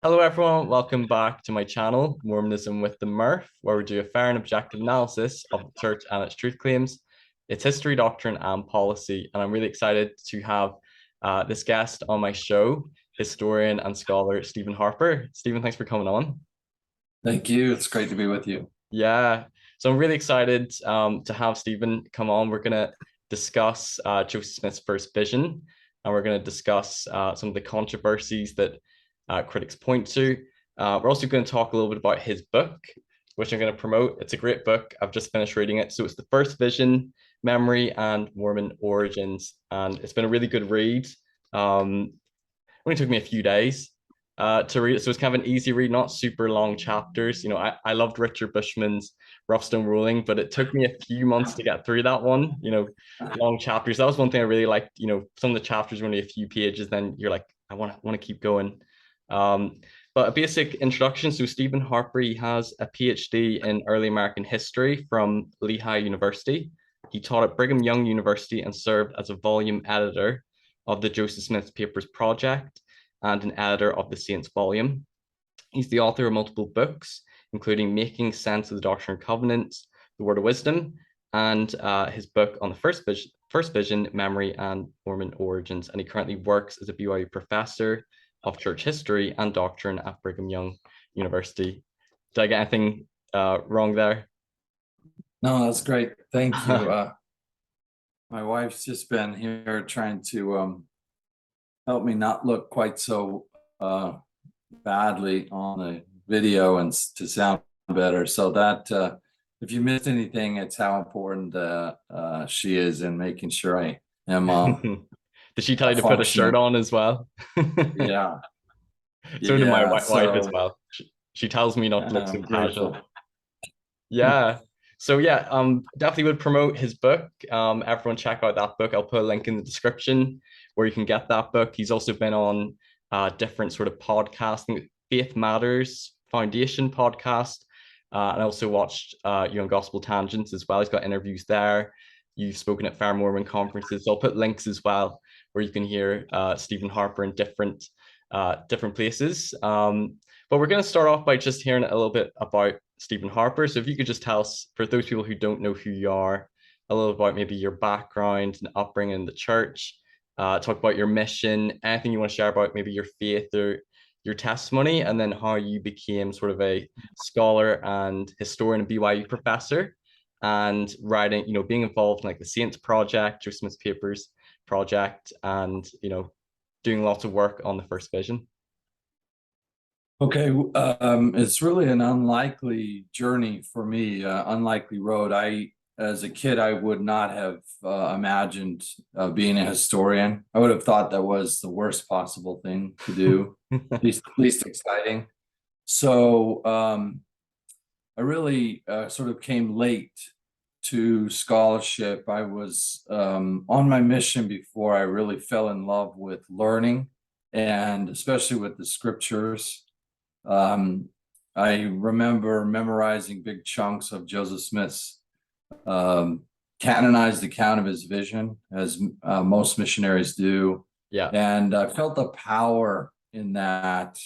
Hello, everyone. Welcome back to my channel, Mormonism with the Murph, where we do a fair and objective analysis of the church and its truth claims, its history, doctrine, and policy. And I'm really excited to have this guest on my show, historian and scholar Stephen Harper. Stephen, thanks for coming on. Thank you. It's great to be with you. Yeah, so I'm really excited to have Stephen come on. We're going to discuss Joseph Smith's first vision, and we're going to discuss some of the controversies that critics point to. We're also going to talk a little bit about his book, which I'm going to promote. It's a great book. I've just finished reading it. So it's The First Vision, Memory, and Mormon Origins. And it's been a really good read. Only took me a few days to read it. So it's kind of an easy read, not super long chapters. I loved Richard Bushman's Rough Stone Ruling, but it took me a few months to get through that one. Long chapters. That was one thing I really liked. Some of the chapters were only a few pages, then you're like, I want to keep going. But a basic introduction. So Stephen Harper, he has a PhD in early American history from Lehigh University. He taught at Brigham Young University and served as a volume editor of the Joseph Smith Papers Project and an editor of the Saints volume. He's the author of multiple books, including Making Sense of the Doctrine and Covenants, The Word of Wisdom, and his book on the First Vision, Memory, and Mormon Origins. And he currently works as a BYU professor of church history and doctrine at Brigham Young University. Did I get anything wrong there? No, that's great. Thank you. My wife's just been here trying to help me not look quite so badly on the video and to sound better. So that if you missed anything, it's how important she is in making sure I am Did she tell you to put a shirt on as well? Yeah. So did my Yeah. wife as well. She tells me not to look so Grateful. casual. Yeah. So yeah, definitely would promote his book. Everyone check out that book. I'll put a link in the description where you can get that book. He's also been on different sort of podcasting, Faith Matters Foundation podcast. And I also watched Gospel Tangents as well. He's got interviews there. You've spoken at Fair Mormon conferences. So I'll put links as well where you can hear Stephen Harper in different places. But we're going to start off by just hearing a little bit about Stephen Harper. So if you could just tell us, for those people who don't know who you are, a little about maybe your background and upbringing in the church, talk about your mission, anything you want to share about maybe your faith or your testimony, and then how you became sort of a scholar and historian and BYU professor and writing, being involved in like the Saints Project, Joseph Smith's Papers Project, and, doing lots of work on the First Vision. Okay, it's really an unlikely journey for me, unlikely road. As a kid, I would not have imagined being a historian. I would have thought that was the worst possible thing to do, least exciting. So I really sort of came late to scholarship. I was on my mission before I really fell in love with learning, and especially with the scriptures. I remember memorizing big chunks of Joseph Smith's canonized account of his vision, as most missionaries do. Yeah. And I felt the power in that.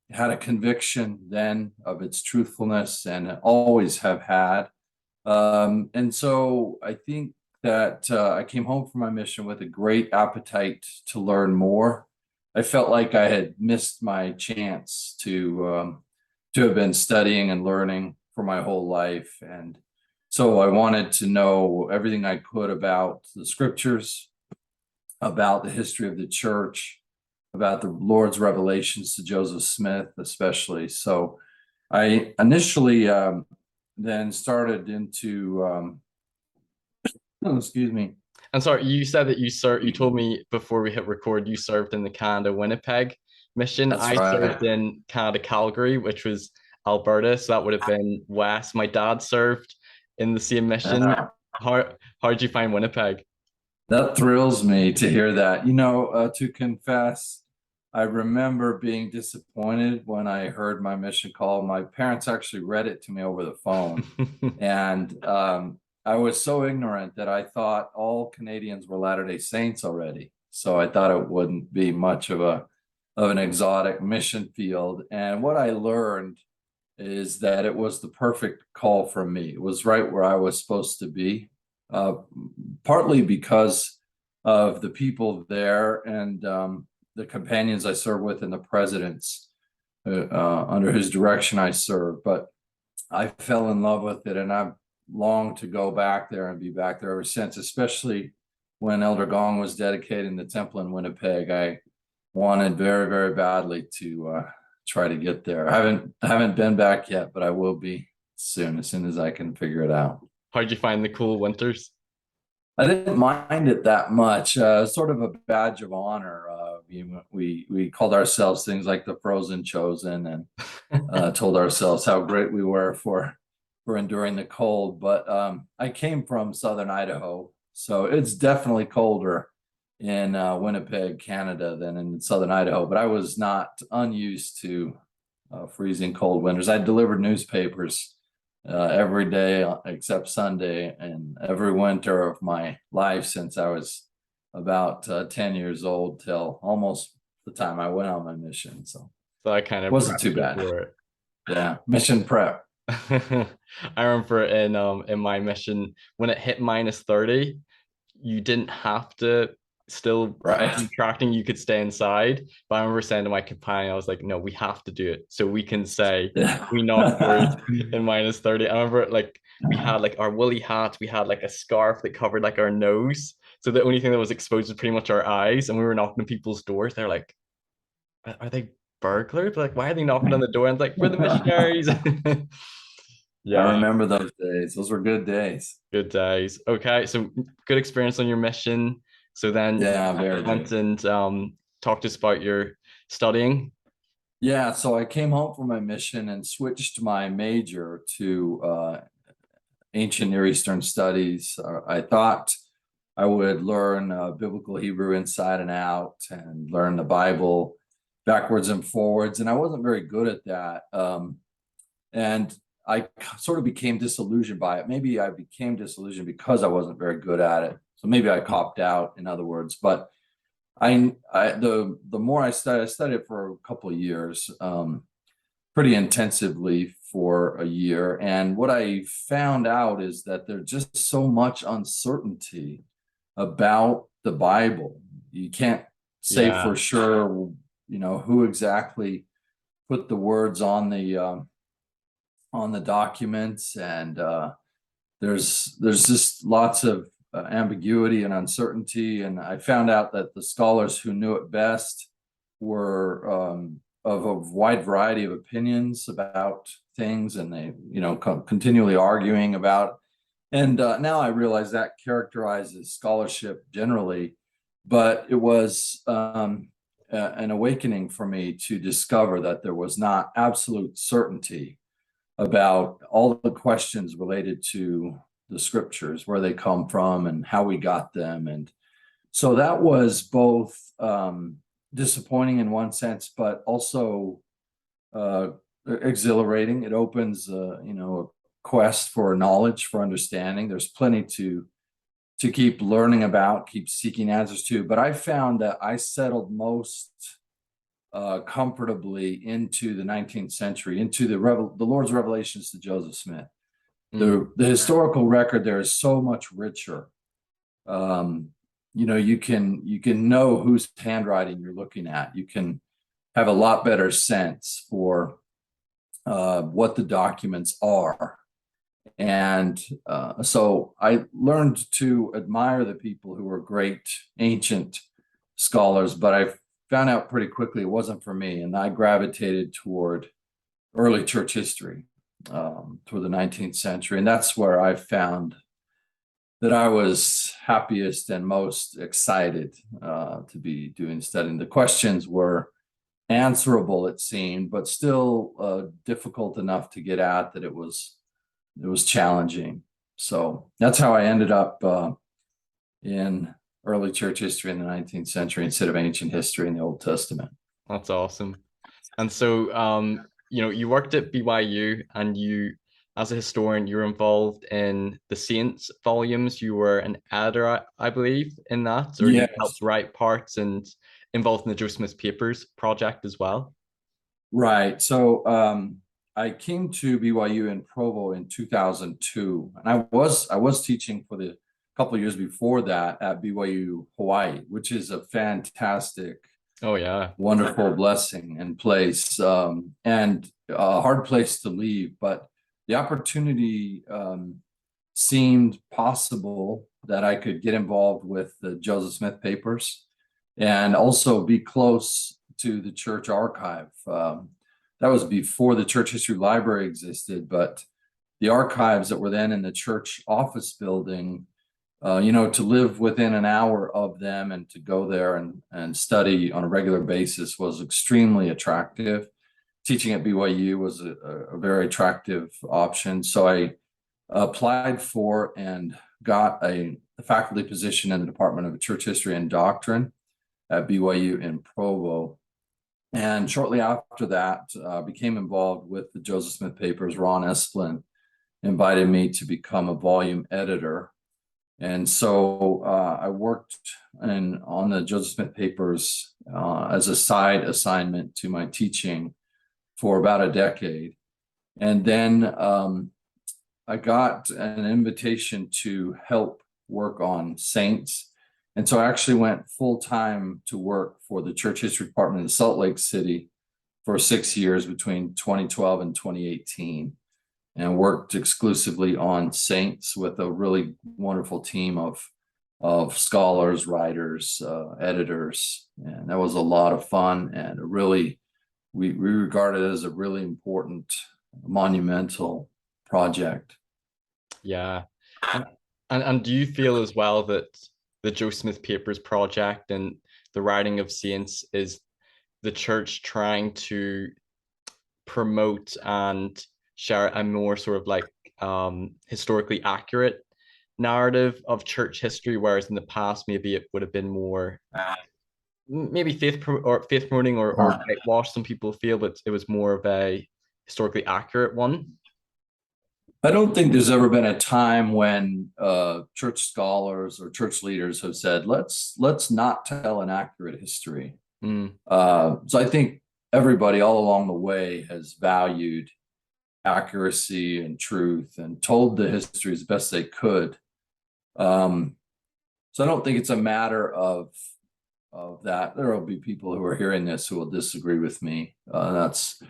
Had a conviction then of its truthfulness, and always have had. And so I think that I came home from my mission with a great appetite to learn more. I felt like I had missed my chance to have been studying and learning for my whole life. And so I wanted to know everything I could about the scriptures, about the history of the church, about the Lord's revelations to Joseph Smith, especially. So I initially then started into, excuse me. I'm sorry, you said that you told me before we hit record, you served in the Canada Winnipeg mission. That's I right. served in Canada Calgary, which was Alberta. So that would have been west. My dad served in the same mission. How did you find Winnipeg? That thrills me to hear that. To confess, I remember being disappointed when I heard my mission call. My parents actually read it to me over the phone. And I was so ignorant that I thought all Canadians were Latter-day Saints already. So I thought it wouldn't be much of a of an exotic mission field. And what I learned is that it was the perfect call for me. It was right where I was supposed to be, partly because of the people there and the companions I served with and the presidents under whose direction I served. But I fell in love with it, and I've longed to go back there and be back there ever since, especially when Elder Gong was dedicating the temple in Winnipeg. I wanted very, very badly to try to get there. I haven't been back yet, but I will be soon, as soon as I can figure it out. How'd you find the cool winters? I didn't mind it that much. Sort of a badge of honor. We called ourselves things like the Frozen Chosen, and told ourselves how great we were for enduring the cold. But I came from southern Idaho, so it's definitely colder in Winnipeg, Canada, than in southern Idaho. But I was not unused to freezing cold winters. I delivered newspapers every day except Sunday, and every winter of my life since I was about 10 years old till almost the time I went on my mission. So I kind of wasn't too bad. Yeah, mission prep. I remember in my mission, when it hit -30, you didn't have to still contracting, you could stay inside. But I remember saying to my companion, I was like, no, we have to do it so we can say we knocked words in -30. I remember like we had like our woolly hats, we had like a scarf that covered like our nose, so the only thing that was exposed was pretty much our eyes, and we were knocking on people's doors. They're like, are they burglars? Like, why are they knocking on the door? And like, we're the missionaries. Yeah, I remember those days. Those were good days. Good days. Okay, so good experience on your mission. So then very went and talked to us about your studying. Yeah, so I came home from my mission and switched my major to ancient Near Eastern studies. I thought I would learn biblical Hebrew inside and out and learn the Bible backwards and forwards, and I wasn't very good at that. And I sort of became disillusioned by it. Maybe I became disillusioned because I wasn't very good at it. So maybe I copped out, in other words. But the more I studied it for a couple of years, pretty intensively for a year. And what I found out is that there's just so much uncertainty about the Bible. You can't say for sure, who exactly put the words on the documents, and there's just lots of ambiguity and uncertainty. And I found out that the scholars who knew it best were of a wide variety of opinions about things, and they continually arguing about. And now I realize that characterizes scholarship generally, but it was an awakening for me to discover that there was not absolute certainty about all the questions related to the scriptures, where they come from and how we got them. And so that was both disappointing in one sense, but also exhilarating. It opens a quest for knowledge, for understanding. There's plenty to keep learning about, keep seeking answers to. But I found that I settled most comfortably into the 19th century, into the Lord's revelations to Joseph Smith. The historical record there is so much richer. You can know whose handwriting you're looking at. You can have a lot better sense for what the documents are. And so I learned to admire the people who were great ancient scholars, but I found out pretty quickly it wasn't for me. And I gravitated toward early church history, toward the 19th century. And that's where I found that I was happiest and most excited to be studying. The questions were answerable, it seemed, but still difficult enough to get at that it was challenging. So that's how I ended up in early church history in the 19th century instead of ancient history in the Old Testament. That's awesome. And so, you worked at BYU, and you, as a historian, you were involved in the Saints volumes. You were an editor, I believe, in that, or you helped write parts. And involved in the Joseph Smith Papers project as well. Right. So I came to BYU in Provo in 2002, and I was teaching for the couple of years before that at BYU Hawaii, which is a fantastic, Oh yeah, wonderful blessing and place, and a hard place to leave. But the opportunity seemed possible that I could get involved with the Joseph Smith Papers and also be close to the church archive. That was before the church history library existed, but the archives that were then in the church office building, to live within an hour of them and to go there and study on a regular basis was extremely attractive. Teaching at BYU was a very attractive option. So I applied for and got a faculty position in the Department of Church History and Doctrine at BYU in Provo. And shortly after that, became involved with the Joseph Smith Papers. Ron Esplin invited me to become a volume editor. And so I worked on the Joseph Smith Papers as a side assignment to my teaching for about a decade. And then I got an invitation to help work on saints. And so I actually went full time to work for the Church History Department in Salt Lake City for 6 years between 2012 and 2018, and worked exclusively on saints with a really wonderful team of scholars, writers, editors. And that was a lot of fun, and we regard it as a really important, monumental project. Yeah. And do you feel as well that the Joseph Smith Papers project and the writing of saints is the church trying to promote and share a more sort of like historically accurate narrative of church history, whereas in the past maybe it would have been more maybe faith promoting or whitewash, some people feel, but it was more of a historically accurate one? I don't think there's ever been a time when church scholars or church leaders have said, let's not tell an accurate history. So I think everybody all along the way has valued accuracy and truth and told the history as best they could. So I don't think it's a matter of that. There will be people who are hearing this who will disagree with me. That's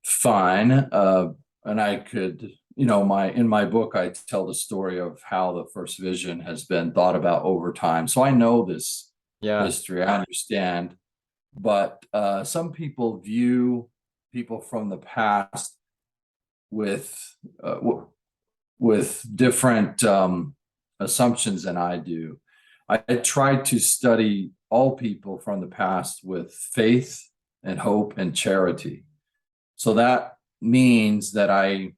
fine. And I could, in my book, I tell the story of how the first vision has been thought about over time. So I know this history, I understand. But some people view people from the past with different assumptions than I do. I try to study all people from the past with faith and hope and charity. So that means that I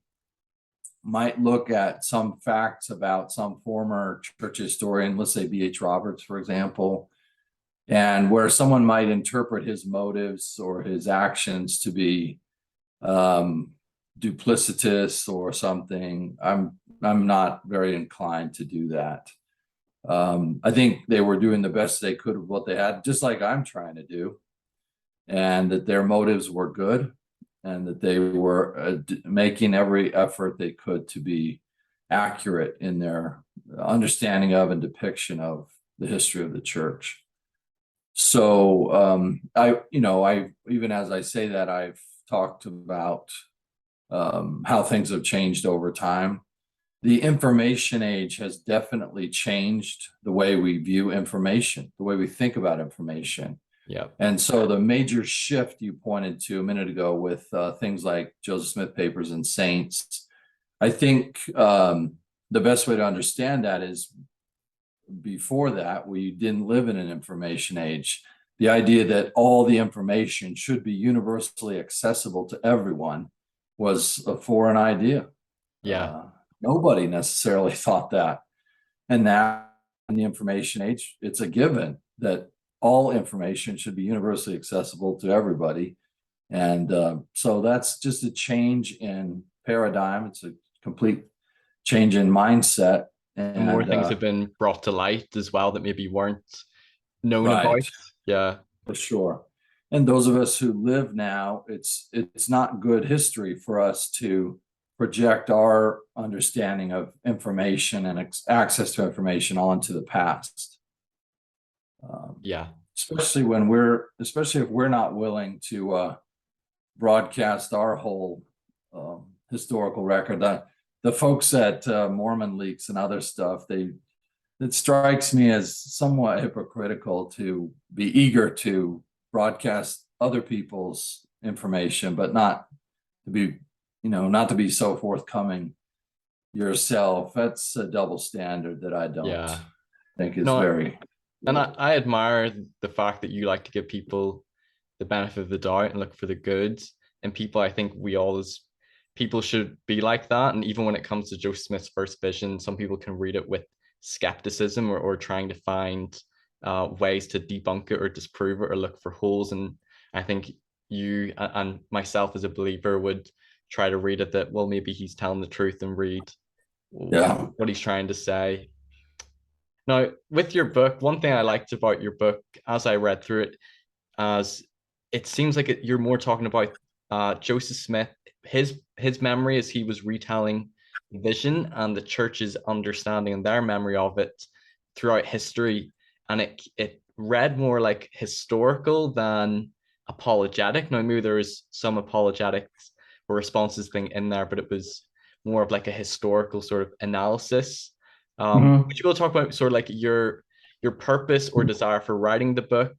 might look at some facts about some former church historian, let's say B.H. Roberts, for example, and where someone might interpret his motives or his actions to be duplicitous or something. I'm not very inclined to do that. I think they were doing the best they could with what they had, just like I'm trying to do, and that their motives were good, and that they were making every effort they could to be accurate in their understanding of and depiction of the history of the church. So I even as I say that, I've talked about how things have changed over time. The information age has definitely changed the way we view information, the way we think about information. Yeah. And so the major shift you pointed to a minute ago with things like Joseph Smith Papers and Saints, I think the best way to understand that is before that, we didn't live in an information age. The idea that all the information should be universally accessible to everyone was a foreign idea. Yeah. Nobody necessarily thought that. And now in the information age, it's a given that all information should be universally accessible to everybody. And so that's just a change in paradigm. It's a complete change in mindset. And more things have been brought to light as well that maybe weren't known right. about. Yeah. For sure. And those of us who live now, it's not good history for us to project our understanding of information and access to information onto the past. Yeah. Especially if we're not willing to broadcast our whole historical record. The folks at Mormon Leaks and other stuff, it strikes me as somewhat hypocritical to be eager to broadcast other people's information, but not to be, not to be so forthcoming yourself. That's a double standard that I don't Yeah. think is No, very. and I admire the fact that you like to give people the benefit of the doubt and look for the good in people. I think people should be like that. And even when it comes to Joseph Smith's first vision, some people can read it with skepticism or trying to find ways to debunk it or disprove it or look for holes. And I think you and myself as a believer would try to read it that, well, maybe he's telling the truth, and read what he's trying to say. Now, with your book, one thing I liked about your book as I read through it, as it seems like you're more talking about Joseph Smith, his memory as he was retelling the vision, and the church's understanding and their memory of it throughout history. And it read more like historical than apologetic. Now, maybe there was some apologetics or responses thing in there, but it was more of like a historical sort of analysis. Would you go talk about sort of like your purpose or desire for writing the book?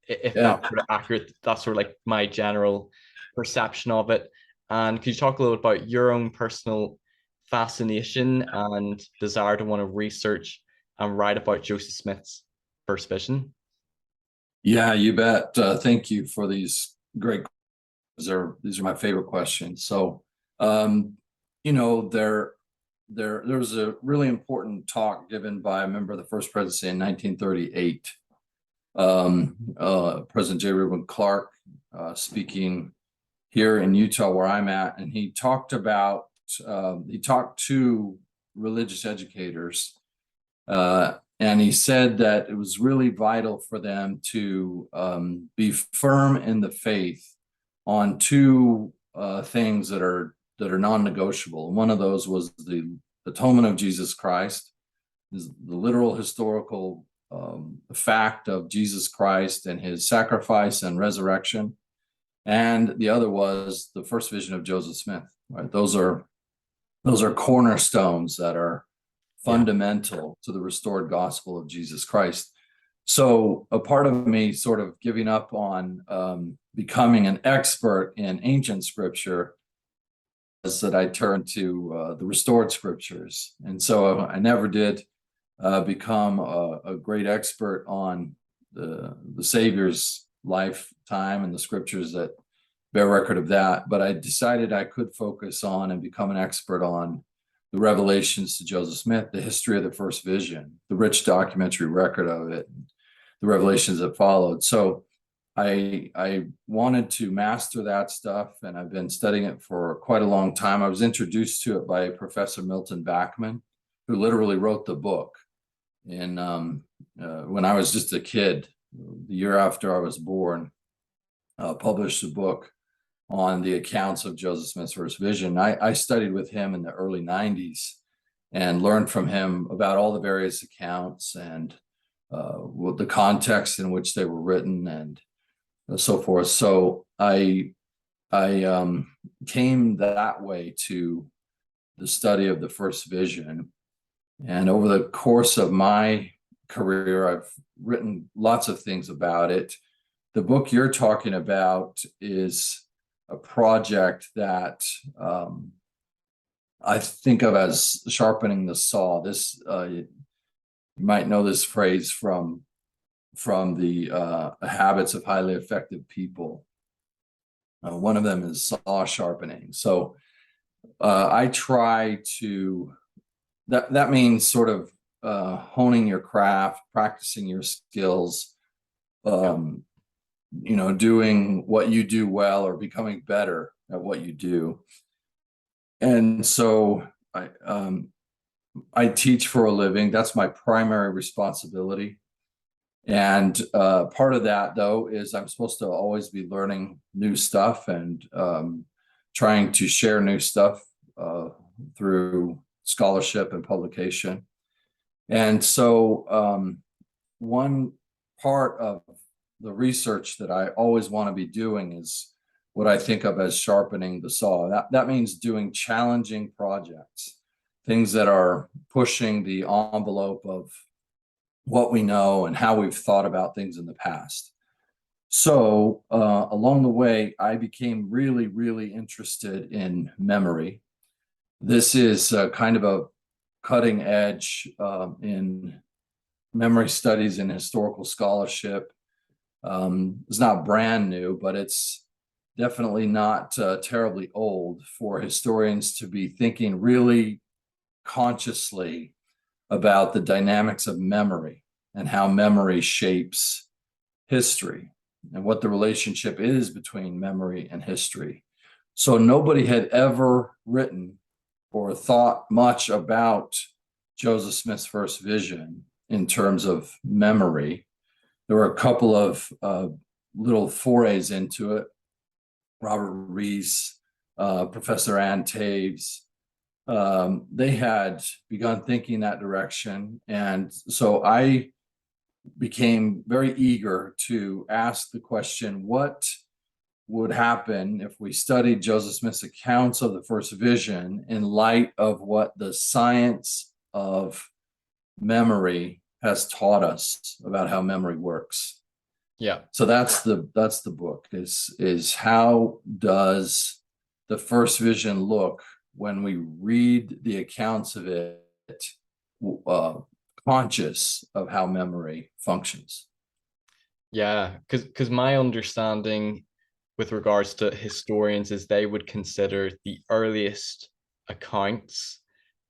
If that's sort of accurate, that's sort of like my general perception of it. And could you talk a little about your own personal fascination and desire to want to research and write about Joseph Smith's first vision? Yeah, you bet. Thank you for these great. These are my favorite questions. So, there was a really important talk given by a member of the First Presidency in 1938. President J. Reuben Clark speaking here in Utah, where I'm at, and he talked to religious educators, and he said that it was really vital for them to be firm in the faith on two things that are non-negotiable. One of those was the atonement of Jesus Christ, the literal historical fact of Jesus Christ and his sacrifice and resurrection. And the other was the first vision of Joseph Smith. Right? Those are cornerstones that are fundamental to the restored gospel of Jesus Christ. So a part of me sort of giving up on becoming an expert in ancient scripture is that I turned to the restored scriptures. And so I never did become a great expert on the Savior's lifetime and the scriptures that bear record of that. But I decided I could focus on and become an expert on the revelations to Joseph Smith, the history of the first vision, the rich documentary record of it, the revelations that followed. So I wanted to master that stuff, and I've been studying it for quite a long time. I was introduced to it by Professor Milton Bachman, who literally wrote the book in when I was just a kid, the year after I was born, published a book on the accounts of Joseph Smith's first vision. I studied with him in the early 90s and learned from him about all the various accounts and the context in which they were written and so forth. So I came that way to the study of the first vision. And over the course of my career, I've written lots of things about it. The book you're talking about is a project that I think of as sharpening the saw. This you might know this phrase from the habits of highly effective people. One of them is saw sharpening. So I try to, that means sort of honing your craft, practicing your skills, doing what you do well or becoming better at what you do. And so I teach for a living. That's my primary responsibility. And part of that, though, is I'm supposed to always be learning new stuff and trying to share new stuff through scholarship and publication. And so one part of the research that I always want to be doing is what I think of as sharpening the saw. That means doing challenging projects, things that are pushing the envelope of what we know and how we've thought about things in the past. So along the way, I became really, really interested in memory. This is kind of a cutting edge in memory studies and historical scholarship. It's not brand new, but it's definitely not terribly old for historians to be thinking really consciously about the dynamics of memory and how memory shapes history and what the relationship is between memory and history. So nobody had ever written or thought much about Joseph Smith's first vision in terms of memory. There were a couple of little forays into it. Robert Rees, Professor Ann Taves, they had begun thinking that direction. And so I became very eager to ask the question, what would happen if we studied Joseph Smith's accounts of the first vision in light of what the science of memory has taught us about how memory works? Yeah. So that's the book, is how does the first vision look when we read the accounts of it, conscious of how memory functions. Yeah, because my understanding with regards to historians is they would consider the earliest accounts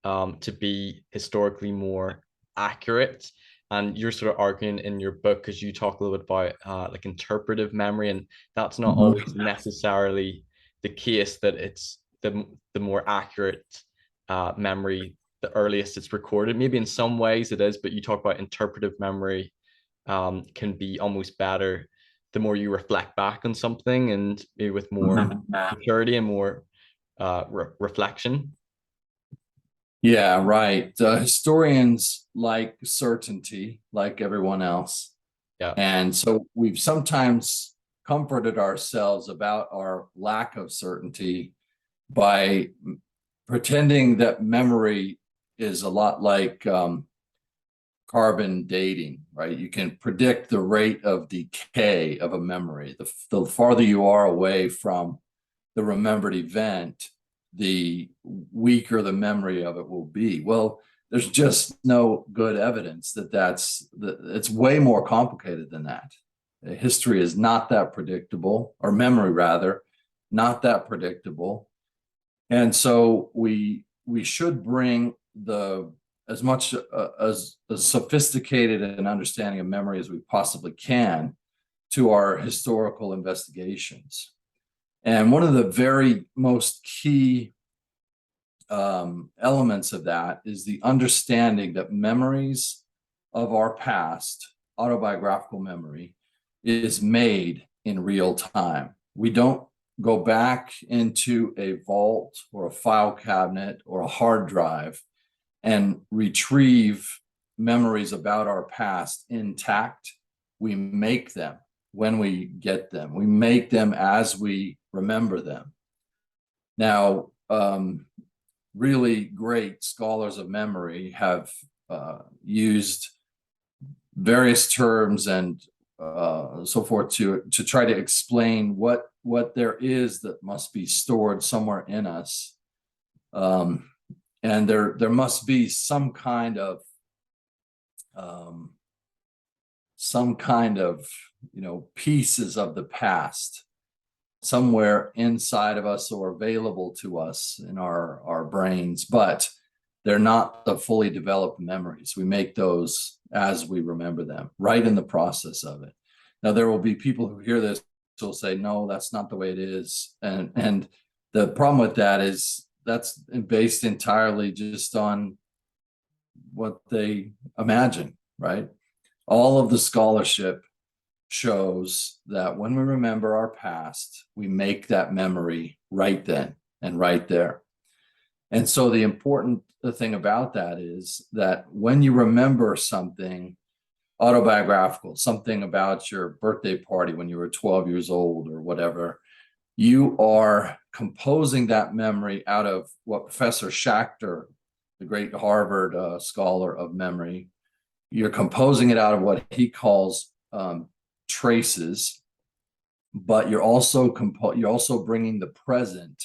to be historically more accurate. And you're sort of arguing in your book, because you talk a little bit about like interpretive memory, and that's not always necessarily the case, that it's the more accurate memory, the earliest it's recorded. Maybe in some ways it is, but you talk about interpretive memory can be almost better the more you reflect back on something, and maybe with more maturity and more reflection. Yeah, right. Historians like certainty, like everyone else. Yeah. And so we've sometimes comforted ourselves about our lack of certainty by pretending that memory is a lot like carbon dating, right? You can predict the rate of decay of a memory. The farther you are away from the remembered event, the weaker the memory of it will be. Well, there's just no good evidence that it's way more complicated than that. History is not that predictable, or memory rather, not that predictable. And so we should bring as much as sophisticated an understanding of memory as we possibly can to our historical investigations. And one of the very most key elements of that is the understanding that memories of our past, autobiographical memory, is made in real time. We don't go back into a vault or a file cabinet or a hard drive and retrieve memories about our past intact. We make them when we get them. We make them as we remember them. Now, really great scholars of memory have used various terms and so forth to try to explain what there is that must be stored somewhere in us. And there must be some kind of pieces of the past somewhere inside of us or available to us in our brains, but they're not the fully developed memories. We make those as we remember them, right in the process of it. Now, there will be people who hear this will say, no, that's not the way it is. And the problem with that is that's based entirely just on what they imagine, right? All of the scholarship shows that when we remember our past, we make that memory right then and right there. And so the important thing about that is that when you remember something autobiographical, something about your birthday party when you were 12 years old or whatever, you are composing that memory out of what Professor Schachter, the great Harvard scholar of memory, you're composing it out of what he calls traces, but you're also bringing the present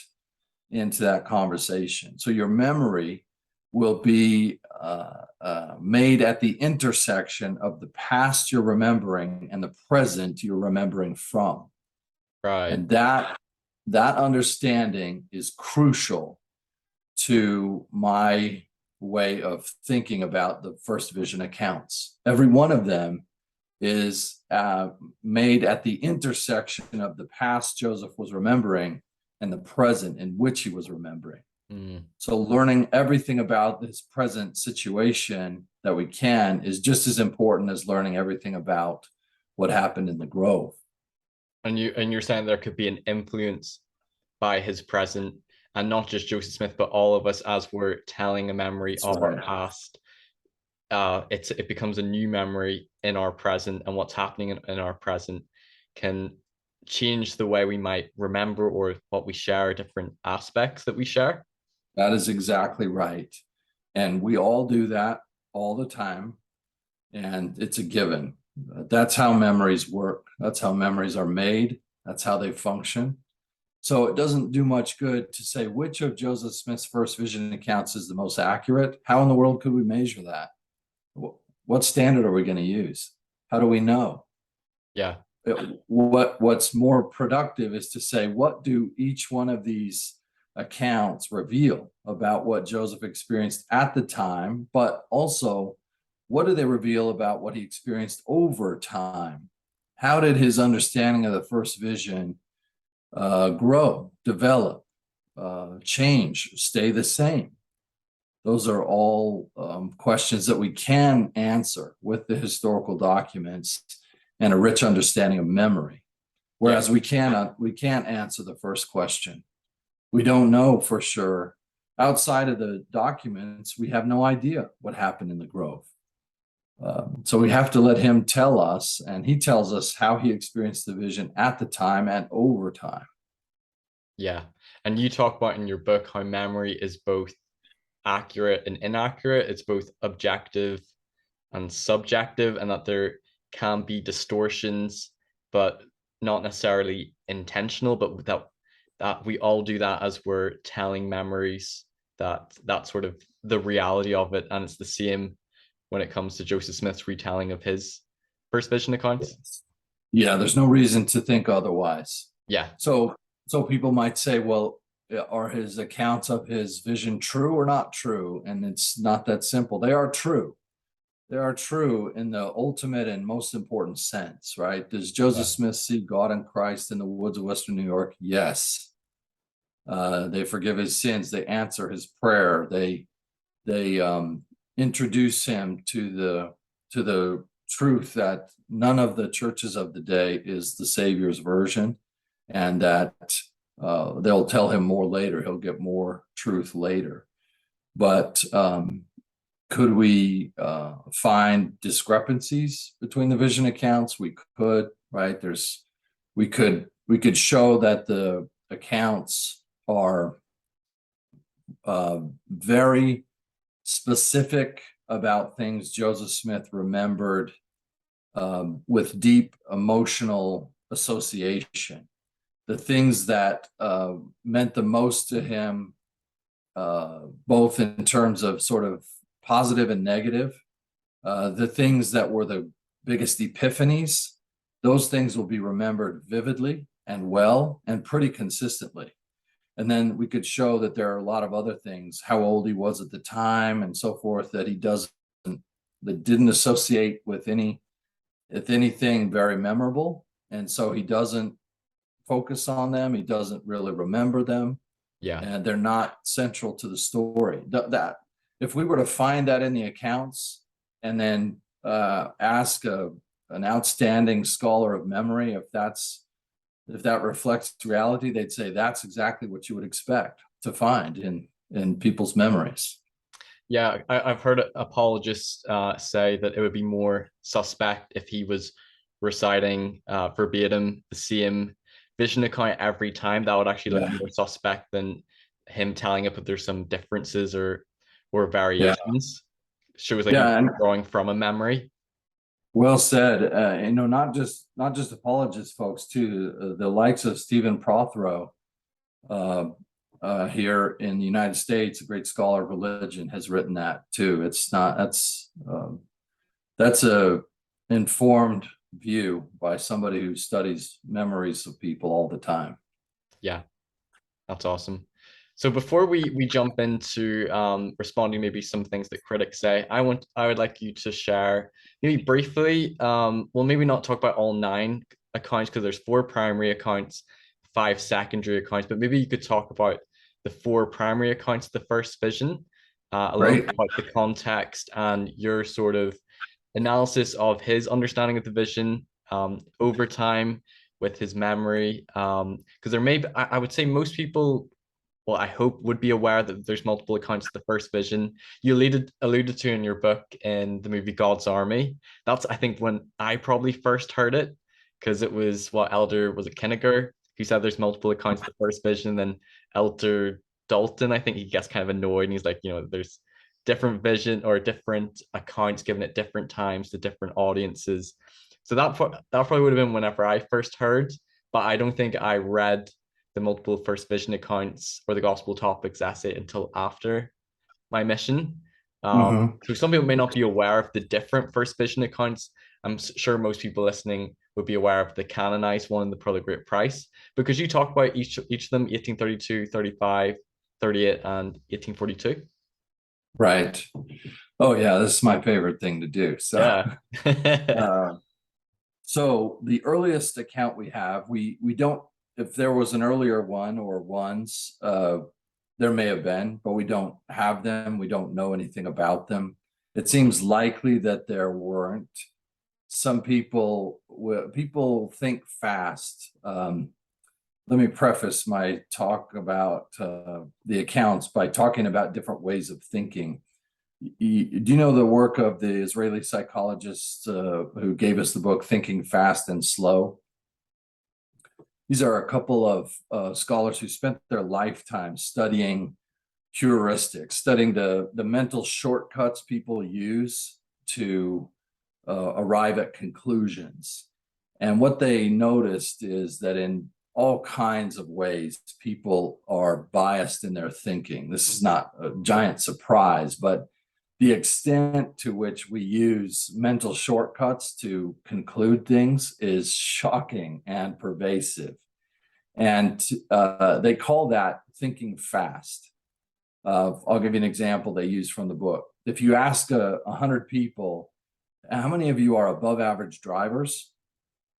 into that conversation. So your memory will be made at the intersection of the past you're remembering and the present you're remembering from. Right. And that understanding is crucial to my way of thinking about the first vision accounts. Every one of them is made at the intersection of the past Joseph was remembering and the present in which he was remembering. So learning everything about this present situation that we can is just as important as learning everything about what happened in the grove. And you're saying there could be an influence by his present, and not just Joseph Smith, but all of us as we're telling a memory of our past. It becomes a new memory in our present, and what's happening in our present can change the way we might remember or what we share, different aspects that we share. That is exactly right. And we all do that all the time. And it's a given. That's how memories work. That's how memories are made. That's how they function. So it doesn't do much good to say which of Joseph Smith's first vision accounts is the most accurate. How in the world could we measure that? What standard are we going to use? How do we know? Yeah. What's more productive is to say, what do each one of these accounts reveal about what Joseph experienced at the time, but also what do they reveal about what he experienced over time? How did his understanding of the first vision grow, develop, change, stay the same? Those are all questions that we can answer with the historical documents and a rich understanding of memory. Whereas we can't answer the first question. We don't know for sure. Outside of the documents, we have no idea what happened in the grove. So we have to let him tell us, and he tells us how he experienced the vision at the time and over time. Yeah. And you talk about in your book how memory is both accurate and inaccurate. It's both objective and subjective, and that there can be distortions, but not necessarily intentional, but that we all do that as we're telling memories, that's sort of the reality of it. And it's the same when it comes to Joseph Smith's retelling of his first vision accounts. Yeah, there's no reason to think otherwise. Yeah. So people might say, well, are his accounts of his vision true or not true? And it's not that simple. They are true. They are true in the ultimate and most important sense, right? Does Joseph Smith see God and Christ in the woods of Western New York? Yes. They forgive his sins. They answer his prayer. They introduce him to the truth that none of the churches of the day is the Savior's version, and that they'll tell him more later. He'll get more truth later. But could we find discrepancies between the vision accounts? We could, right? We could show that the accounts are very specific about things Joseph Smith remembered with deep emotional association. The things that meant the most to him, both in terms of sort of positive and negative, the things that were the biggest epiphanies, those things will be remembered vividly and well and pretty consistently. And then we could show that there are a lot of other things, how old he was at the time and so forth, that didn't associate with anything very memorable. And so he doesn't focus on them. He doesn't really remember them. Yeah. And they're not central to the story. That if we were to find that in the accounts and then ask an outstanding scholar of memory if that reflects reality, they'd say that's exactly what you would expect to find in people's memories. Yeah, I've heard apologists say that it would be more suspect if he was reciting verbatim the same vision account every time. That would actually look more suspect than him telling it, but there's some differences or variations. Shows like and drawing from a memory. Well said. Not just apologists, folks, too. The likes of Stephen Prothero here in the United States, a great scholar of religion, has written that too. That's a informed view by somebody who studies memories of people all the time. Yeah, that's awesome. So before we jump into responding maybe some things that critics say, I would like you to share maybe briefly, well, maybe not talk about all 9 accounts because there's 4 primary accounts, 5 secondary accounts, but maybe you could talk about the 4 primary accounts of the first vision, a little bit about the context and your sort of analysis of his understanding of the vision over time with his memory. Because there may be, I would say most people, well, I hope, would be aware that there's multiple accounts of the first vision. You alluded to in your book in the movie God's Army. That's, I think, when I probably first heard it, because it was was it Kinnegar who said there's multiple accounts of the first vision. Then Elder Dalton, I think he gets kind of annoyed and he's like, there's different vision or different accounts given at different times to different audiences. So that probably would have been whenever I first heard, but I don't think I read the multiple first vision accounts or the gospel topics essay until after my mission. So some people may not be aware of the different first vision accounts. I'm sure most people listening would be aware of the canonized one and the Pearl of Great Price, because you talk about each of them, 1832, 35, 38, and 1842. Right. Oh yeah, this is my favorite thing to do. So yeah. So the earliest account we have, we don't, if there was an earlier one or ones, there may have been, but we don't have them. We don't know anything about them. It seems likely that there weren't. Some people think fast. Let me preface my talk about the accounts by talking about different ways of thinking. Do you know the work of the Israeli psychologist who gave us the book Thinking Fast and Slow? These are a couple of scholars who spent their lifetime studying heuristics, studying the mental shortcuts people use to arrive at conclusions. And what they noticed is that in all kinds of ways, people are biased in their thinking. This is not a giant surprise, but the extent to which we use mental shortcuts to conclude things is shocking and pervasive. And they call that thinking fast. I'll give you an example they use from the book. If you ask 100 people, how many of you are above average drivers?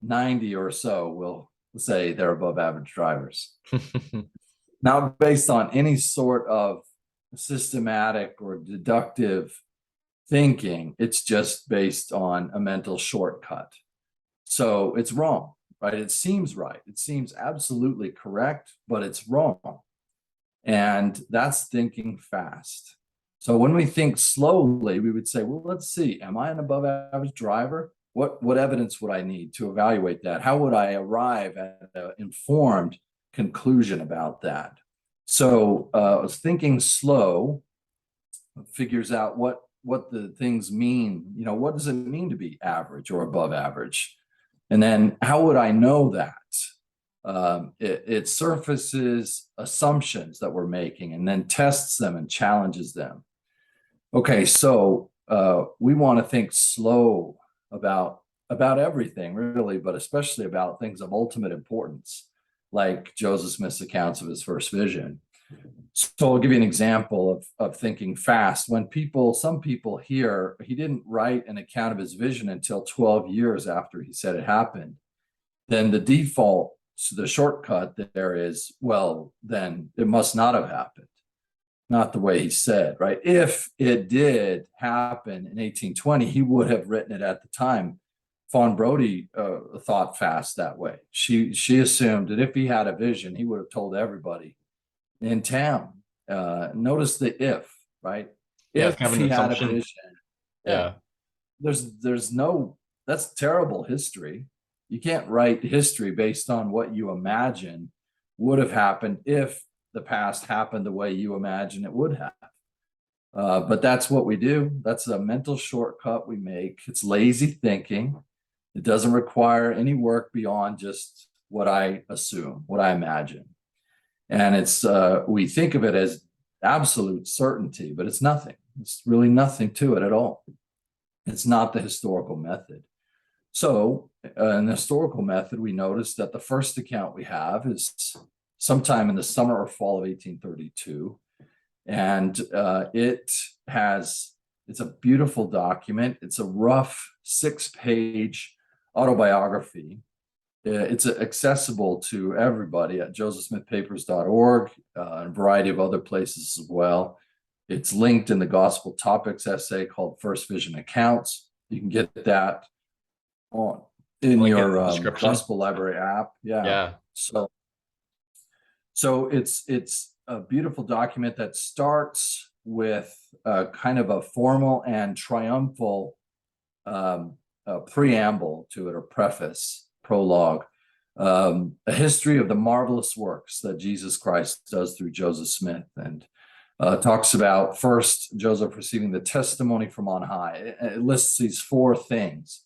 90 or so will say they're above average drivers. Not based on any sort of systematic or deductive thinking. It's just based on a mental shortcut. So it's wrong, right? It seems right. It seems absolutely correct, but it's wrong. And that's thinking fast. So when we think slowly, we would say, well, let's see, am I an above average driver? What evidence would I need to evaluate that? How would I arrive at an informed conclusion about that? So thinking slow figures out what the things mean. What does it mean to be average or above average? And then how would I know that? It surfaces assumptions that we're making and then tests them and challenges them. Okay, so we want to think slow about everything, really, but especially about things of ultimate importance, like Joseph Smith's accounts of his first vision. So I'll give you an example of thinking fast. When some people hear he didn't write an account of his vision until 12 years after he said it happened, then the default, the shortcut there is, well, then it must not have happened. not the way he said, right? If it did happen in 1820, he would have written it at the time. Fawn Brodie thought fast that way. She assumed that if he had a vision, he would have told everybody in town. Notice the if, right? Yeah, it's If kind of he an had a assumption. vision, Yeah. there's no, that's terrible history. You can't write history based on what you imagine would have happened if the past happened the way you imagine it would have. But that's what we do. That's a mental shortcut we make. It's lazy thinking. It doesn't require any work beyond just what I assume, what I imagine. And it's we think of it as absolute certainty, but it's nothing. It's really nothing to it at all. It's not the historical method. So in the historical method, we notice that the first account we have is sometime in the summer or fall of 1832. And it's a beautiful document. It's a rough 6-page autobiography. It's accessible to everybody at josephsmithpapers.org and a variety of other places as well. It's linked in the Gospel Topics essay called First Vision Accounts. You can get that in your Gospel Library app. Yeah. So it's a beautiful document that starts with kind of a formal and triumphal preamble to it, or preface, prologue, a history of the marvelous works that Jesus Christ does through Joseph Smith, and talks about first Joseph receiving the testimony from on high. It lists these 4 things,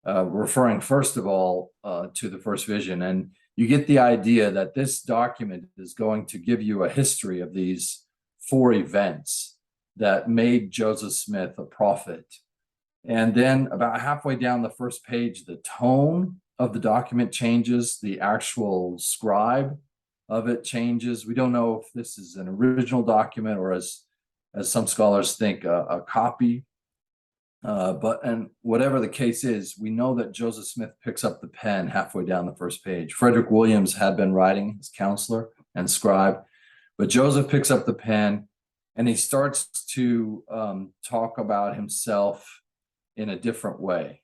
referring first of all to the first vision. And you get the idea that this document is going to give you a history of these 4 events that made Joseph Smith a prophet. And then about halfway down the first page, the tone of the document changes, the actual scribe of it changes. We don't know if this is an original document or, as some scholars think, a copy. And whatever the case is, we know that Joseph Smith picks up the pen halfway down the first page. Frederick Williams had been writing, his counselor and scribe, but Joseph picks up the pen and he starts to talk about himself in a different way.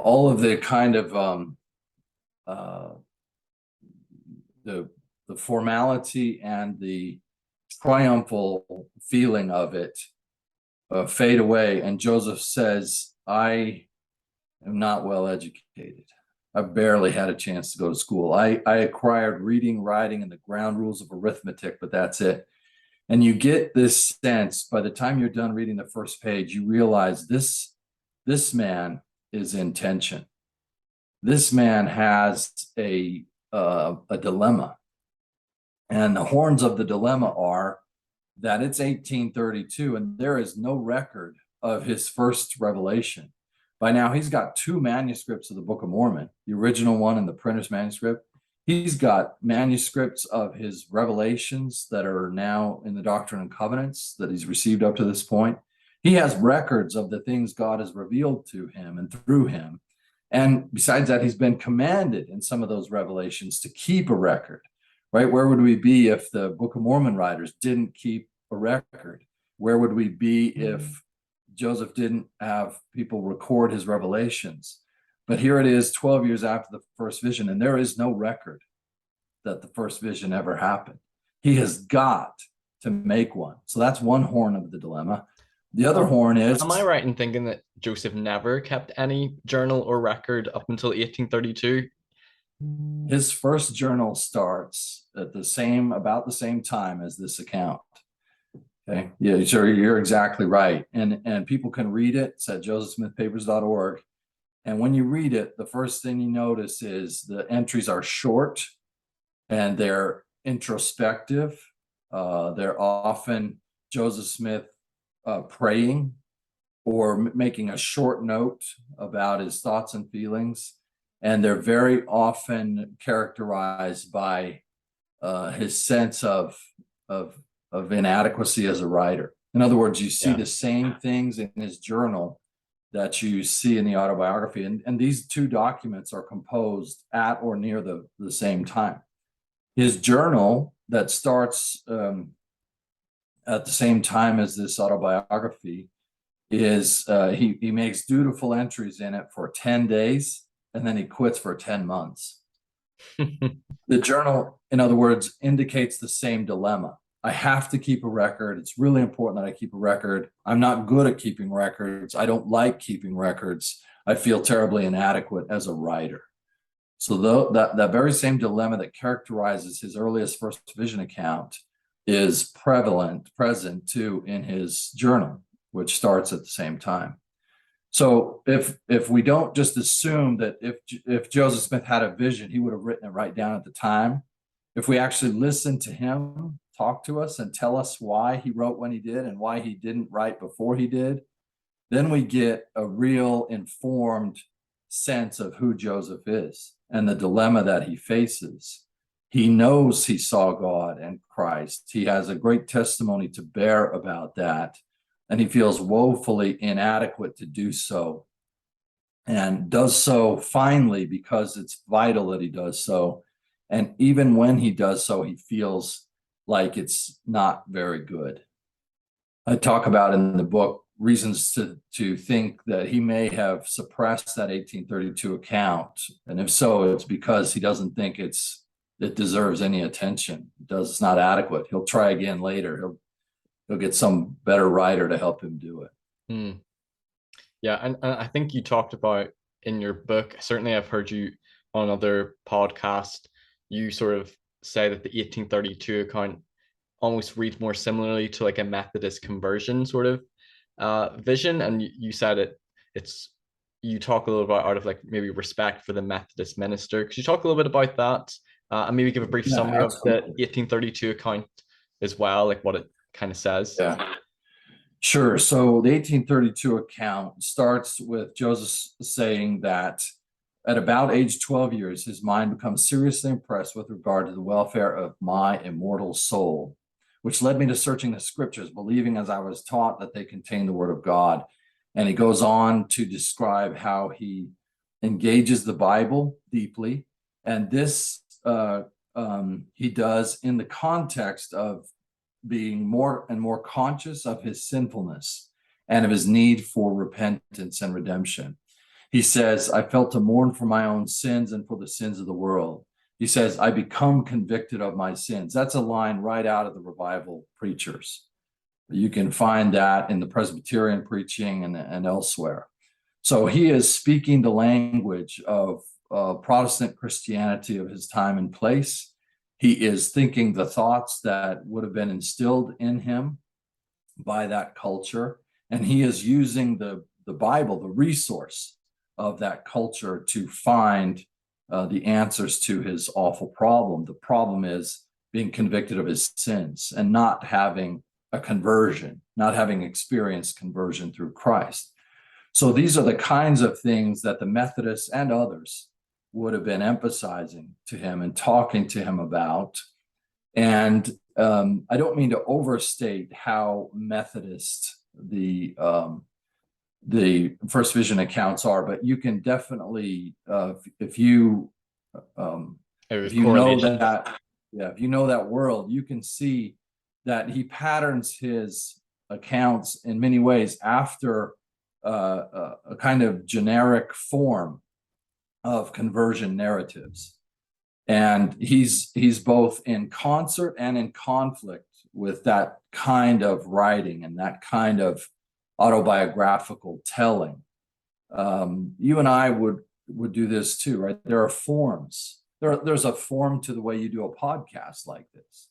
All of the kind of the formality and the triumphal feeling of it fade away, and Joseph says, I am not well educated. I barely had a chance to go to school. I acquired reading, writing, and the ground rules of arithmetic, but that's it. And you get this sense, by the time you're done reading the first page, you realize this man is in tension. This man has a dilemma. And the horns of the dilemma are that it's 1832 and there is no record of his first revelation. By now, he's got 2 manuscripts of the Book of Mormon, the original one and the printer's manuscript. He's got manuscripts of his revelations that are now in the Doctrine and Covenants that he's received up to this point. He has records of the things God has revealed to him and through him. And besides that, he's been commanded in some of those revelations to keep a record, right? Where would we be if the Book of Mormon writers didn't keep a record? Where would we be if Joseph didn't have people record his revelations? But here it is 12 years after the first vision, and there is no record that the first vision ever happened. He has got to make one. So that's one horn of the dilemma. The other horn is... Am I right in thinking that Joseph never kept any journal or record up until 1832? His first journal starts at about the same time as this account. Okay, yeah, sure, you're exactly right. And people can read it. It's at josephsmithpapers.org. And when you read it, the first thing you notice is the entries are short and they're introspective. They're often Joseph Smith praying or making a short note about his thoughts and feelings. And they're very often characterized by his sense of inadequacy as a writer. In other words, you see the same things in his journal that you see in the autobiography. And these 2 documents are composed at or near the same time. His journal that starts at the same time as this autobiography is he makes dutiful entries in it for 10 days, and then he quits for 10 months. The journal, in other words, indicates the same dilemma. I have to keep a record. It's really important that I keep a record. I'm not good at keeping records. I don't like keeping records. I feel terribly inadequate as a writer. So that very same dilemma that characterizes his earliest first vision account is present too in his journal, which starts at the same time. So if we don't just assume that if Joseph Smith had a vision, he would have written it right down at the time. If we actually listen to him talk to us and tell us why he wrote when he did and why he didn't write before he did, then we get a real informed sense of who Joseph is and the dilemma that he faces. He knows he saw God and Christ. He has a great testimony to bear about that, and he feels woefully inadequate to do so, and does so finally because it's vital that he does so. And even when he does so, he feels like it's not very good. I talk about in the book reasons to think that he may have suppressed that 1832 account. And if so, it's because he doesn't think it deserves any attention. It's not adequate. He'll try again later. He'll get some better writer to help him do it. Yeah, and I think you talked about in your book, certainly I've heard you on other podcasts, you sort of say that the 1832 account almost reads more similarly to like a Methodist conversion sort of vision. And you said you talk a little about out of like maybe respect for the Methodist minister. Could you talk a little bit about that and maybe give a brief summary absolutely. Of the 1832 account as well, like what it kind of says? Yeah, sure. So the 1832 account starts with Joseph saying that at about age 12 years, his mind becomes seriously impressed with regard to the welfare of my immortal soul, which led me to searching the scriptures, believing as I was taught that they contain the word of God. And he goes on to describe how he engages the Bible deeply. And this he does in the context of being more and more conscious of his sinfulness and of his need for repentance and redemption. He says, I felt to mourn for my own sins and for the sins of the world. He says, I become convicted of my sins. That's a line right out of the revival preachers. You can find that in the Presbyterian preaching and elsewhere. So he is speaking the language of Protestant Christianity of his time and place. He is thinking the thoughts that would have been instilled in him by that culture. And he is using the Bible, the resource of that culture, to find the answers to his awful problem. The problem is being convicted of his sins and not having a conversion, not having experienced conversion through Christ. So these are the kinds of things that the Methodists and others would have been emphasizing to him and talking to him about. And I don't mean to overstate how Methodist the first vision accounts are, but you can definitely, if you know that world, you can see that he patterns his accounts in many ways after a kind of generic form of conversion narratives. And he's both in concert and in conflict with that kind of writing and that kind of autobiographical telling. You and I would do this too, right? There are forms. There's a form to the way you do a podcast like this,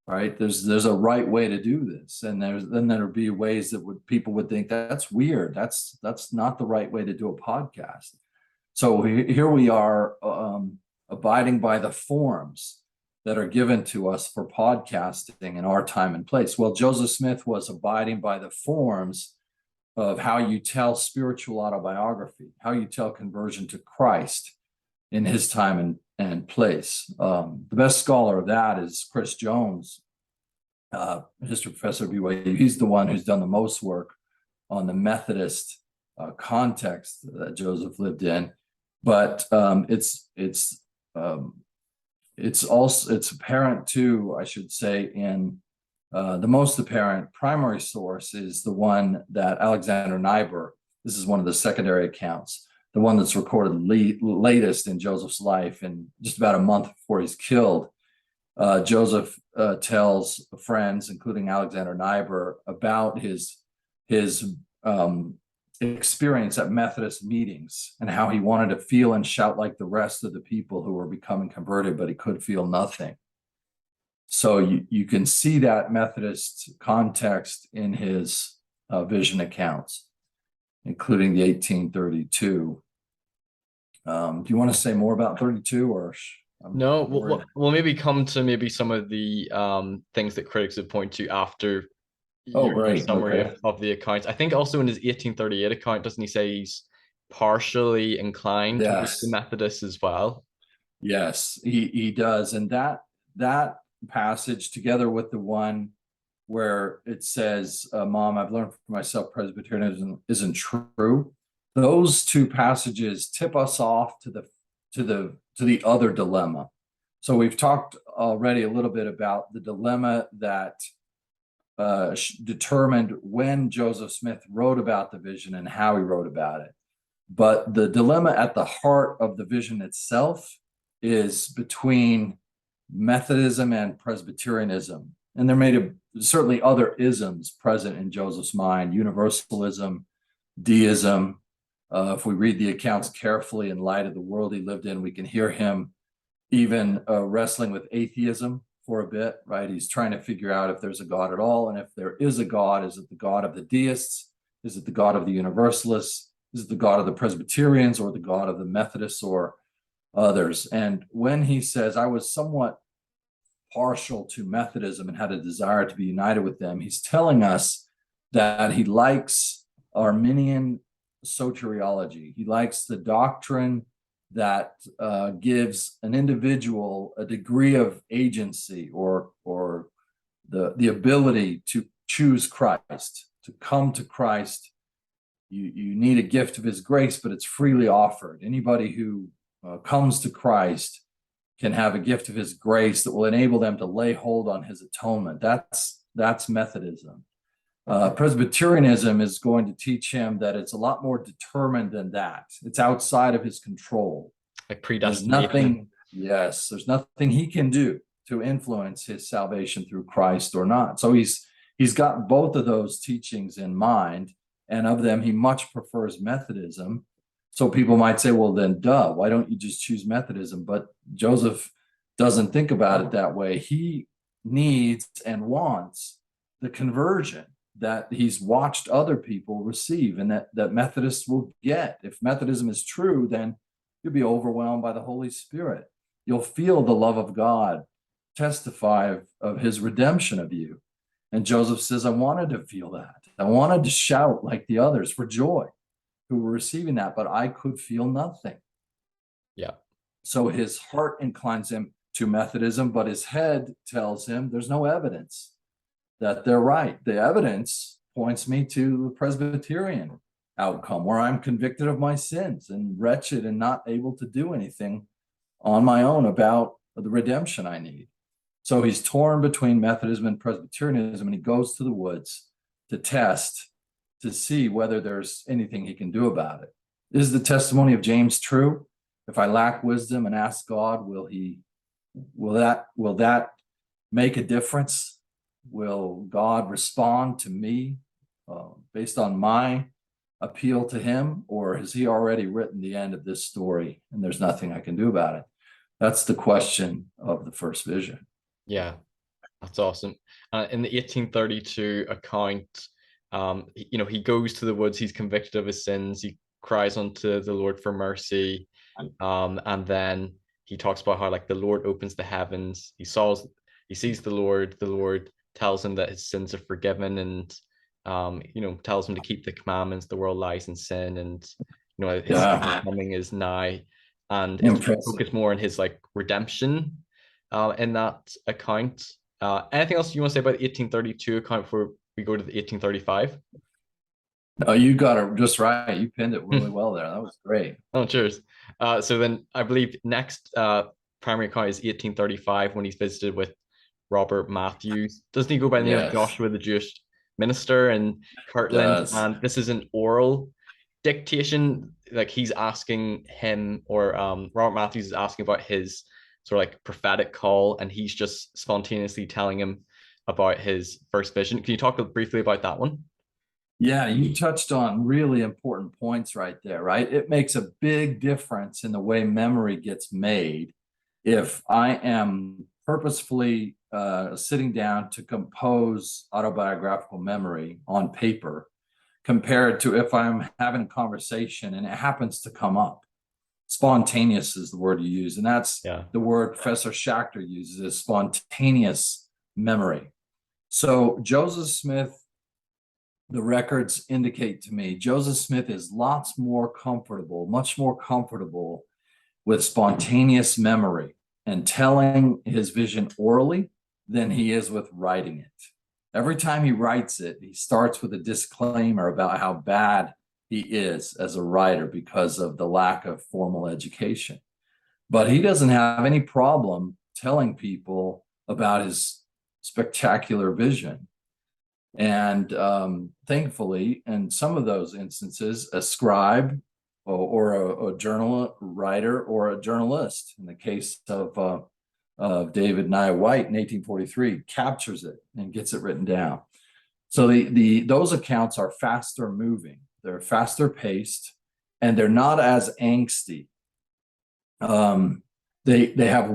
right? There's a right way to do this, and then there'll be ways that people would think that's weird. That's not the right way to do a podcast. So here we are, abiding by the forms that are given to us for podcasting in our time and place. Well, Joseph Smith was abiding by the forms of how you tell spiritual autobiography, how you tell conversion to Christ in his time and place. The best scholar of that is Chris Jones, history professor at BYU. He's the one who's done the most work on the Methodist context that Joseph lived in. But it's it's apparent too, I should say, in the most apparent primary source is the one that Alexander Niebuhr, this is one of the secondary accounts, the one that's recorded latest in Joseph's life, and just about a month before he's killed. Joseph tells friends, including Alexander Niebuhr, about his experience at Methodist meetings and how he wanted to feel and shout like the rest of the people who were becoming converted, but he could feel nothing. So you can see that Methodist context in his vision accounts, including the 1832. Do you want to say more about 32, or? No, we'll maybe come to maybe some of the things that critics would point to after your summary of the accounts. I think also in his 1838 account, doesn't he say he's partially inclined towards the Methodists as well? Yes, he does. And that passage, together with the one where it says, Mom, I've learned for myself Presbyterianism isn't true. Those two passages tip us off to the other dilemma. So we've talked already a little bit about the dilemma that determined when Joseph Smith wrote about the vision and how he wrote about it. But the dilemma at the heart of the vision itself is between Methodism and Presbyterianism. And there may be certainly other isms present in Joseph's mind: universalism, deism. If we read the accounts carefully in light of the world he lived in, we can hear him even wrestling with atheism for a bit, right? He's trying to figure out if there's a God at all. And if there is a God, is it the God of the deists? Is it the God of the universalists? Is it the God of the Presbyterians, or the God of the Methodists, or others? And when he says, I was somewhat partial to Methodism and had a desire to be united with them, he's telling us that he likes Arminian soteriology. He likes the doctrine that gives an individual a degree of agency, or the ability to choose Christ, to come to Christ. You need a gift of his grace, but it's freely offered. Anybody who comes to Christ can have a gift of his grace that will enable them to lay hold on his atonement. That's Methodism. Presbyterianism is going to teach him that it's a lot more determined than that. It's outside of his control. Like predestination. There's nothing he can do to influence his salvation through Christ or not. So he's got both of those teachings in mind, and of them he much prefers Methodism. So people might say, well, then duh, why don't you just choose Methodism? But Joseph doesn't think about it that way. He needs and wants the conversion that he's watched other people receive, and that Methodists will get. If Methodism is true, then you'll be overwhelmed by the Holy Spirit. You'll feel the love of God testify of his redemption of you. And Joseph says, I wanted to feel that. I wanted to shout like the others for joy who were receiving that, but I could feel nothing. Yeah. So his heart inclines him to Methodism, but his head tells him there's no evidence that they're right. The evidence points me to the Presbyterian outcome, where I'm convicted of my sins and wretched and not able to do anything on my own about the redemption I need. So he's torn between Methodism and Presbyterianism, and he goes to the woods to test, to see whether there's anything he can do about it. Is the testimony of James true? If I lack wisdom and ask God, will that make a difference? Will God respond to me based on my appeal to him, or has he already written the end of this story and there's nothing I can do about it? That's the question of the first vision. Yeah, that's awesome. In the 1832 account, he goes to the woods, he's convicted of his sins, he cries unto the Lord for mercy, and then he talks about how, like, the Lord opens the heavens, he sees the Lord tells him that his sins are forgiven, and tells him to keep the commandments, the world lies in sin, and his coming is nigh, and it's focused more on his redemption in that account. Anything else you want to say about the 1832 account before we go to the 1835? No, you got it just right. You pinned it really well there. That was great. Oh, cheers. So then I believe next primary account is 1835 when he's visited with Robert Matthews. Doesn't he go by the name of Yes, Joshua, the Jewish minister, and Kirtland? does. And this is an oral dictation. Like he's asking him, or Robert Matthews is asking about his sort of like prophetic call, and he's just spontaneously telling him about his first vision. Can you talk briefly about that one? Yeah, you touched on really important points right there, right? It makes a big difference in the way memory gets made if I am purposefully sitting down to compose autobiographical memory on paper compared to if I'm having a conversation and it happens to come up. Spontaneous is the word you use, and that's the word Professor Schachter uses, is spontaneous memory. So Joseph Smith, the records indicate to me, Joseph Smith is much more comfortable with spontaneous memory and telling his vision orally than he is with writing it. Every time he writes it, he starts with a disclaimer about how bad he is as a writer because of the lack of formal education. But he doesn't have any problem telling people about his spectacular vision. And thankfully, in some of those instances, a scribe or a journal writer or a journalist, in the case of David Nye White in 1843, captures it and gets it written down. So those accounts are faster moving, they're faster paced, and they're not as angsty. They have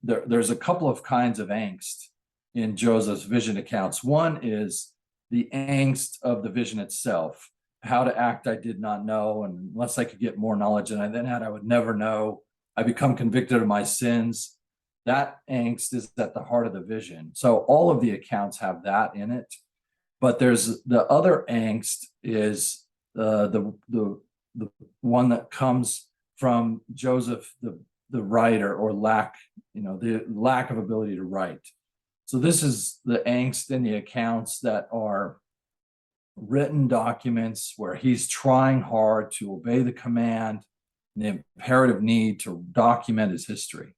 there's a couple of kinds of angst in Joseph's vision accounts. One is the angst of the vision itself. How to act, I did not know, and unless I could get more knowledge than I then had, I would never know. I become convicted of my sins. That angst is at the heart of the vision. So all of the accounts have that in it. But there's the other angst is the one that comes from Joseph, the writer, or the lack of ability to write. So this is the angst in the accounts that are written documents where he's trying hard to obey the command and the imperative need to document his history.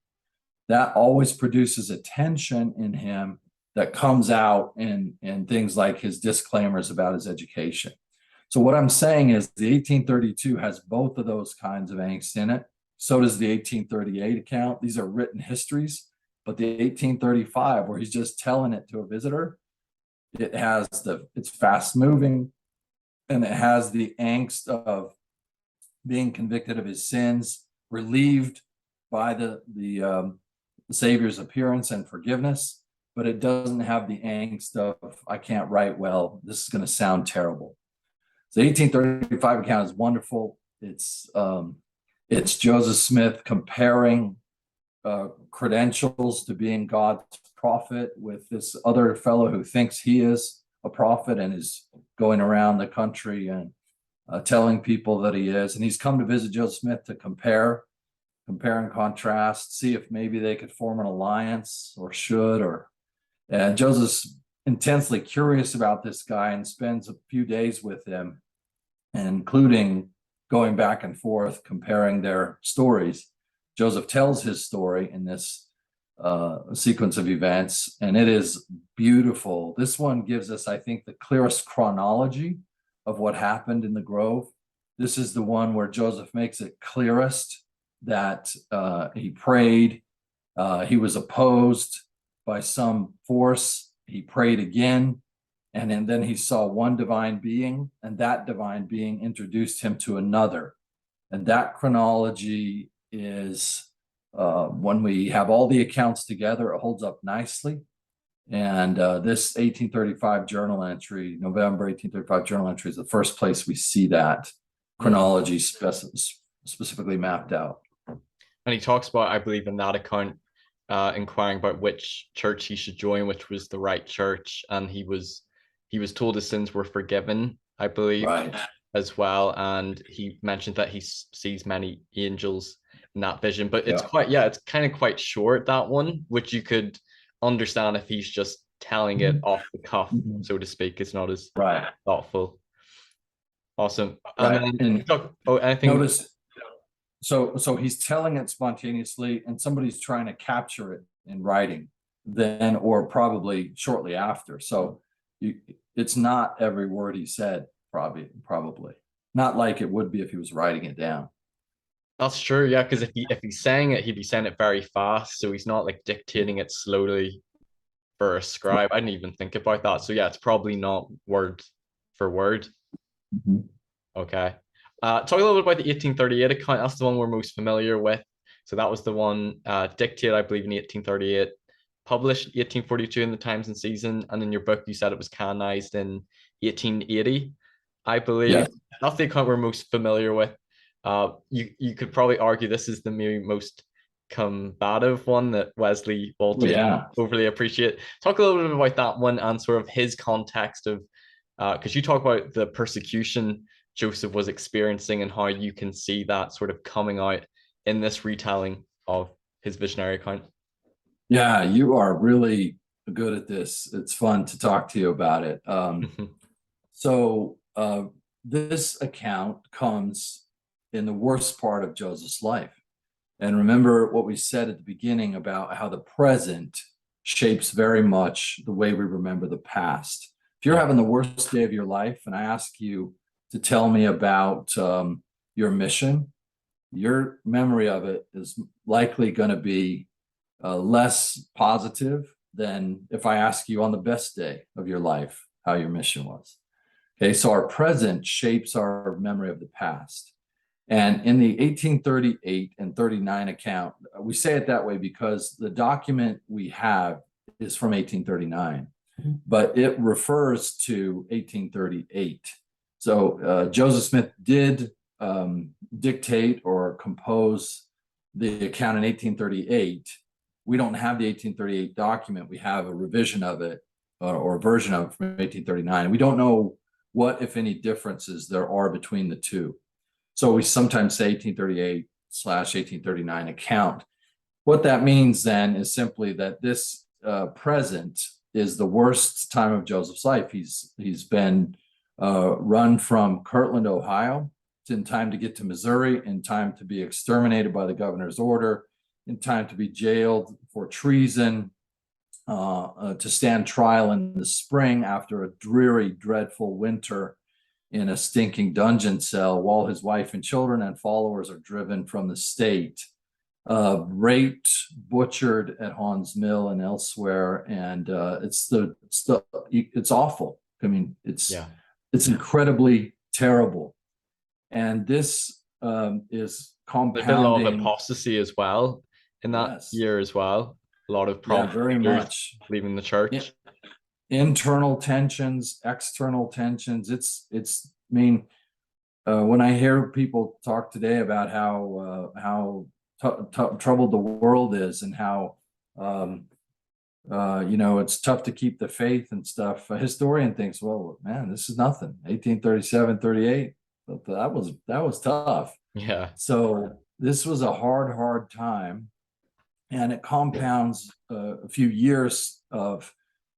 That always produces a tension in him that comes out in things like his disclaimers about his education. So what I'm saying is the 1832 has both of those kinds of angst in it. So does the 1838 account. These are written histories. But the 1835, where he's just telling it to a visitor, it's fast moving, and it has the angst of being convicted of his sins, relieved by the Savior's appearance and forgiveness, but it doesn't have the angst of, I can't write well, this is going to sound terrible. The 1835 account is wonderful. It's Joseph Smith comparing credentials to being God's prophet with this other fellow who thinks he is a prophet and is going around the country and telling people that he is. And he's come to visit Joseph Smith to compare and contrast, see if maybe they could form an alliance or should. And Joseph's intensely curious about this guy and spends a few days with him, including going back and forth, comparing their stories. Joseph tells his story in this sequence of events, and it is beautiful. This one gives us, I think, the clearest chronology of what happened in the grove. This is the one where Joseph makes it clearest that he prayed, he was opposed by some force, he prayed again, and then he saw one divine being, and that divine being introduced him to another. And that chronology is, when we have all the accounts together, it holds up nicely. And this 1835 journal entry, November 1835 journal entry, is the first place we see that chronology specifically mapped out. And he talks about, I believe, in that account, inquiring about which church he should join, which was the right church, and he was told his sins were forgiven, I believe, right, as well. And he mentioned that he sees many angels in that vision, but it's it's kind of quite short, that one, which you could understand if he's just telling it off the cuff, so to speak. It's not as thoughtful. Awesome. Right. And then anything? So he's telling it spontaneously, and somebody's trying to capture it in writing then, or probably shortly after. So it's not every word he said, probably not like it would be if he was writing it down. That's true, yeah, because if he's saying it, he'd be saying it very fast, so he's not like dictating it slowly for a scribe. I didn't even think about that. So yeah, it's probably not word for word. Mhm. Okay. Talk a little bit about the 1838 account. That's the one we're most familiar with. So that was the one dictated, I believe, in 1838, published 1842 in the Times and Season, and in your book you said it was canonized in 1880, I believe. Yeah. That's the account we're most familiar with. You could probably argue this is the maybe most combative one that Wesley Walters Yeah. overly appreciate. Talk a little bit about that one and sort of his context of, because you talk about the persecution Joseph was experiencing and how you can see that sort of coming out in this retelling of his visionary account. Yeah, you are really good at this. It's fun to talk to you about it. So this account comes in the worst part of Joseph's life. And remember what we said at the beginning about how the present shapes very much the way we remember the past. If you're having the worst day of your life and I ask you to tell me about your mission, your memory of it is likely going to be less positive than if I ask you on the best day of your life how your mission was. Okay, so our present shapes our memory of the past. And in the 1838 and 39 account, we say it that way because the document we have is from 1839, but it refers to 1838. So Joseph Smith did dictate or compose the account in 1838. We don't have the 1838 document. We have a revision of it or a version of it from 1839. We don't know what, if any, differences there are between the two. So we sometimes say 1838/1839 account. What that means then is simply that this present is the worst time of Joseph's life. He's been run from Kirtland, Ohio. It's in time to get to Missouri, in time to be exterminated by the governor's order, in time to be jailed for treason, to stand trial in the spring after a dreary, dreadful winter in a stinking dungeon cell while his wife and children and followers are driven from the state, raped, butchered at Haun's Mill and elsewhere. And it's awful. I mean, it's incredibly terrible. And this is compounding. There's been a lot of apostasy as well in that year as well. A lot of problems, very much leaving the church. Internal tensions, external tensions. I mean, when I hear people talk today about how troubled the world is and how it's tough to keep the faith and stuff, a historian thinks, well, man, this is nothing. 1837, 38, that was tough. Yeah. So this was a hard time, and it compounds a few years of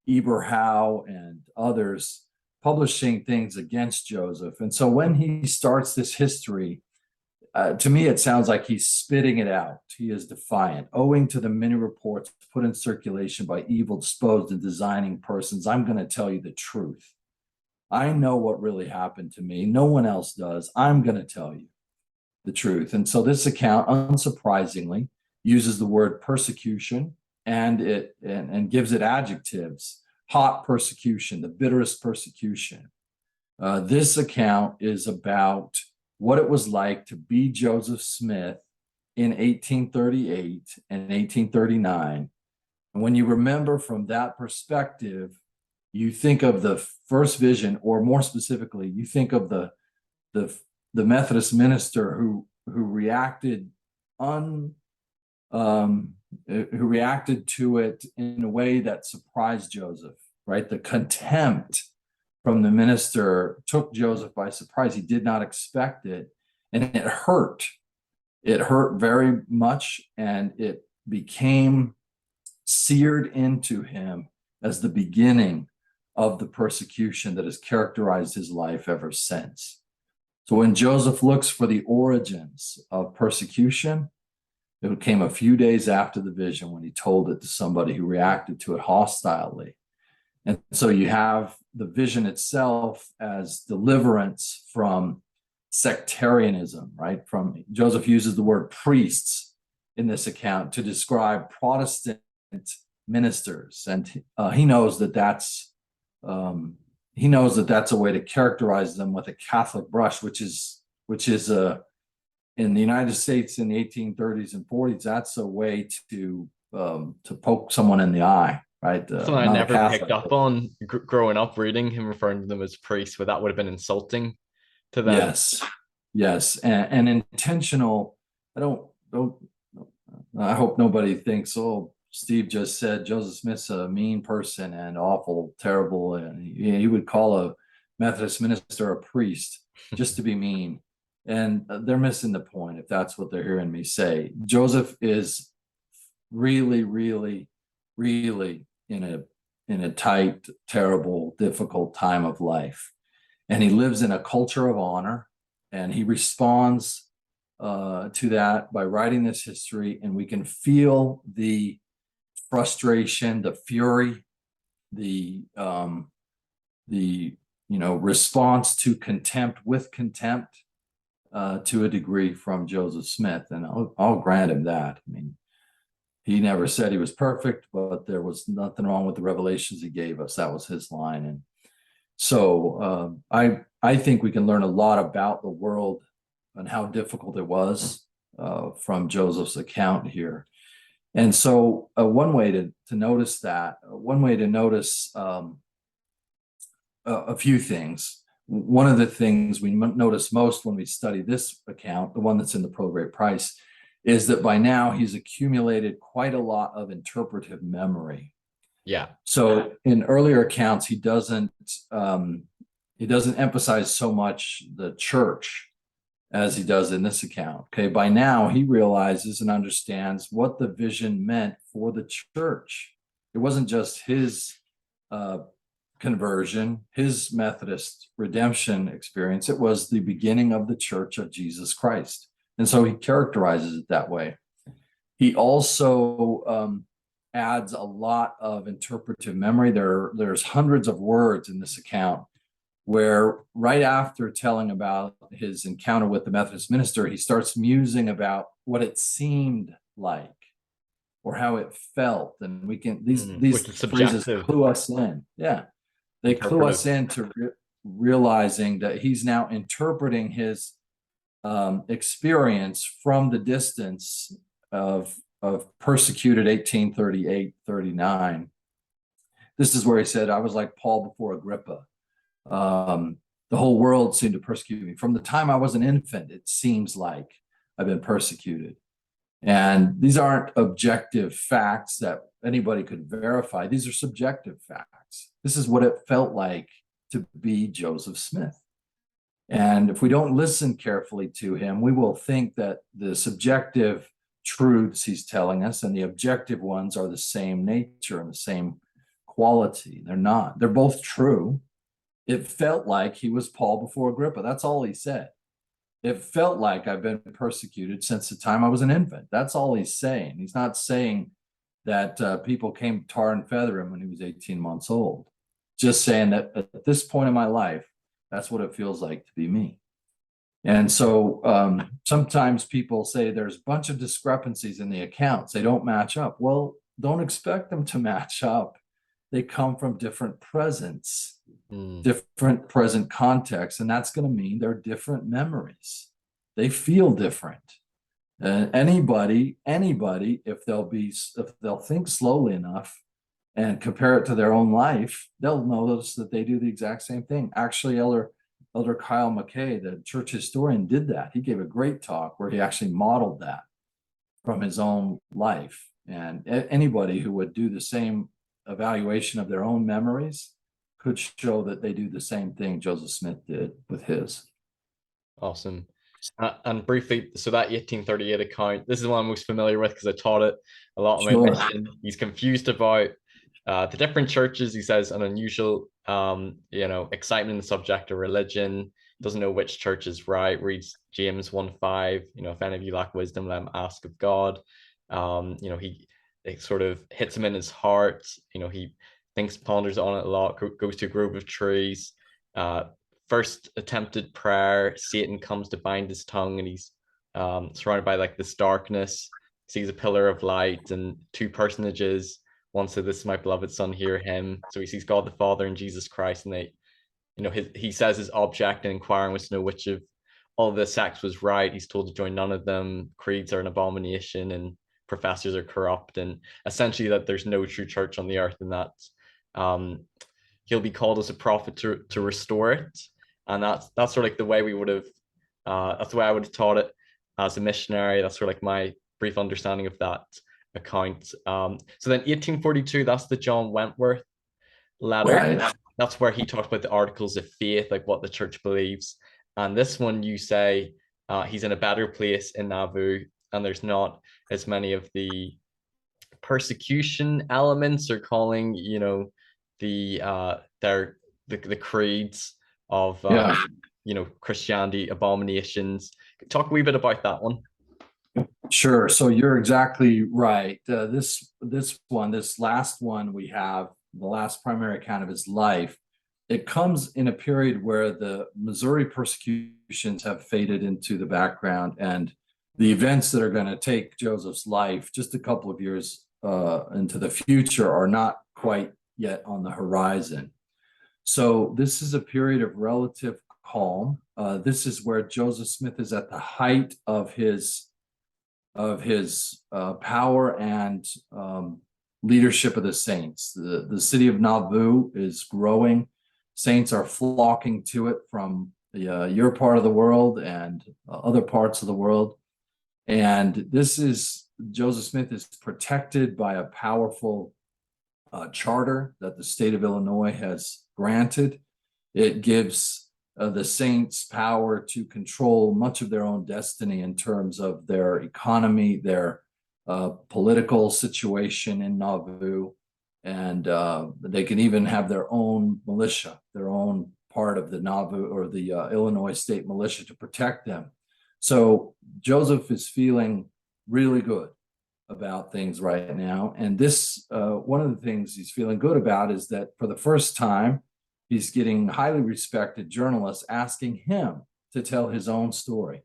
Eber Howe and others publishing things against Joseph. And so when he starts this history, to me, it sounds like he's spitting it out. He is defiant. Owing to the many reports put in circulation by evil disposed and designing persons, I'm going to tell you the truth. I know what really happened to me. No one else does. I'm going to tell you the truth. And so this account, unsurprisingly, uses the word persecution and gives it adjectives: hot persecution, the bitterest persecution. This account is about what it was like to be Joseph Smith in 1838 and 1839. And when you remember from that perspective, you think of the first vision, or more specifically, you think of the Methodist minister who reacted who reacted to it in a way that surprised Joseph, right? The contempt from the minister took Joseph by surprise. He did not expect it, and it hurt. It hurt very much, and it became seared into him as the beginning of the persecution that has characterized his life ever since. So when Joseph looks for the origins of persecution, it came a few days after the vision when he told it to somebody who reacted to it hostilely. And so you have the vision itself as deliverance from sectarianism, right? From Joseph uses the word priests in this account to describe Protestant ministers, and he knows that that's a way to characterize them with a Catholic brush, which is in the United States in the 1830s and 40s. That's a way to poke someone in the eye, right? Something I never picked up on growing up reading him referring to them as priests, but that would have been insulting to them. Yes, and intentional. I hope nobody thinks, oh, Steve just said Joseph Smith's a mean person and awful, terrible, and he would call a Methodist minister a priest just to be mean. And they're missing the point if that's what they're hearing me say. Joseph is really, really, really in a tight, terrible, difficult time of life. And he lives in a culture of honor, and he responds to that by writing this history. And we can feel the frustration, the fury, the response to contempt with contempt to a degree from Joseph Smith. And I'll grant him that. I mean, he never said he was perfect, but there was nothing wrong with the revelations he gave us. That was his line. And so I think we can learn a lot about the world and how difficult it was from Joseph's account here. And so one way to notice that, one way to notice a few things. One of the things we notice most when we study this account, the one that's in the Pearl of Great Price, is that by now he's accumulated quite a lot of interpretive memory. Yeah. So in earlier accounts, he doesn't emphasize so much the church as he does in this account. Okay, by now he realizes and understands what the vision meant for the church. It wasn't just his conversion, his Methodist redemption experience. It was the beginning of the Church of Jesus Christ. And so he characterizes it that way. He also adds a lot of interpretive memory. There's hundreds of words in this account where right after telling about his encounter with the Methodist minister, he starts musing about what it seemed like or how it felt. And we can, these phrases clue us in. Yeah. They clue us into realizing that he's now interpreting his experience from the distance of persecuted 1838-39. This is where he said, I was like Paul before Agrippa. The whole world seemed to persecute me. From the time I was an infant, it seems like I've been persecuted. And these aren't objective facts that anybody could verify. These are subjective facts. This is what it felt like to be Joseph Smith. And if we don't listen carefully to him, we will think that the subjective truths he's telling us and the objective ones are the same nature and the same quality. They're not. They're both true. It felt like he was Paul before Agrippa. That's all he said. It felt like I've been persecuted since the time I was an infant. That's all he's saying. He's not saying that people came tar and feather him when he was 18 months old. Just saying that at this point in my life, that's what it feels like to be me. And so sometimes people say there's a bunch of discrepancies in the accounts. They don't match up. Well, don't expect them to match up. They come from different presents, different present contexts, and that's going to mean they're different memories. They feel different. Anybody, if they'll think slowly enough and compare it to their own life, they'll notice that they do the exact same thing. Actually, Elder Kyle McKay, the church historian, did that. He gave a great talk where he actually modeled that from his own life. And anybody who would do the same evaluation of their own memories could show that they do the same thing Joseph Smith did with his. Awesome. And briefly, so that 1838 account, this is one I'm most familiar with because I taught it a lot on my mission. He's confused about the different churches. He says an unusual, excitement in the subject of religion. doesn't know which church is right, reads James 1:5, if any of you lack wisdom, let him ask of God. It sort of hits him in his heart. He thinks, ponders on it a lot, goes to a grove of trees. First attempted prayer, Satan comes to bind his tongue, and he's surrounded by like this darkness, sees a pillar of light and two personages. One said, "This is my beloved son, hear him." So he sees God the Father and Jesus Christ, and he says his object in inquiring was to know which of all the sects was right. He's told to join none of them. Creeds are an abomination, and professors are corrupt, and essentially that there's no true church on the earth, and that he'll be called as a prophet to restore it. And that's sort of like the way we would have, that's the way I would have taught it as a missionary. That's sort of like my brief understanding of that account. So then 1842, that's the John Wentworth letter. Right. That's where he talks about the articles of faith, like what the church believes. And this one, you say he's in a better place in Nauvoo, and there's not as many of the persecution elements, or calling, the creeds of Christianity abominations. Talk a wee bit about that one. Sure. So you're exactly right. This last one we have, the last primary account of his life, it comes in a period where the Missouri persecutions have faded into the background, and the events that are going to take Joseph's life just a couple of years into the future are not quite yet on the horizon. So this is a period of relative calm. This is where Joseph Smith is at the height of his power and leadership of the saints. The city of Nauvoo is growing. Saints are flocking to it from your part of the world and other parts of the world. And Joseph Smith is protected by a powerful charter that the state of Illinois has granted. It gives the saints power to control much of their own destiny in terms of their economy, their political situation in Nauvoo, and they can even have their own militia, their own part of the Nauvoo or the Illinois state militia to protect them. So Joseph is feeling really good about things right now. And this, one of the things he's feeling good about is that for the first time, he's getting highly respected journalists asking him to tell his own story.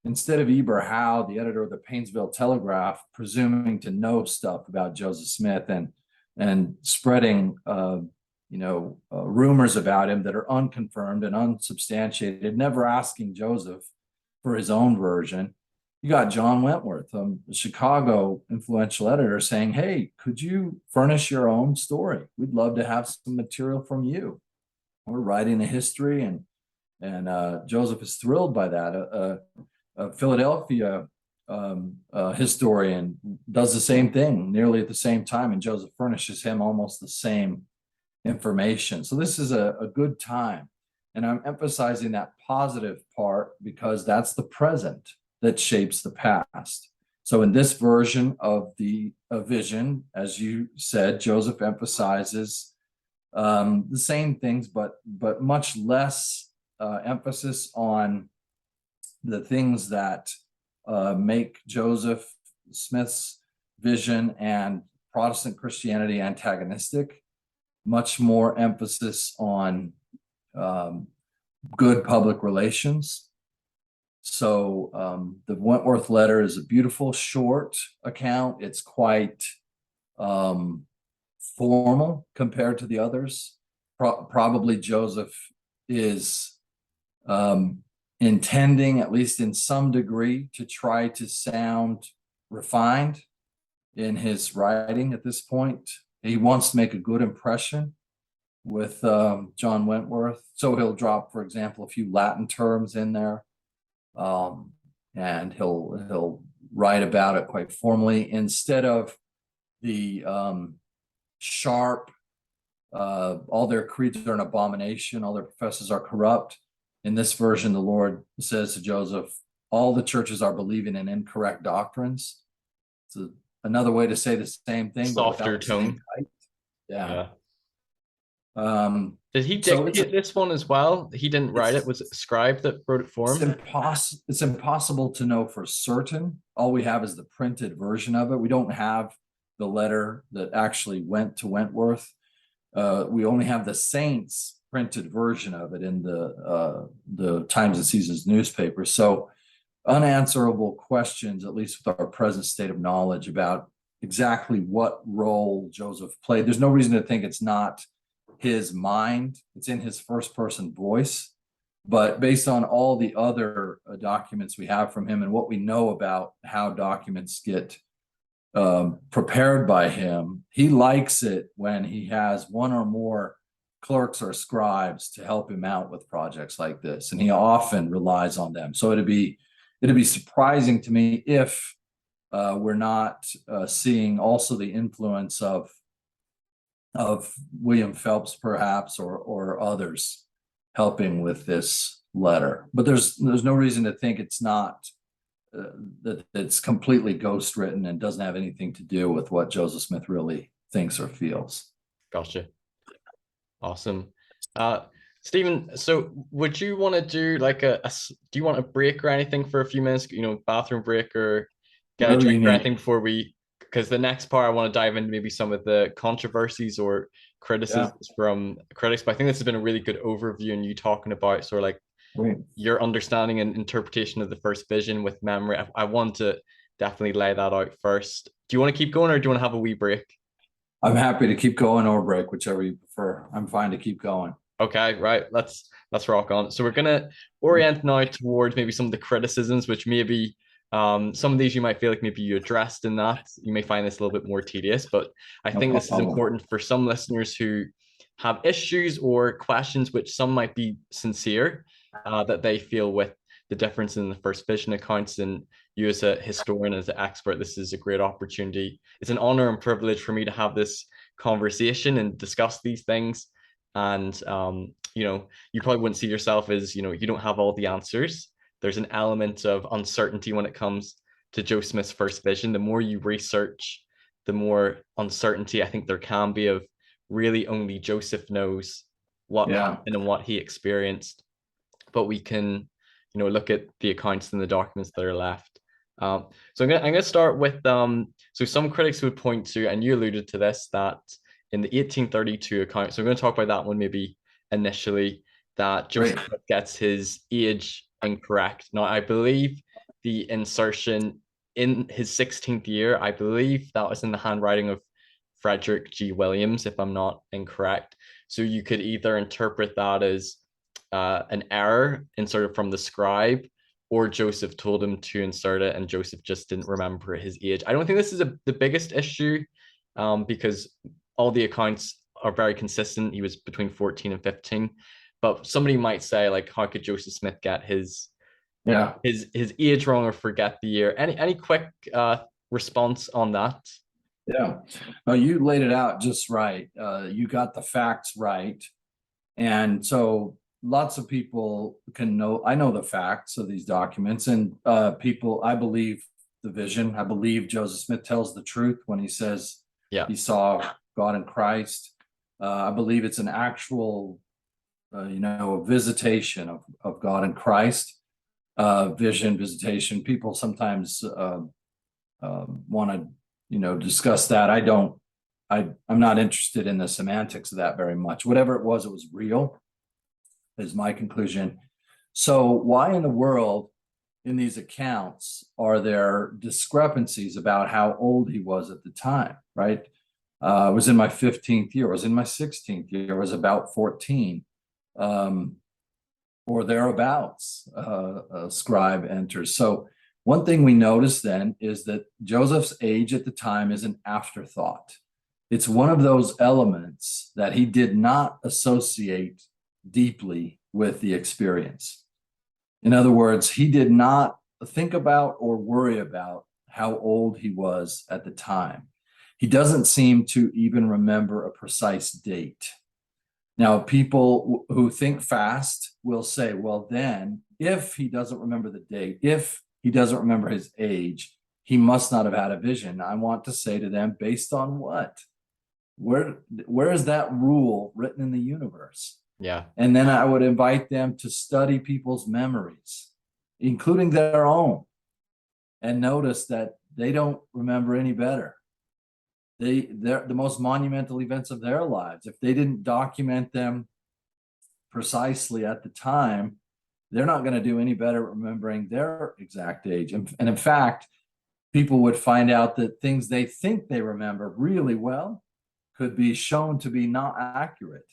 Instead of Eber Howe, the editor of the Painesville Telegraph, presuming to know stuff about Joseph Smith and spreading rumors about him that are unconfirmed and unsubstantiated, never asking Joseph for his own version. You got John Wentworth, a Chicago influential editor, saying, "Hey, could you furnish your own story? We'd love to have some material from you. We're writing a history," and Joseph is thrilled by that. A Philadelphia historian does the same thing nearly at the same time, and Joseph furnishes him almost the same information. So this is a good time. And I'm emphasizing that positive part because that's the present that shapes the past. So in this version of the vision, as you said, Joseph emphasizes the same things, but much less emphasis on the things that make Joseph Smith's vision and Protestant Christianity antagonistic. Much more emphasis on good public relations. So the Wentworth letter is a beautiful, short account. It's quite formal compared to the others. Probably Joseph is intending, at least in some degree, to try to sound refined in his writing at this point. He wants to make a good impression with John Wentworth. So he'll drop, for example, a few Latin terms in there. And he'll write about it quite formally instead of the sharp, all their creeds are an abomination, all their professors are corrupt. In this version, the Lord says to Joseph, all the churches are believing in incorrect doctrines. It's another way to say the same thing, softer tone. Yeah. Did he So it's dictate this one as well? He didn't write it. it's Was it a scribe that wrote it for him? it's impossible to know for certain. All we have is the printed version of it. We don't have the letter that actually went to Wentworth. We only have the saints printed version of it in the Times and Seasons newspaper. So unanswerable questions, at least with our present state of knowledge about exactly what role Joseph played. There's no reason to think it's not his mind. It's in his first person voice. But based on all the other documents we have from him and what we know about how documents get prepared by him, he likes it when he has one or more clerks or scribes to help him out with projects like this, and he often relies on them. So it'd be surprising to me if we're not seeing also the influence of William Phelps, perhaps, or others helping with this letter. But there's no reason to think it's not that it's completely ghost written and doesn't have anything to do with what Joseph Smith really thinks or feels. Gotcha. Awesome. Stephen, so would you want to do like do you want a break or anything for a few minutes, bathroom break or get a drink or anything before because the next part I want to dive into maybe some of the controversies or criticisms from critics, but I think this has been a really good overview and you talking about sort of like your understanding and interpretation of the first vision with memory. I want to definitely lay that out first. Do you want to keep going or do you want to have a wee break? I'm happy to keep going or break, whichever you prefer. I'm fine to keep going. Okay, right. Let's rock on. So we're gonna orient now towards maybe some of the criticisms, which maybe some of these you might feel like maybe you addressed in that. You may find this a little bit more tedious, but I think this is important for some listeners who have issues or questions, which some might be sincere, that they feel with the difference in the first vision accounts. And you as a historian, as an expert, this is a great opportunity. It's an honor and privilege for me to have this conversation and discuss these things. And you probably wouldn't see yourself as, you don't have all the answers. There's an element of uncertainty when it comes to Joseph Smith's first vision. The more you research, the more uncertainty I think there can be of really only Joseph knows what happened and what he experienced. But we can, look at the accounts and the documents that are left. So I'm gonna start with so some critics would point to, and you alluded to this, that in the 1832 account, so we're going to talk about that one maybe initially, that Joseph gets his age incorrect. Now, I believe the insertion in his 16th year, I believe that was in the handwriting of Frederick G. Williams, if I'm not incorrect. So you could either interpret that as an error inserted from the scribe, or Joseph told him to insert it and Joseph just didn't remember his age. I don't think this is the biggest issue because all the accounts are very consistent. He was between 14 and 15. But somebody might say, like, how could Joseph Smith get his age wrong or forget the year? Any quick response on that? Yeah, no, you laid it out just right. You got the facts right. And so lots of people can know, I know the facts of these documents, and people, I believe the vision. I believe Joseph Smith tells the truth when he says he saw God in Christ. I believe it's an actual, visitation of God in Christ. Visitation. People sometimes want to, discuss that. I'm not interested in the semantics of that very much. Whatever it was real, is my conclusion. So why in the world in these accounts are there discrepancies about how old he was at the time, right? I was in my 15th year, I was in my 16th year, I was about 14, or thereabouts, a scribe enters. So one thing we notice then is that Joseph's age at the time is an afterthought. It's one of those elements that he did not associate deeply with the experience. In other words, he did not think about or worry about how old he was at the time. He doesn't seem to even remember a precise date. Now, people who think fast will say, well, then, if he doesn't remember the date, if he doesn't remember his age, he must not have had a vision. I want to say to them, based on what? where is that rule written in the universe? Yeah. And then I would invite them to study people's memories, including their own, and notice that they don't remember any better. They're the most monumental events of their lives. If they didn't document them precisely at the time, they're not going to do any better remembering their exact age. And in fact, people would find out that things they think they remember really well could be shown to be not accurate.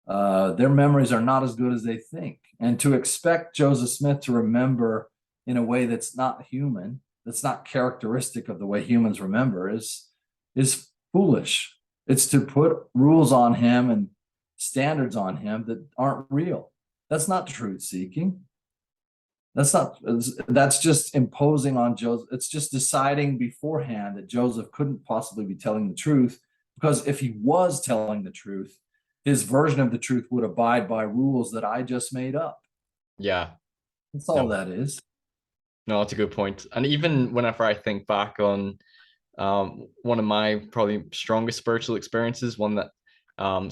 Their memories are not as good as they think. And to expect Joseph Smith to remember in a way that's not human, that's not characteristic of the way humans remember, is foolish. It's to put rules on him and standards on him that aren't real. That's not truth seeking. That's just imposing on Joseph. It's just deciding beforehand that Joseph couldn't possibly be telling the truth, because if he was telling the truth, his version of the truth would abide by rules that I just made up. Yeah. That's all that is. No, that's a good point. And even whenever I think back on one of my probably strongest spiritual experiences, one that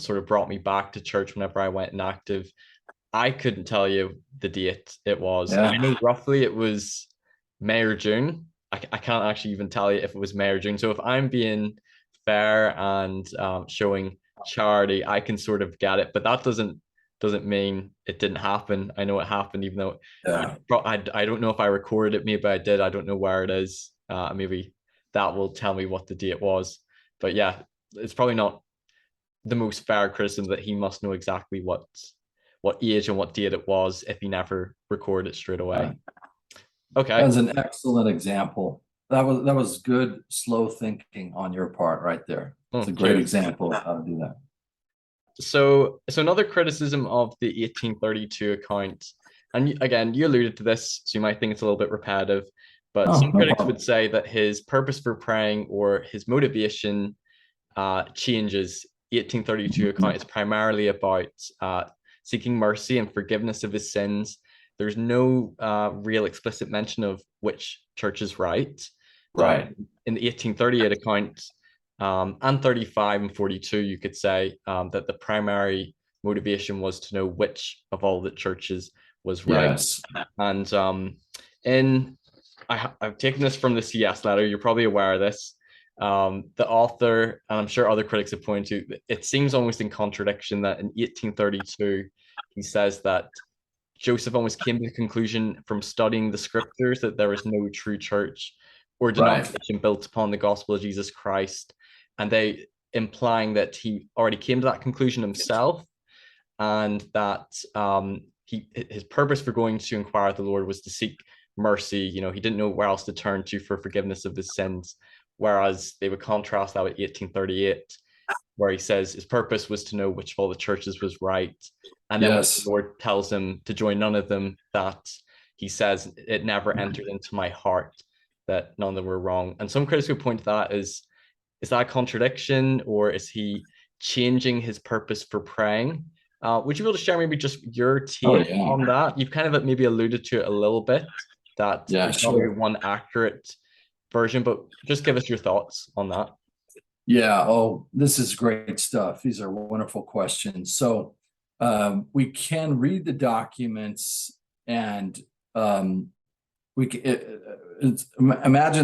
sort of brought me back to church whenever I went inactive, I couldn't tell you the date it was. Yeah. I know roughly it was May or June. I can't actually even tell you if it was May or June. So if I'm being fair and showing charity, I can sort of get it, but that doesn't mean it didn't happen. I know it happened, even though I don't know if I recorded it. Maybe I did. I don't know where it is. Maybe that will tell me what the date was. But yeah, it's probably not the most fair criticism that he must know exactly what age and what date it was if he never recorded it straight away. Okay. That's an excellent example. That was good, slow thinking on your part right there. It's a great example of how to do that. So another criticism of the 1832 account, and again, you alluded to this, so you might think it's a little bit repetitive, but some critics would say that his purpose for praying or his motivation changes. 1832 account is primarily about seeking mercy and forgiveness of his sins. There's no real explicit mention of which church is right. Right. In the 1838 account, and 35 and 42, you could say that the primary motivation was to know which of all the churches was right. Yes. And I've taken this from the CS letter. You're probably aware of this. The author, and I'm sure other critics have pointed to, it seems almost in contradiction that in 1832, he says that Joseph almost came to the conclusion from studying the scriptures that there is no true church or denomination built upon the gospel of Jesus Christ. And they implying that he already came to that conclusion himself, and that his purpose for going to inquire of the Lord was to seek mercy. You know, he didn't know where else to turn to for forgiveness of his sins. Whereas they would contrast that with 1838, where he says his purpose was to know which of all the churches was right. And then when the Lord tells him to join none of them, that he says it never entered into my heart that none of them were wrong. And some critics would point to that as, is that a contradiction, or is he changing his purpose for praying? Would you be able to share maybe just your take on that? You've kind of maybe alluded to it a little bit, that there's probably one accurate version, but just give us your thoughts on that. Yeah. Oh, this is great stuff. These are wonderful questions. So we can read the documents, and imagine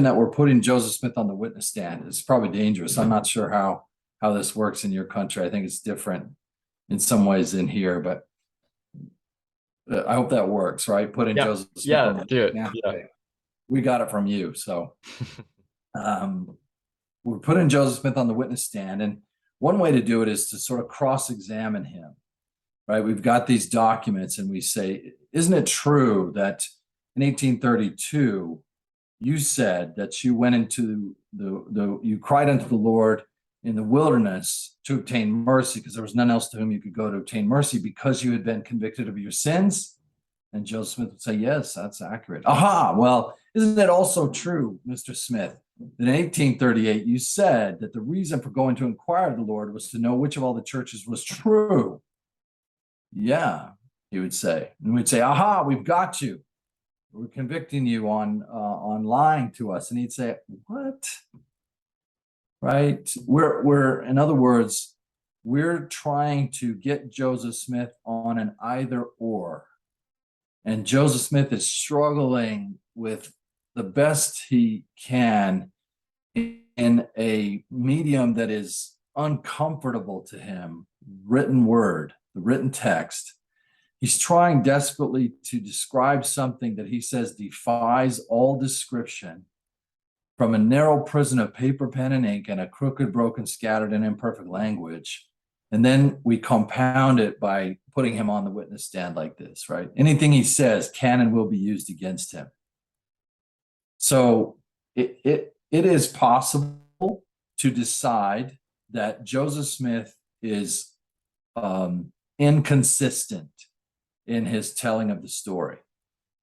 that we're putting Joseph Smith on the witness stand. It's probably dangerous. I'm not sure how this works in your country. I think it's different in some ways in here, but I hope that works, right? Putting Joseph Smith on the witness stand. We got it from you. So we're putting Joseph Smith on the witness stand. And one way to do it is to sort of cross-examine him, right? We've got these documents, and we say, isn't it true that in 1832, you said that you went into you cried unto the Lord in the wilderness to obtain mercy, because there was none else to whom you could go to obtain mercy, because you had been convicted of your sins? And Joseph Smith would say, yes, that's accurate. Aha, well, isn't it also true, Mr. Smith, that in 1838, you said that the reason for going to inquire of the Lord was to know which of all the churches was true? Yeah, he would say. And we'd say, aha, we've got you. We're convicting you on lying to us. And he'd say, what? right? We're in other words, we're trying to get Joseph Smith on an either or. And Joseph Smith is struggling with the best he can in a medium that is uncomfortable to him, written word, the written text. He's trying desperately to describe something that he says defies all description from a narrow prison of paper, pen, and ink, and a crooked, broken, scattered, and imperfect language. And then we compound it by putting him on the witness stand like this, right? Anything he says can and will be used against him. So it is possible to decide that Joseph Smith is inconsistent in his telling of the story.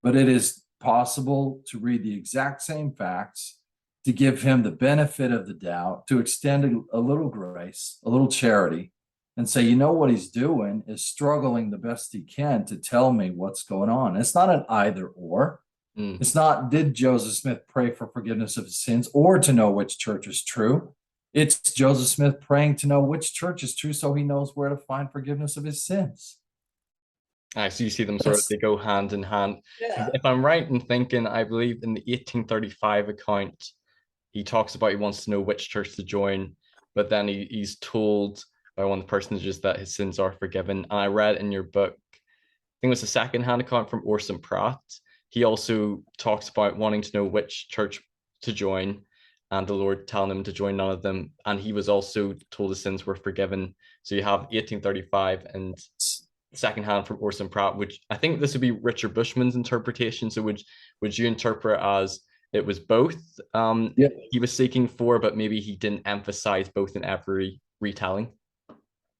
But it is possible to read the exact same facts, to give him the benefit of the doubt, to extend a little grace, a little charity, and say, you know, what he's doing is struggling the best he can to tell me what's going on. It's not an either or. It's not, did Joseph Smith pray for forgiveness of his sins or to know which church is true? It's Joseph Smith praying to know which church is true so he knows where to find forgiveness of his sins. So you see them sort of, they go hand in hand. Yeah. If I'm right in thinking, I believe in the 1835 account, he talks about he wants to know which church to join, but then he's told by one of the personages that his sins are forgiven. And I read in your book, I think it was a second-hand account from Orson Pratt. He also talks about wanting to know which church to join and the Lord telling him to join none of them. And he was also told his sins were forgiven. So you have 1835 and secondhand from Orson Pratt, which I think this would be Richard Bushman's interpretation. So would you interpret as it was both he was seeking for, but maybe he didn't emphasize both in every retelling?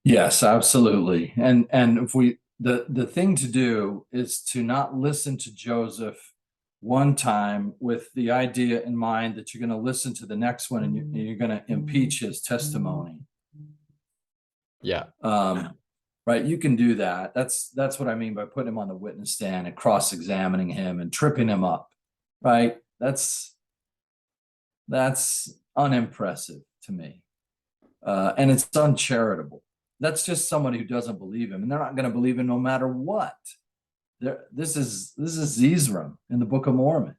Yes, absolutely. And if we the thing to do is to not listen to Joseph one time with the idea in mind that you're going to listen to the next one and you're going to impeach his testimony. Yeah. Right. You can do that. That's what I mean by putting him on the witness stand and cross-examining him and tripping him up. Right. That's unimpressive to me. And it's uncharitable. That's just somebody who doesn't believe him, and they're not going to believe him no matter what. This is Zeezrom in the Book of Mormon.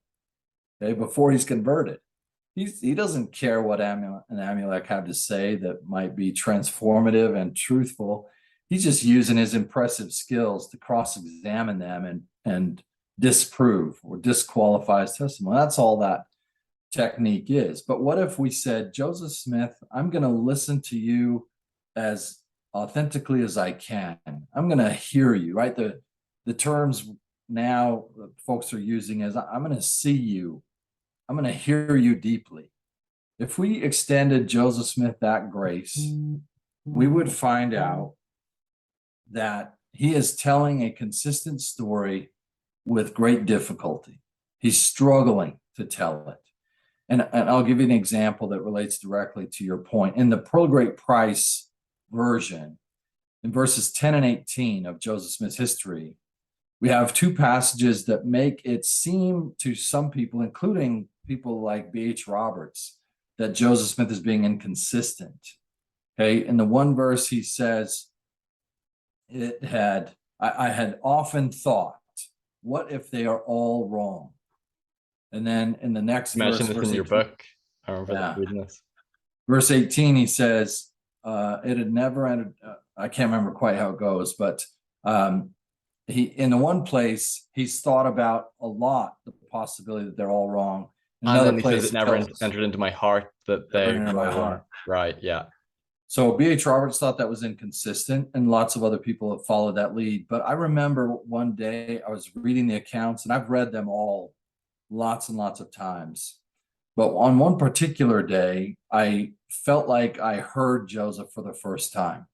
Okay, before he's converted, he doesn't care what Amulek had to say that might be transformative and truthful. He's just using his impressive skills to cross-examine them and disprove or disqualify his testimony. That's all that technique is. But what if we said, Joseph Smith, I'm going to listen to you as authentically as I can. I'm going to hear you, right? The terms now that folks are using is, I'm going to see you. I'm going to hear you deeply. If we extended Joseph Smith that grace, we would find out that he is telling a consistent story with great difficulty. He's struggling to tell it. And I'll give you an example that relates directly to your point. In the Pearl Great Price version, in verses 10 and 18 of Joseph Smith's history, we have two passages that make it seem to some people, including people like B.H. Roberts, that Joseph Smith is being inconsistent. Okay, in the one verse he says, I had often thought, what if they are all wrong? And then in the next verse, this in your book. I remember reading this. Verse 18, he says, it had never entered, I can't remember quite how it goes, but he, in the one place, he's thought about a lot the possibility that they're all wrong. In another place, it never entered into my heart that they were my heart. Right, yeah. So B.H. Roberts thought that was inconsistent, and lots of other people have followed that lead. But I remember one day I was reading the accounts, and I've read them all lots and lots of times. But on one particular day, I felt like I heard Joseph for the first time.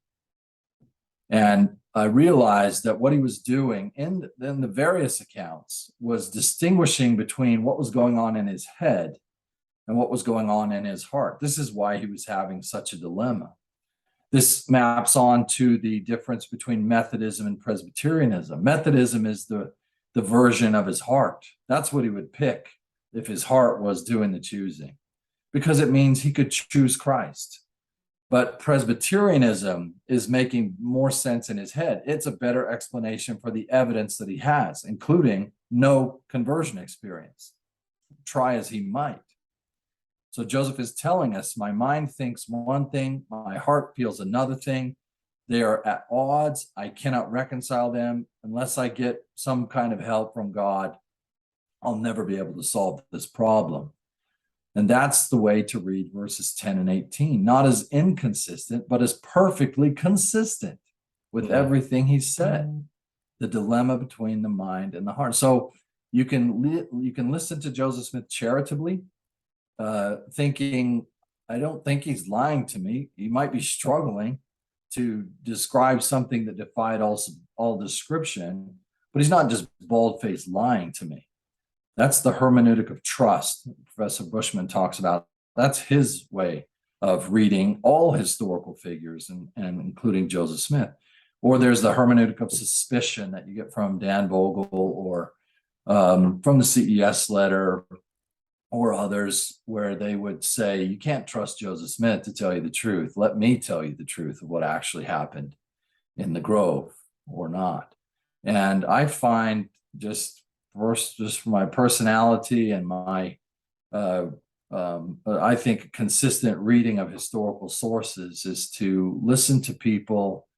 And I realized that what he was doing in the various accounts was distinguishing between what was going on in his head and what was going on in his heart. This is why he was having such a dilemma. This maps on to the difference between Methodism and Presbyterianism. Methodism is the version of his heart. That's what he would pick if his heart was doing the choosing. because it means he could choose Christ. But Presbyterianism is making more sense in his head. It's a better explanation for the evidence that he has, including no conversion experience, try as he might. So Joseph is telling us, my mind thinks one thing, my heart feels another thing. They are at odds. I cannot reconcile them. Unless I get some kind of help from God, I'll never be able to solve this problem. And that's the way to read verses 10 and 18, not as inconsistent, but as perfectly consistent with everything he said. The dilemma between the mind and the heart. So you can listen to Joseph Smith charitably, thinking, I don't think he's lying to me. He might be struggling to describe something that defied all description, but he's not just bald-faced lying to me. That's the hermeneutic of trust Professor Bushman talks about. That's his way of reading all historical figures, and including Joseph Smith. Or there's the hermeneutic of suspicion that you get from Dan Vogel, or from the CES letter, or others, where they would say, you can't trust Joseph Smith to tell you the truth. Let me tell you the truth of what actually happened in the Grove or not. And I find, just for my personality and my, I think consistent reading of historical sources is to listen to people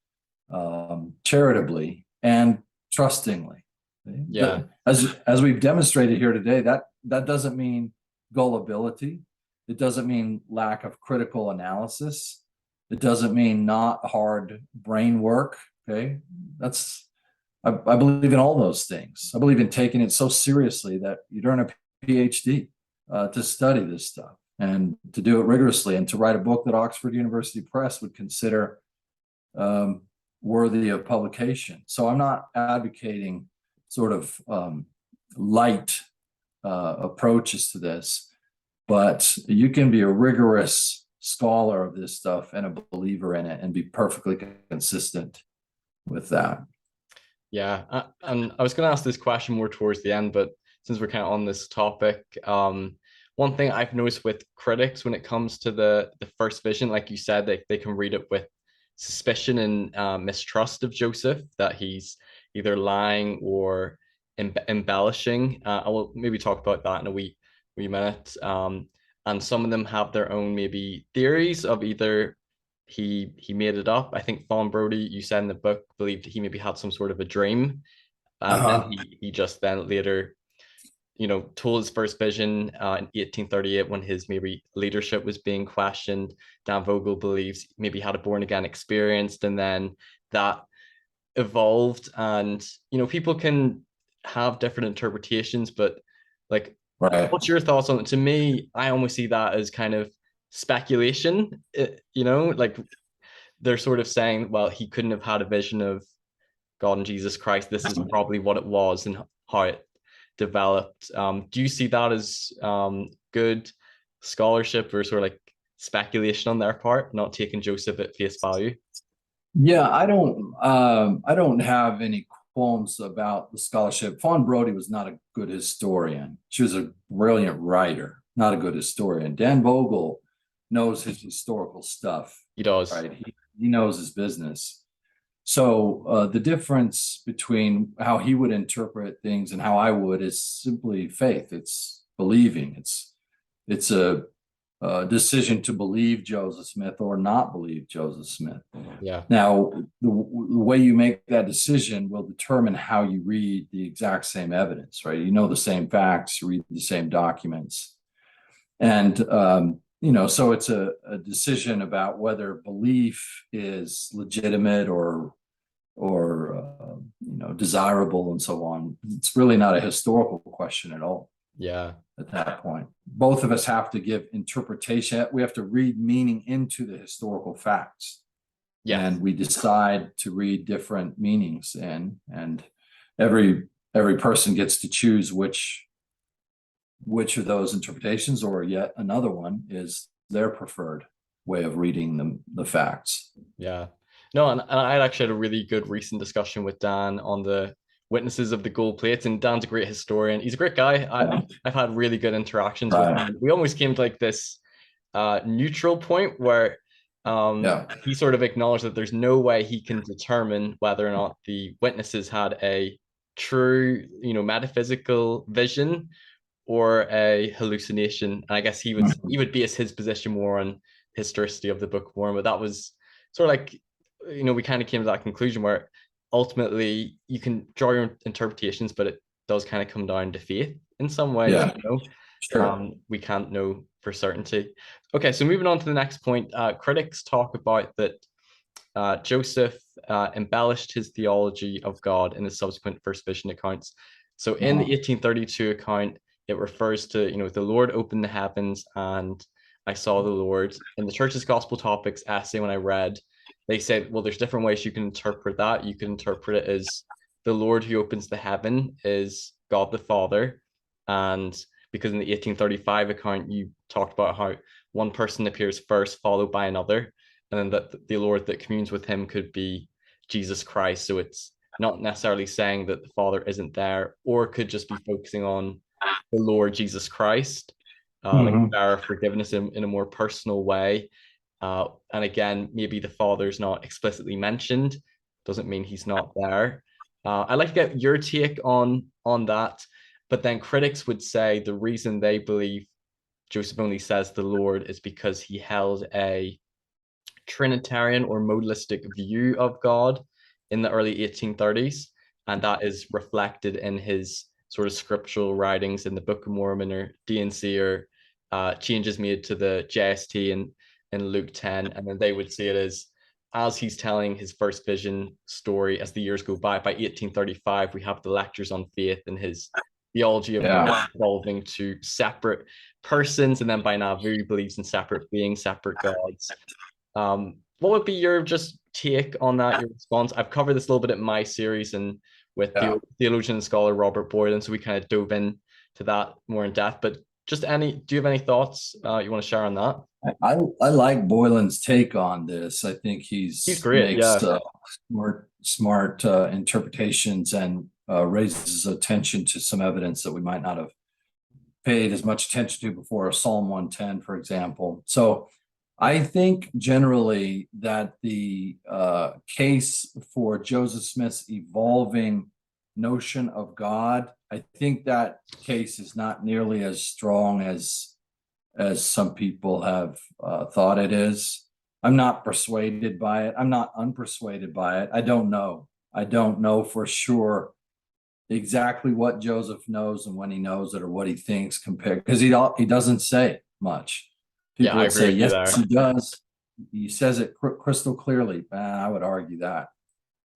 charitably and trustingly. Yeah. As we've demonstrated here today, that doesn't mean gullibility. It doesn't mean lack of critical analysis. It doesn't mean not hard brain work. Okay. I believe in all those things. I believe in taking it so seriously that you earn a PhD to study this stuff and to do it rigorously, and to write a book that Oxford University Press would consider worthy of publication. So I'm not advocating sort of light approaches to this, but you can be a rigorous scholar of this stuff and a believer in it and be perfectly consistent with that. Yeah, and I was going to ask this question more towards the end, but since we're kind of on this topic, one thing I've noticed with critics when it comes to the first vision, like you said, they can read it with suspicion and mistrust of Joseph, that he's either lying or embellishing. I will maybe talk about that in a wee minute. And some of them have their own maybe theories of either he made it up. I think Fawn Brody, you said in the book, believed he maybe had some sort of a dream, and then he just then later, told his first vision in 1838 when his maybe leadership was being questioned. Dan Vogel believes maybe had a born again experience, and then that evolved. And people can have different interpretations, but like, right. What's your thoughts on it? To me, I almost see that as kind of speculation. Like they're sort of saying, well, he couldn't have had a vision of God and Jesus Christ. This is probably what it was and how it developed. Do you see that as good scholarship, or sort of like speculation on their part, not taking Joseph at face value? Yeah, I don't have any qualms about the scholarship. Fawn Brody was not a good historian. She was a brilliant writer, not a good historian. Dan Vogel knows his historical stuff. He does. Right? He knows his business. So the difference between how he would interpret things and how I would is simply faith. It's believing. It's a decision to believe Joseph Smith or not believe Joseph Smith. Yeah. Now, the way you make that decision will determine how you read the exact same evidence, right? You know the same facts, you read the same documents. And, so it's a decision about whether belief is legitimate or desirable and so on. It's really not a historical question at all. Yeah. At that point, both of us have to give interpretation. We have to read meaning into the historical facts. Yeah. And we decide to read different meanings, and every person gets to choose which of those interpretations, or yet another one, is their preferred way of reading the facts. Yeah. No, and I actually had a really good recent discussion with Dan on the witnesses of the gold plates, and Dan's a great historian. He's a great guy. I've had really good interactions with him. We almost came to like this neutral point where he sort of acknowledged that there's no way he can determine whether or not the witnesses had a true, metaphysical vision or a hallucination. And I guess he would base his position more on historicity of the Book of Mormon. But that was sort of like, we kind of came to that conclusion where ultimately you can draw your own interpretations, but it does kind of come down to faith in some ways. Yeah, sure. We can't know for certainty. Okay, so moving on to the next point, critics talk about that Joseph embellished his theology of God in his subsequent first vision accounts. So in the 1832 account, it refers to, the Lord opened the heavens and I saw the Lord. In the Church's Gospel Topics essay, when I read, they said, well, there's different ways you can interpret that. You can interpret it as the Lord who opens the heaven is God the Father. And because in the 1835 account, you talked about how one person appears first, followed by another, and then that the Lord that communes with him could be Jesus Christ. So it's not necessarily saying that the Father isn't there, or could just be focusing on the Lord Jesus Christ, like our forgiveness in a more personal way. And again, maybe the Father's not explicitly mentioned, doesn't mean he's not there. I'd like to get your take on that. But then critics would say the reason they believe Joseph only says the Lord is because he held a Trinitarian or modalistic view of God in the early 1830s. And that is reflected in his sort of scriptural writings in the Book of Mormon or D&C, or changes made to the JST in Luke 10. And then they would see it as he's telling his first vision story as the years go by. By 1835, we have the lectures on faith and his theology of God evolving to separate persons. And then by Nauvoo, he believes in separate beings, separate gods. What would be your just take on that, your response? I've covered this a little bit in my series and with theologian and scholar Robert Boylan, so we kind of dove into that more in depth. But just do you have any thoughts you want to share on that? I like Boylan's take on this. I think he's great. Makes smart interpretations and raises attention to some evidence that we might not have paid as much attention to before. Psalm 110, for example. So I think generally that the case for Joseph Smith's evolving notion of God, I think that case is not nearly as strong as some people have thought it is. I'm not persuaded by it. I'm not unpersuaded by it. I don't know. I don't know for sure exactly what Joseph knows and when he knows it or what he thinks compared, because he doesn't say much. People would say, yes, he does. He says it crystal clearly. I would argue that,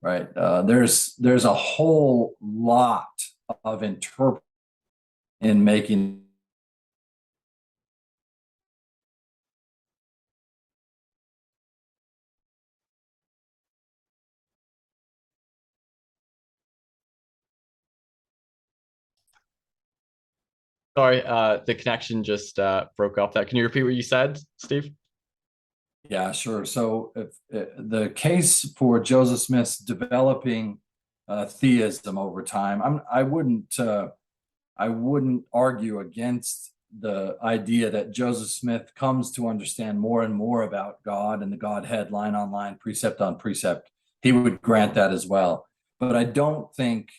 right? There's a whole lot of interpretation in making. Sorry, the connection just broke up. Can you repeat what you said, Steve? Yeah, sure. So if the case for Joseph Smith's developing theism over time, I wouldn't argue against the idea that Joseph Smith comes to understand more and more about God and the Godhead, line on line, precept on precept. He would grant that as well. But I don't think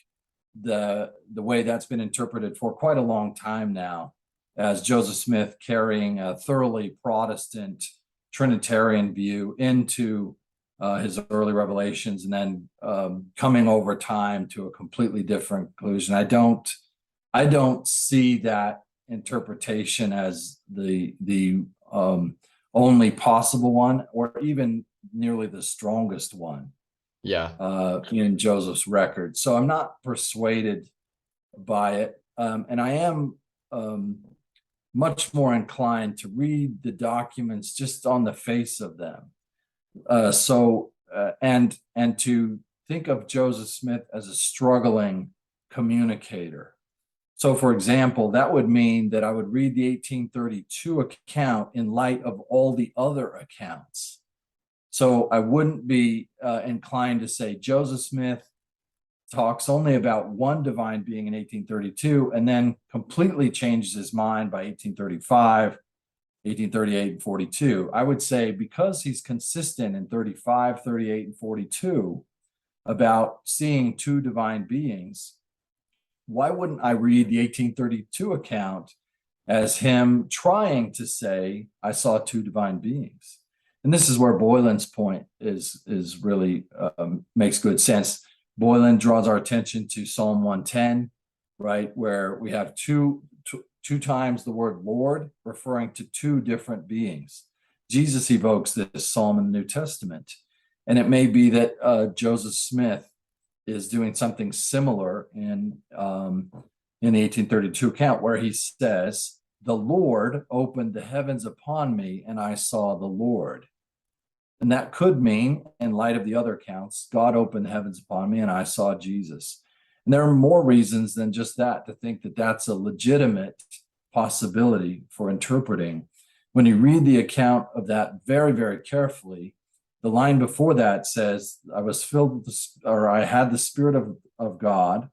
the way that's been interpreted for quite a long time now, as Joseph Smith carrying a thoroughly Protestant Trinitarian view into his early revelations, and then coming over time to a completely different conclusion. I don't see that interpretation as the only possible one, or even nearly the strongest one. In Joseph's record. So I'm not persuaded by it. And I am much more inclined to read the documents just on the face of them. And to think of Joseph Smith as a struggling communicator. So for example, that would mean that I would read the 1832 account in light of all the other accounts. So I wouldn't be inclined to say Joseph Smith talks only about one divine being in 1832 and then completely changes his mind by 1835 1838 and 42. I would say because he's consistent in 35, 38, and 42 about seeing two divine beings, why wouldn't I read the 1832 account as him trying to say, I saw two divine beings? And this is where Boylan's point is really makes good sense. Boylan draws our attention to Psalm 110, right, where we have two times the word Lord referring to two different beings. Jesus evokes this psalm in the New Testament. And it may be that Joseph Smith is doing something similar in the 1832 account, where he says, the Lord opened the heavens upon me and I saw the Lord. And that could mean, in light of the other accounts, God opened the heavens upon me and I saw Jesus. And there are more reasons than just that to think that that's a legitimate possibility for interpreting. When you read the account of that very, very carefully, the line before that says, I was filled with I had the Spirit of God.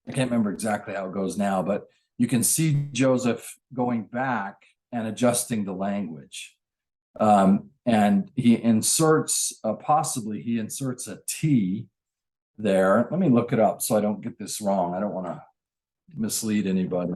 I can't remember exactly how it goes now, but you can see Joseph going back and adjusting the language. And he inserts, possibly he inserts a T there. Let me look it up so I don't get this wrong. I don't want to mislead anybody.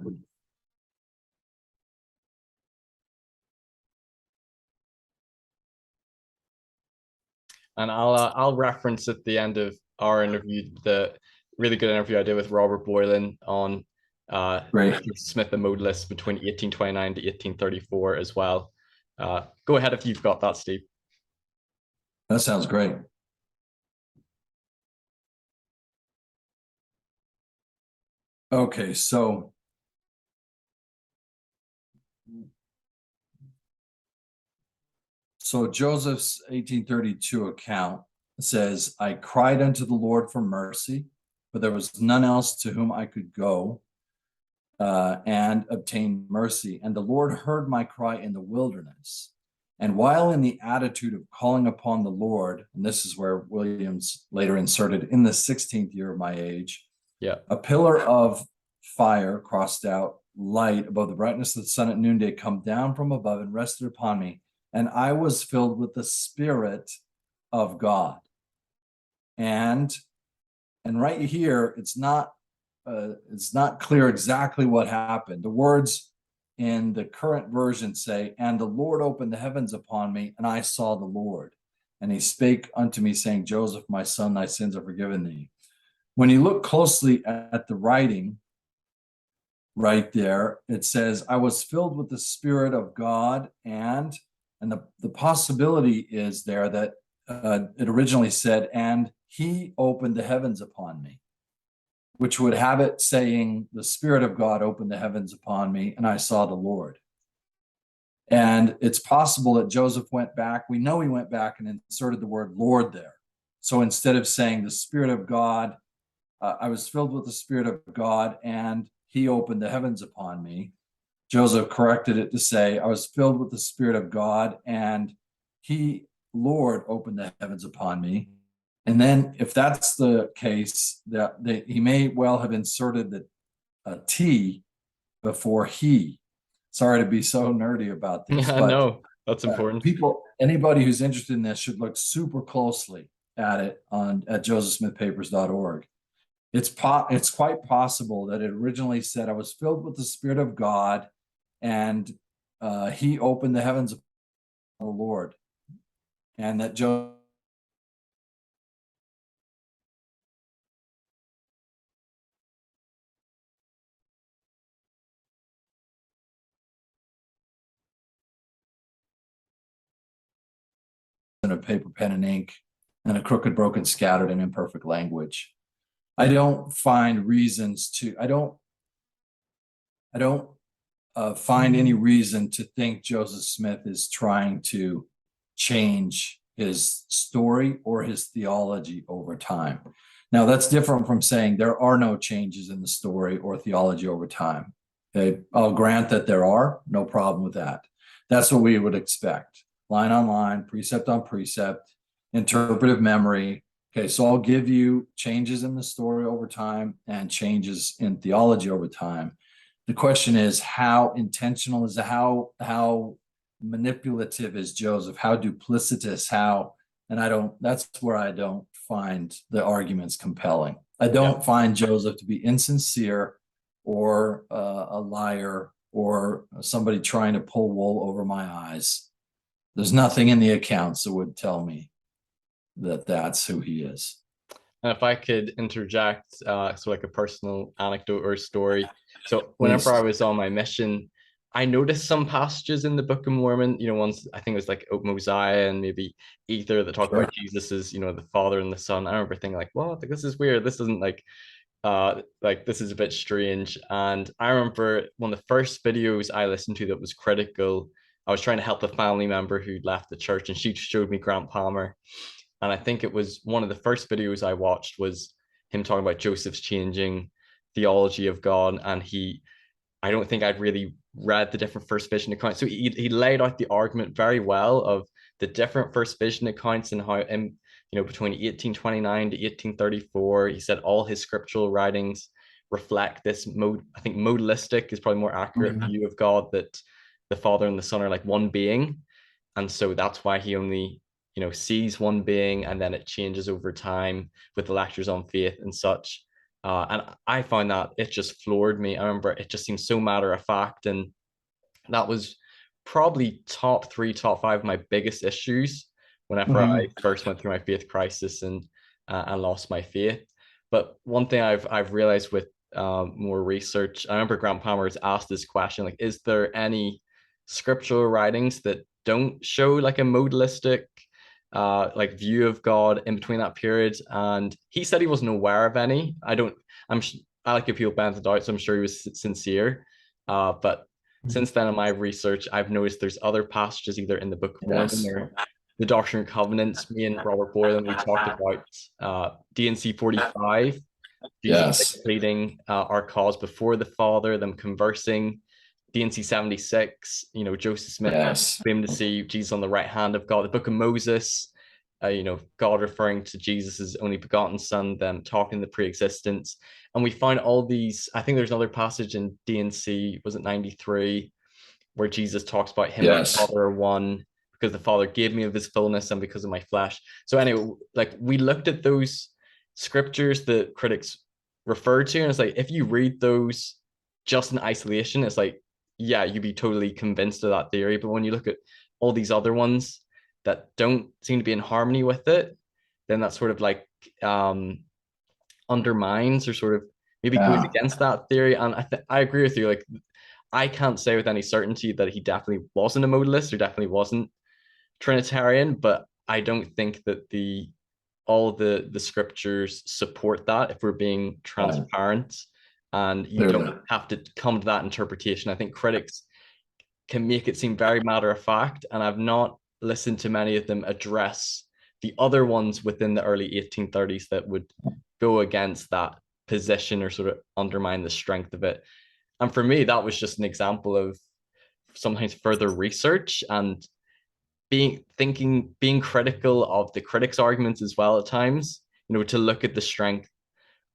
And I'll reference at the end of our interview the really good interview I did with Robert Boylan on Smith and modalists between 1829 to 1834 as well. Go ahead if you've got that, Steve. That sounds great. Okay, so Joseph's 1832 account says, I cried unto the Lord for mercy, but there was none else to whom I could go and obtain mercy. And the Lord heard my cry in the wilderness. And while in the attitude of calling upon the Lord, and this is where Williams later inserted, in the 16th year of my age, a pillar of fire crossed out light above the brightness of the sun at noonday come down from above and rested upon me. And I was filled with the Spirit of God. And right here, it's not clear exactly what happened. The words in the current version say, and the Lord opened the heavens upon me, and I saw the Lord. And he spake unto me, saying, Joseph, my son, thy sins are forgiven thee. When you look closely at the writing right there, it says, I was filled with the Spirit of God, and the possibility is there that it originally said, and he opened the heavens upon me, which would have it saying, the Spirit of God opened the heavens upon me, and I saw the Lord. And it's possible that Joseph went back. We know he went back and inserted the word Lord there. So instead of saying the Spirit of God, I was filled with the Spirit of God, and he opened the heavens upon me, Joseph corrected it to say, I was filled with the Spirit of God, and he, Lord, opened the heavens upon me. And then if that's the case, that he may well have inserted the T before he. Sorry to be so nerdy about this. Yeah, no, that's important. Anybody who's interested in this should look super closely at it at josephsmithpapers.org. It's quite possible that it originally said, I was filled with the Spirit of God, and he opened the heavens upon the Lord. And that Joseph in a paper, pen, and ink, and a crooked, broken, scattered, and imperfect language. I don't find reasons to, I don't find any reason to think Joseph Smith is trying to change his story or his theology over time. Now, that's different from saying there are no changes in the story or theology over time. Okay, I'll grant that there are, no problem with that. That's what we would expect. Line on line, precept on precept, interpretive memory. Okay, so I'll give you changes in the story over time and changes in theology over time. The question is, how intentional is it? How manipulative is Joseph? How duplicitous? That's where I don't find the arguments compelling. I don't find Joseph to be insincere or a liar or somebody trying to pull wool over my eyes. There's nothing in the accounts that would tell me that that's who he is. And if I could interject, so like a personal anecdote or story. So Please. whenever I was on my mission, I noticed some passages in the Book of Mormon, ones I think it was like Mosiah and maybe Ether that talk about Jesus as, the Father and the Son. I remember thinking like, what? Like, this is weird. This isn't like this is a bit strange. And I remember one of the first videos I listened to that was critical. I was trying to help a family member who'd left the church, and she showed me Grant Palmer. And I think it was one of the first videos I watched was him talking about Joseph's changing theology of God. And I don't think I'd really read the different first vision accounts. So he laid out the argument very well of the different first vision accounts and how, between 1829 to 1834, he said all his scriptural writings reflect this I think modalistic is probably more accurate view of God, that the Father and the Son are like one being. And so that's why he only sees one being, and then it changes over time with the lectures on faith and such. And I found that it just floored me. I remember it just seemed so matter of fact, and that was probably top 3, top 5 of my biggest issues whenever I first went through my faith crisis and lost my faith. But one thing I've realized with more research, I remember Grant Palmer was asked this question, like, is there any scriptural writings that don't show like a modalistic like view of God in between that period? And he said he wasn't aware of any. I like to people bend the doubt, so I'm sure he was sincere. But since then in my research, I've noticed there's other passages either in the Book of Mormon or the Doctrine and Covenants. Me and Robert Boylan, we talked about D&C 45, Jesus pleading our cause before the Father, them conversing. D&C 76, Joseph Smith claimed to see Jesus on the right hand of God. The Book of Moses, God referring to Jesus as only begotten Son, them talking the pre-existence. And we find all these, I think there's another passage in D&C, was it 93, where Jesus talks about him and the Father are one, because the Father gave me of his fullness and because of my flesh. So anyway, like, we looked at those scriptures that critics refer to, and it's like, if you read those just in isolation, it's like, yeah, you'd be totally convinced of that theory. But when you look at all these other ones that don't seem to be in harmony with it, then that sort of like undermines or sort of maybe goes against that theory. And I agree with you. Like, I can't say with any certainty that he definitely wasn't a modalist or definitely wasn't Trinitarian, but I don't think that all the scriptures support that, if we're being transparent. And you don't have to come to that interpretation. I think critics can make it seem very matter of fact, and I've not listened to many of them address the other ones within the early 1830s that would go against that position or sort of undermine the strength of it. And for me, that was just an example of sometimes further research and being critical of the critics' arguments as well at times, to look at the strength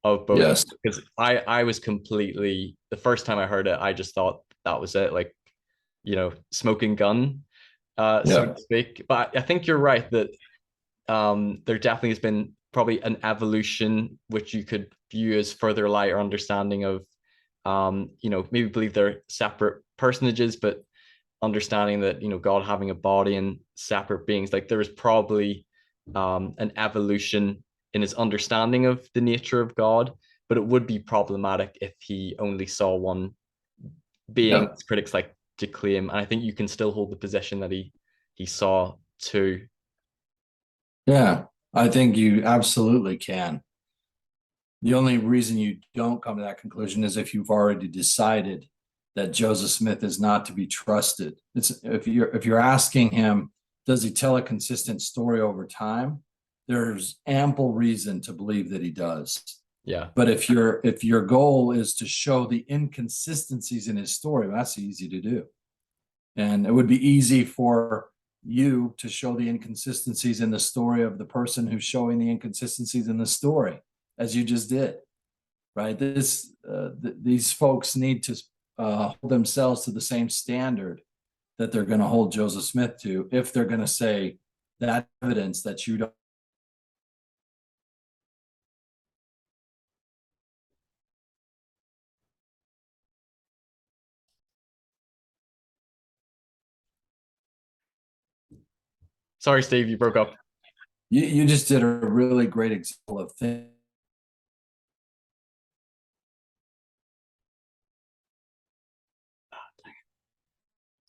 of both. Because I was completely, the first time I heard it, I just thought that was it, like, smoking gun, so to speak. But I think you're right that there definitely has been probably an evolution which you could view as further light or understanding of, maybe believe they're separate personages, but understanding that, God having a body and separate beings, like there was probably an evolution in his understanding of the nature of God, but it would be problematic if he only saw one being, as critics like to claim. And I think you can still hold the position that he saw two. Yeah, I think you absolutely can. The only reason you don't come to that conclusion is if you've already decided that Joseph Smith is not to be trusted. It's if you're asking him, does he tell a consistent story over time? There's ample reason to believe that he does. Yeah. But if your goal is to show the inconsistencies in his story, that's easy to do. And it would be easy for you to show the inconsistencies in the story of the person who's showing the inconsistencies in the story, as you just did, right? These folks need to hold themselves to the same standard that they're going to hold Joseph Smith to if they're going to say that evidence that you don't. Sorry, Steve, you broke up. You just did a really great example of things.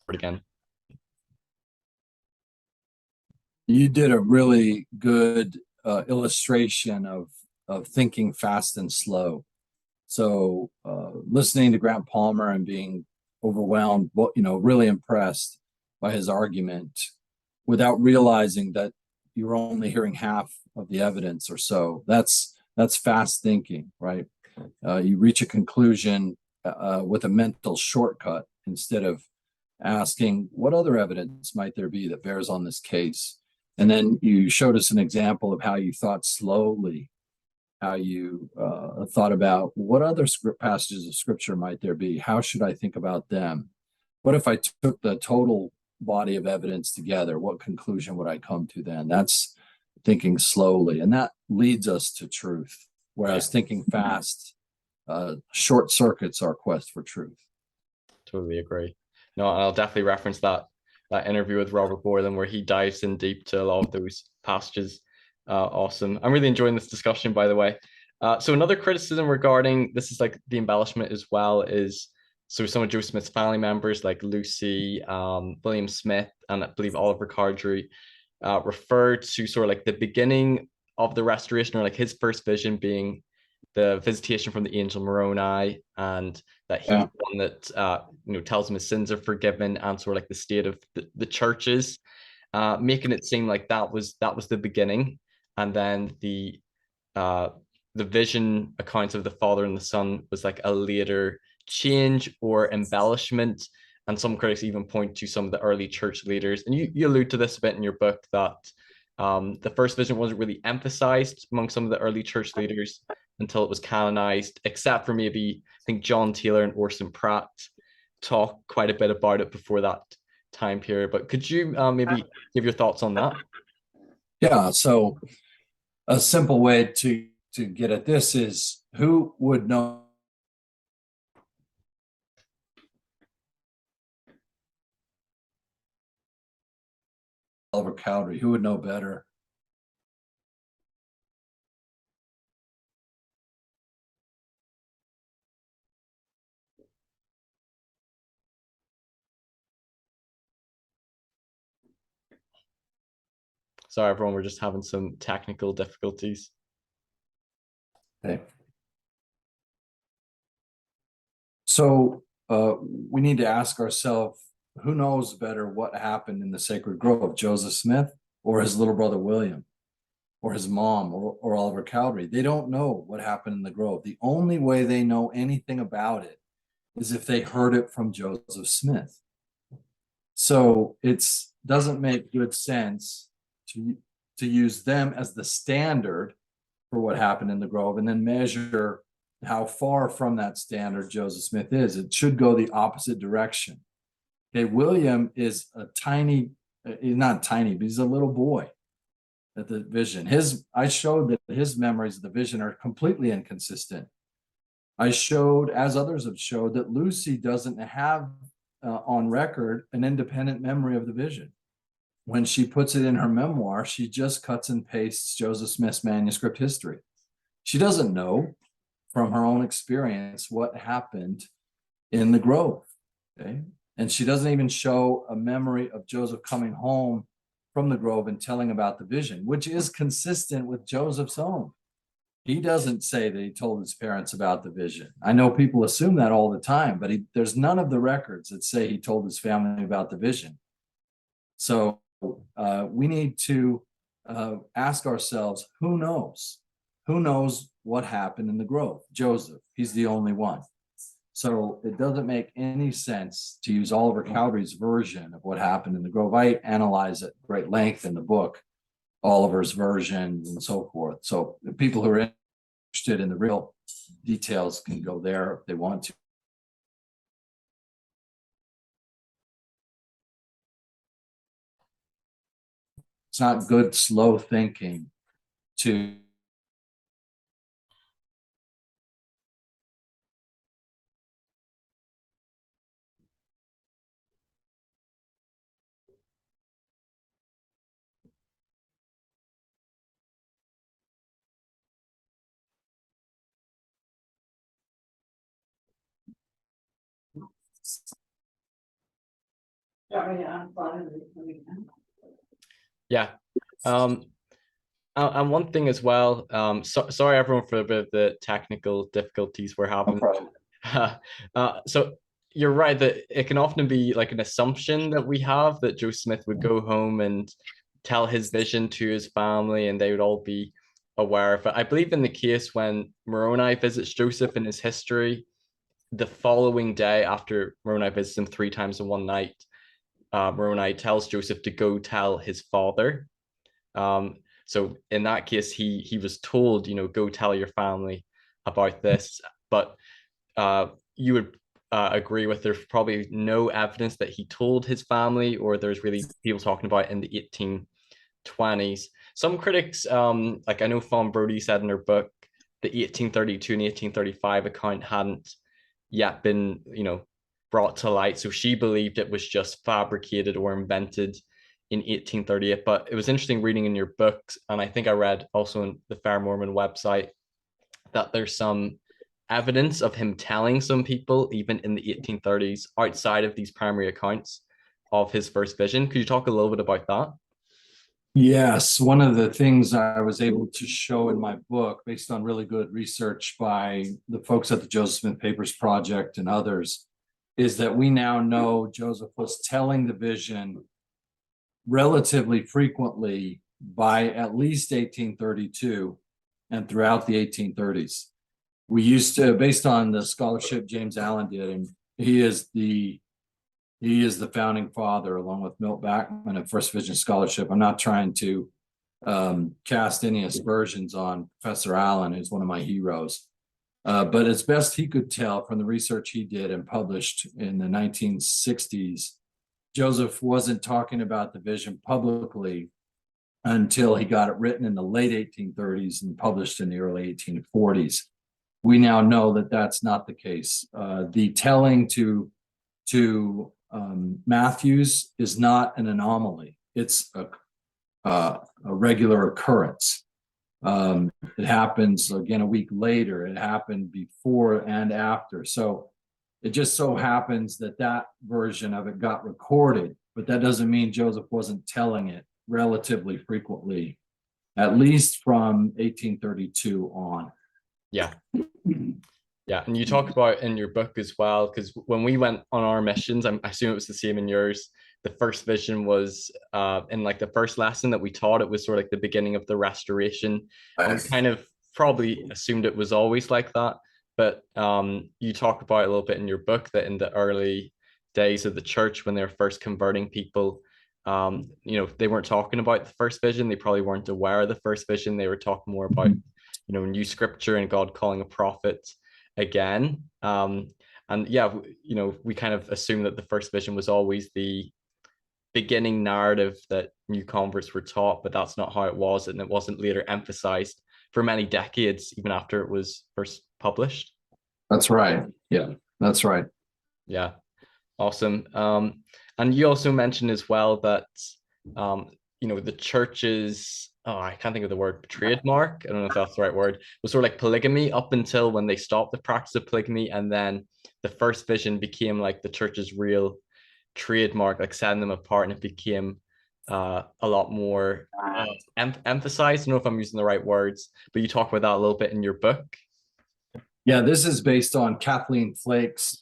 Again. You did a really good illustration of thinking fast and slow. So listening to Grant Palmer and being overwhelmed, really impressed by his argument without realizing that you're only hearing half of the evidence or so. That's fast thinking, right? You reach a conclusion with a mental shortcut instead of asking what other evidence might there be that bears on this case. And then you showed us an example of how you thought slowly, how you thought about what other passages of scripture might there be? How should I think about them? What if I took the total body of evidence together? What conclusion would I come to then? That's thinking slowly, and that leads us to truth. Whereas thinking fast short circuits our quest for truth. Totally agree. No, I'll definitely reference that interview with Robert Borland where he dives in deep to a lot of those passages. Awesome. I'm really enjoying this discussion, by the way. So another criticism regarding this is like the embellishment as well is so some of Joseph Smith's family members like Lucy, William Smith, and I believe Oliver Cowdery referred to sort of like the beginning of the restoration, or like his first vision being the visitation from the angel Moroni, and that he's the one that tells him his sins are forgiven, and sort of like the state of the churches, making it seem like that was the beginning, and then the vision accounts of the Father and the Son was like a later change or embellishment. And some critics even point to some of the early church leaders, and you allude to this a bit in your book, that the first vision wasn't really emphasized among some of the early church leaders until it was canonized, except for maybe I think John Taylor and Orson Pratt talk quite a bit about it before that time period. But could you maybe give your thoughts on that? Yeah, so a simple way to get at this is, who would know Oliver Cowdery? Who would know better? Sorry, everyone, we're just having some technical difficulties. Okay. So we need to ask ourselves, who knows better what happened in the Sacred Grove, Joseph Smith or his little brother William, or his mom, or Oliver Cowdery? They don't know what happened in the Grove. The only way they know anything about it is if they heard it from Joseph Smith. So it doesn't make good sense to use them as the standard for what happened in the Grove and then measure how far from that standard Joseph Smith is. It should go the opposite direction. Okay, William is a tiny, not tiny, but he's a little boy at the vision. I showed that his memories of the vision are completely inconsistent. I showed, as others have showed, that Lucy doesn't have on record an independent memory of the vision. When she puts it in her memoir, she just cuts and pastes Joseph Smith's manuscript history. She doesn't know from her own experience what happened in the Grove. Okay, and she doesn't even show a memory of Joseph coming home from the Grove and telling about the vision, which is consistent with Joseph's own. He doesn't say that he told his parents about the vision. I know people assume that all the time, but there's none of the records that say he told his family about the vision. So we need to ask ourselves, who knows? Who knows what happened in the Grove? Joseph, he's the only one. So it doesn't make any sense to use Oliver Cowdery's version of what happened in the Grove. I analyze at great length in the book, Oliver's version and so forth. So the people who are interested in the real details can go there if they want to. It's not good, slow thinking to Yeah. And one thing as well, sorry everyone for a bit of the technical difficulties we're no having. problem. So you're right that it can often be like an assumption that we have that Joe Smith would go home and tell his vision to his family and they would all be aware of it. I believe in the case when Moroni visits Joseph in his history, the following day after Moroni visits him 3 times in one night, Moroni tells Joseph to go tell his father. So in that case, he was told, go tell your family about this. But you would agree with there's probably no evidence that he told his family, or there's really people talking about it in the 1820s. Some critics, like I know Fawn Brody said in her book, the 1832 and 1835 account hadn't yet been, brought to light. So she believed it was just fabricated or invented in 1838. But it was interesting reading in your books, and I think I read also in the Fair Mormon website that there's some evidence of him telling some people, even in the 1830s, outside of these primary accounts of his first vision. Could you talk a little bit about that? Yes, one of the things I was able to show in my book, based on really good research by the folks at the Joseph Smith Papers Project and others, is that we now know Joseph was telling the vision relatively frequently by at least 1832 and throughout the 1830s. We used to, based on the scholarship James Allen did, and he is the founding father, along with Milt Bachman, of First Vision Scholarship. I'm not trying to cast any aspersions on Professor Allen, who's one of my heroes. But as best he could tell from the research he did and published in the 1960s, Joseph wasn't talking about the vision publicly until he got it written in the late 1830s and published in the early 1840s. We now know that that's not the case. The telling to Matthews is not an anomaly. It's a regular occurrence. It happens again a week later. It happened before and after. So it just so happens that that version of it got recorded, but that doesn't mean Joseph wasn't telling it relatively frequently, at least from 1832 on. Yeah. Yeah, and you talk about in your book as well, because when we went on our missions, I assume it was the same in yours. The first vision was in like the first lesson that we taught, it was sort of like the beginning of the restoration. And we kind of probably assumed it was always like that. But you talk about a little bit in your book that in the early days of the church, when they were first converting people, they weren't talking about the first vision. They probably weren't aware of the first vision. They were talking more about, new scripture and God calling a prophet again. And yeah, we kind of assume that the first vision was always the beginning narrative that new converts were taught, but that's not how it was, and it wasn't later emphasized for many decades, even after it was first published. That's right. Yeah, that's right. Yeah, awesome. And you also mentioned as well that the church's, I can't think of the word, trademark, I don't know if that's the right word, was sort of like polygamy up until when they stopped the practice of polygamy, and then the first vision became like the church's real trademark, like setting them apart, and it became a lot more emphasized. I don't know if I'm using the right words, but you talk about that a little bit in your book. Yeah, this is based on Kathleen Flake's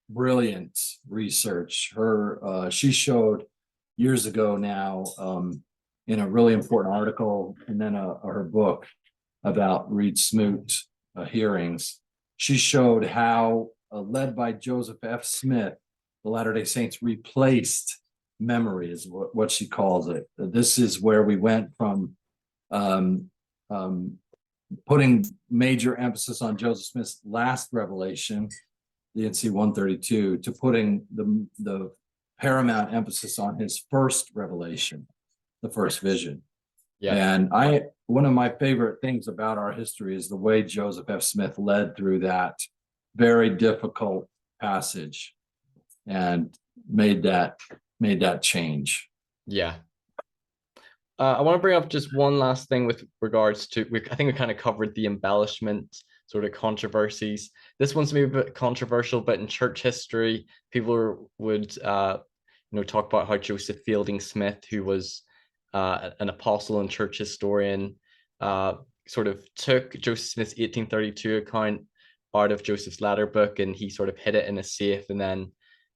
brilliant research. She showed years ago now, in a really important article, and then her book about Reed Smoot hearings. She showed how, led by Joseph F. Smith, the Latter-day Saints replaced memory, is what she calls it. This is where we went from putting major emphasis on Joseph Smith's last revelation, the NC 132, to putting the paramount emphasis on his first revelation. the first vision. Yeah. And one of my favorite things about our history is the way Joseph F. Smith led through that very difficult passage and made that change. Yeah. I want to bring up just one last thing with regards to, I think we kind of covered the embellishment sort of controversies. This one's maybe a bit controversial, but in church history, people would talk about how Joseph Fielding Smith, who was an apostle and church historian, sort of took Joseph Smith's 1832 account out of Joseph's letter book, and he sort of hid it in a safe. And then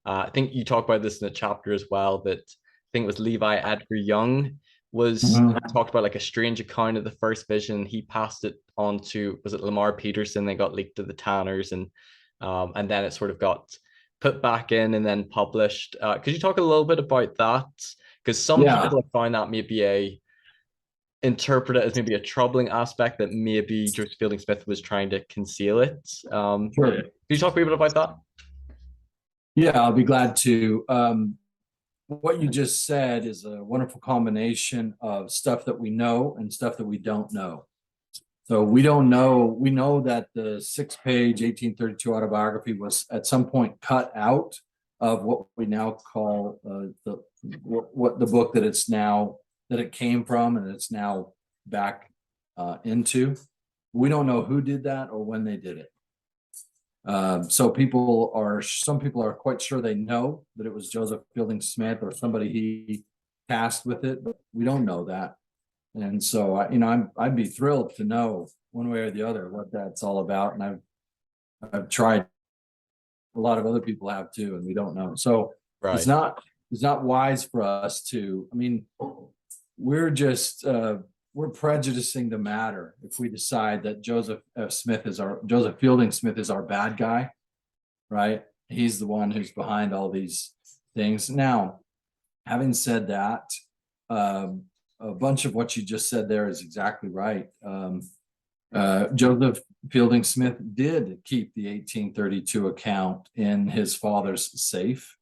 I think you talk about this in the chapter as well, that I think it was Levi Edgar Young talked about like a strange account of the first vision. He passed it on to, was it Lamar Peterson? They got leaked to the Tanners, and then it sort of got put back in and then published. Could you talk a little bit about that? Because some people have found that maybe interpret it as maybe a troubling aspect, that maybe Joseph Fielding Smith was trying to conceal it. Sure. Could you talk a bit about that? Yeah, I'll be glad to. What you just said is a wonderful combination of stuff that we know and stuff that we don't know. So we don't know. We know that the 6-page 1832 autobiography was at some point cut out of what we now call the book that it came from, and it's now back into. We don't know who did that or when they did it. So some people are quite sure they know that it was Joseph Fielding Smith or somebody he tasked with it, but we don't know that. And so I'd be thrilled to know one way or the other what that's all about. And I've tried, a lot of other people have too, and we don't know. So it's not wise for us to, we're prejudicing the matter if we decide that Joseph Fielding Smith is our bad guy, right? He's the one who's behind all these things. Now, having said that, a bunch of what you just said there is exactly right. Joseph Fielding Smith did keep the 1832 account in his father's safe.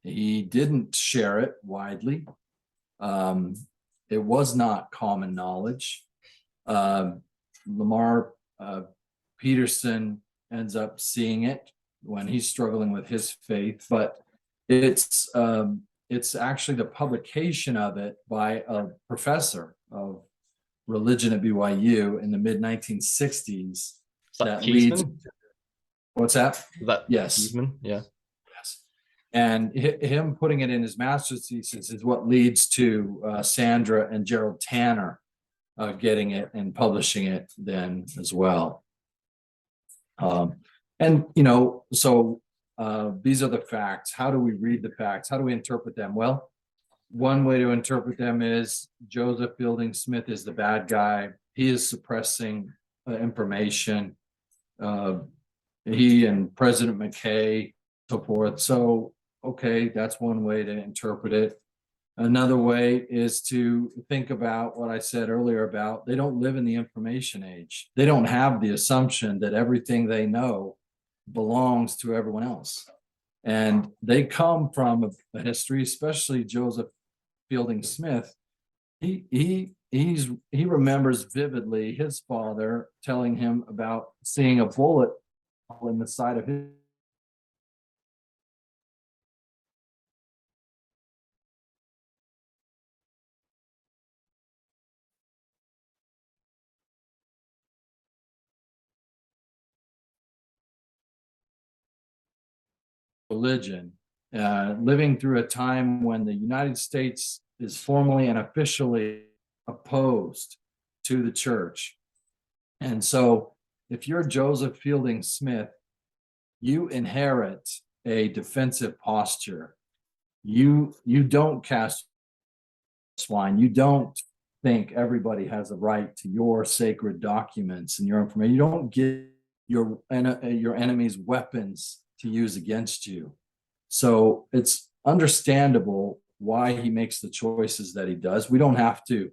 He didn't share it widely. It was not common knowledge. Lamar Peterson ends up seeing it when he's struggling with his faith, but it's actually the publication of it by a professor of religion at BYU in the mid-1960s that leads. What's that? Yes. Cheeseman? Yeah. And him putting it in his master's thesis is what leads to Sandra and Gerald Tanner getting it and publishing it then as well. So these are the facts. How do we read the facts? How do we interpret them? Well, one way to interpret them is Joseph Fielding Smith is the bad guy. He is suppressing information. He and President McKay, so forth. So, okay, that's one way to interpret it. Another way is to think about what I said earlier about they don't live in the information age. They don't have the assumption that everything they know belongs to everyone else. And they come from a history, especially Joseph Fielding Smith. He remembers vividly his father telling him about seeing a bullet in the side of his religion, living through a time when the United States is formally and officially opposed to the church. And so if you're Joseph Fielding Smith, you inherit a defensive posture. You don't cast swine. You don't think everybody has a right to your sacred documents and your information. You don't give your enemy's weapons to use against you. So it's understandable why he makes the choices that he does. We don't have to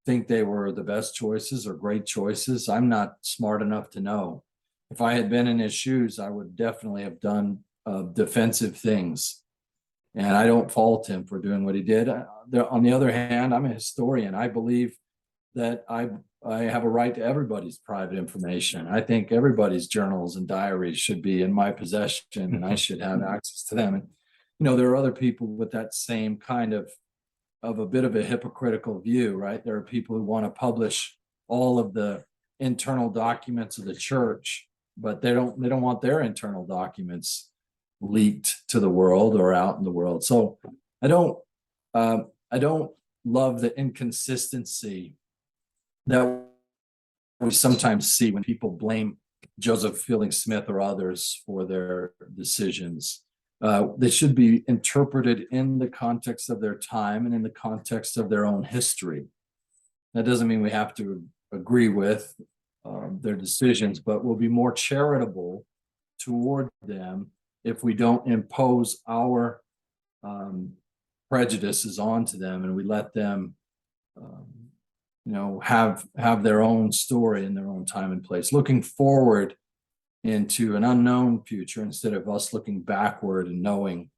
think they were the best choices or great choices. I'm not smart enough to know. If I had been in his shoes, I would definitely have done defensive things. And I don't fault him for doing what he did. On the other hand, I'm a historian. I believe that I have a right to everybody's private information. I think everybody's journals and diaries should be in my possession, and I should have access to them. And there are other people with that same kind of a bit of a hypocritical view, right? There are people who want to publish all of the internal documents of the church, but they don't want their internal documents leaked to the world or out in the world. So I don't love the inconsistency that we sometimes see when people blame Joseph Fielding Smith or others for their decisions. They should be interpreted in the context of their time and in the context of their own history. That doesn't mean we have to agree with their decisions, but we'll be more charitable toward them if we don't impose our prejudices onto them, and we let them have their own story in their own time and place, looking forward into an unknown future instead of us looking backward and knowing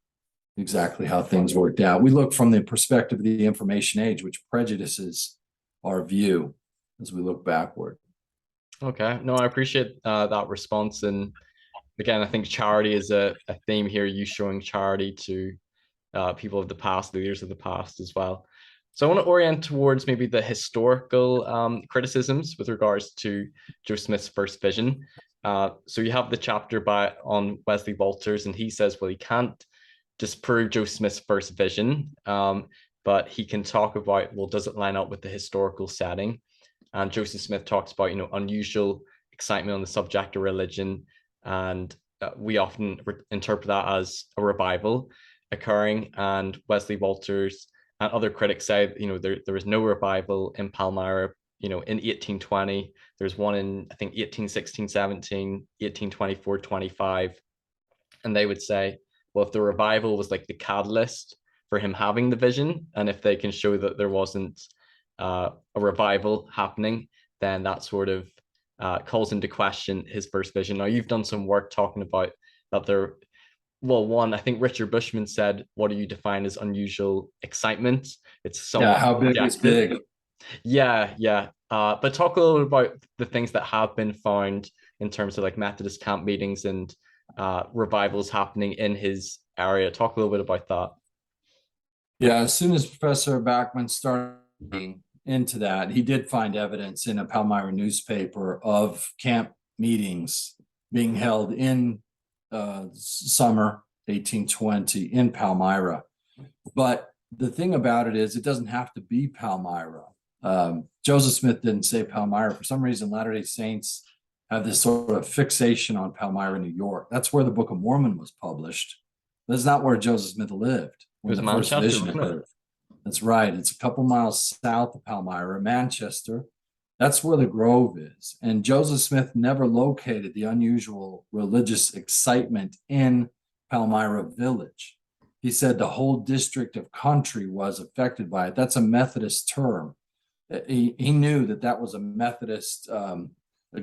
exactly how things worked out. We look from the perspective of the information age, which prejudices our view as we look backward. Okay, no, I appreciate that response. And again, I think charity is a theme here, you showing charity to people of the past, leaders of the past as well. So I want to orient towards maybe the historical criticisms with regards to Joseph Smith's first vision. So you have the chapter on Wesley Walters, and he says, well, he can't disprove Joseph Smith's first vision, but he can talk about, well, does it line up with the historical setting? And Joseph Smith talks about, unusual excitement on the subject of religion, and we often interpret that as a revival occurring. And Wesley Walters and other critics say, there was no revival in Palmyra, in 1820. There's one in, I think, 1816, 17, 1824, 25. And they would say, well, if the revival was like the catalyst for him having the vision, and if they can show that there wasn't a revival happening, then that sort of calls into question his first vision. Now, you've done some work talking about that there. Well, one, I think Richard Bushman said, what do you define as unusual excitement? It's somewhat how big is big? Yeah. But talk a little bit about the things that have been found in terms of like Methodist camp meetings and revivals happening in his area. Talk a little bit about that. Yeah, as soon as Professor Bachman started into that, he did find evidence in a Palmyra newspaper of camp meetings being held in summer 1820 in Palmyra. But the thing about it is, it doesn't have to be Palmyra. Joseph Smith didn't say Palmyra. For some reason, Latter-day Saints have this sort of fixation on Palmyra, New York. That's where the Book of Mormon was published. That's not where Joseph Smith lived. It was Manchester, wasn't it? That's right. It's a couple miles south of Palmyra, Manchester. That's where the grove is. And Joseph Smith never located the unusual religious excitement in Palmyra village. He said the whole district of country was affected by it. That's a Methodist term. He knew that was a Methodist, a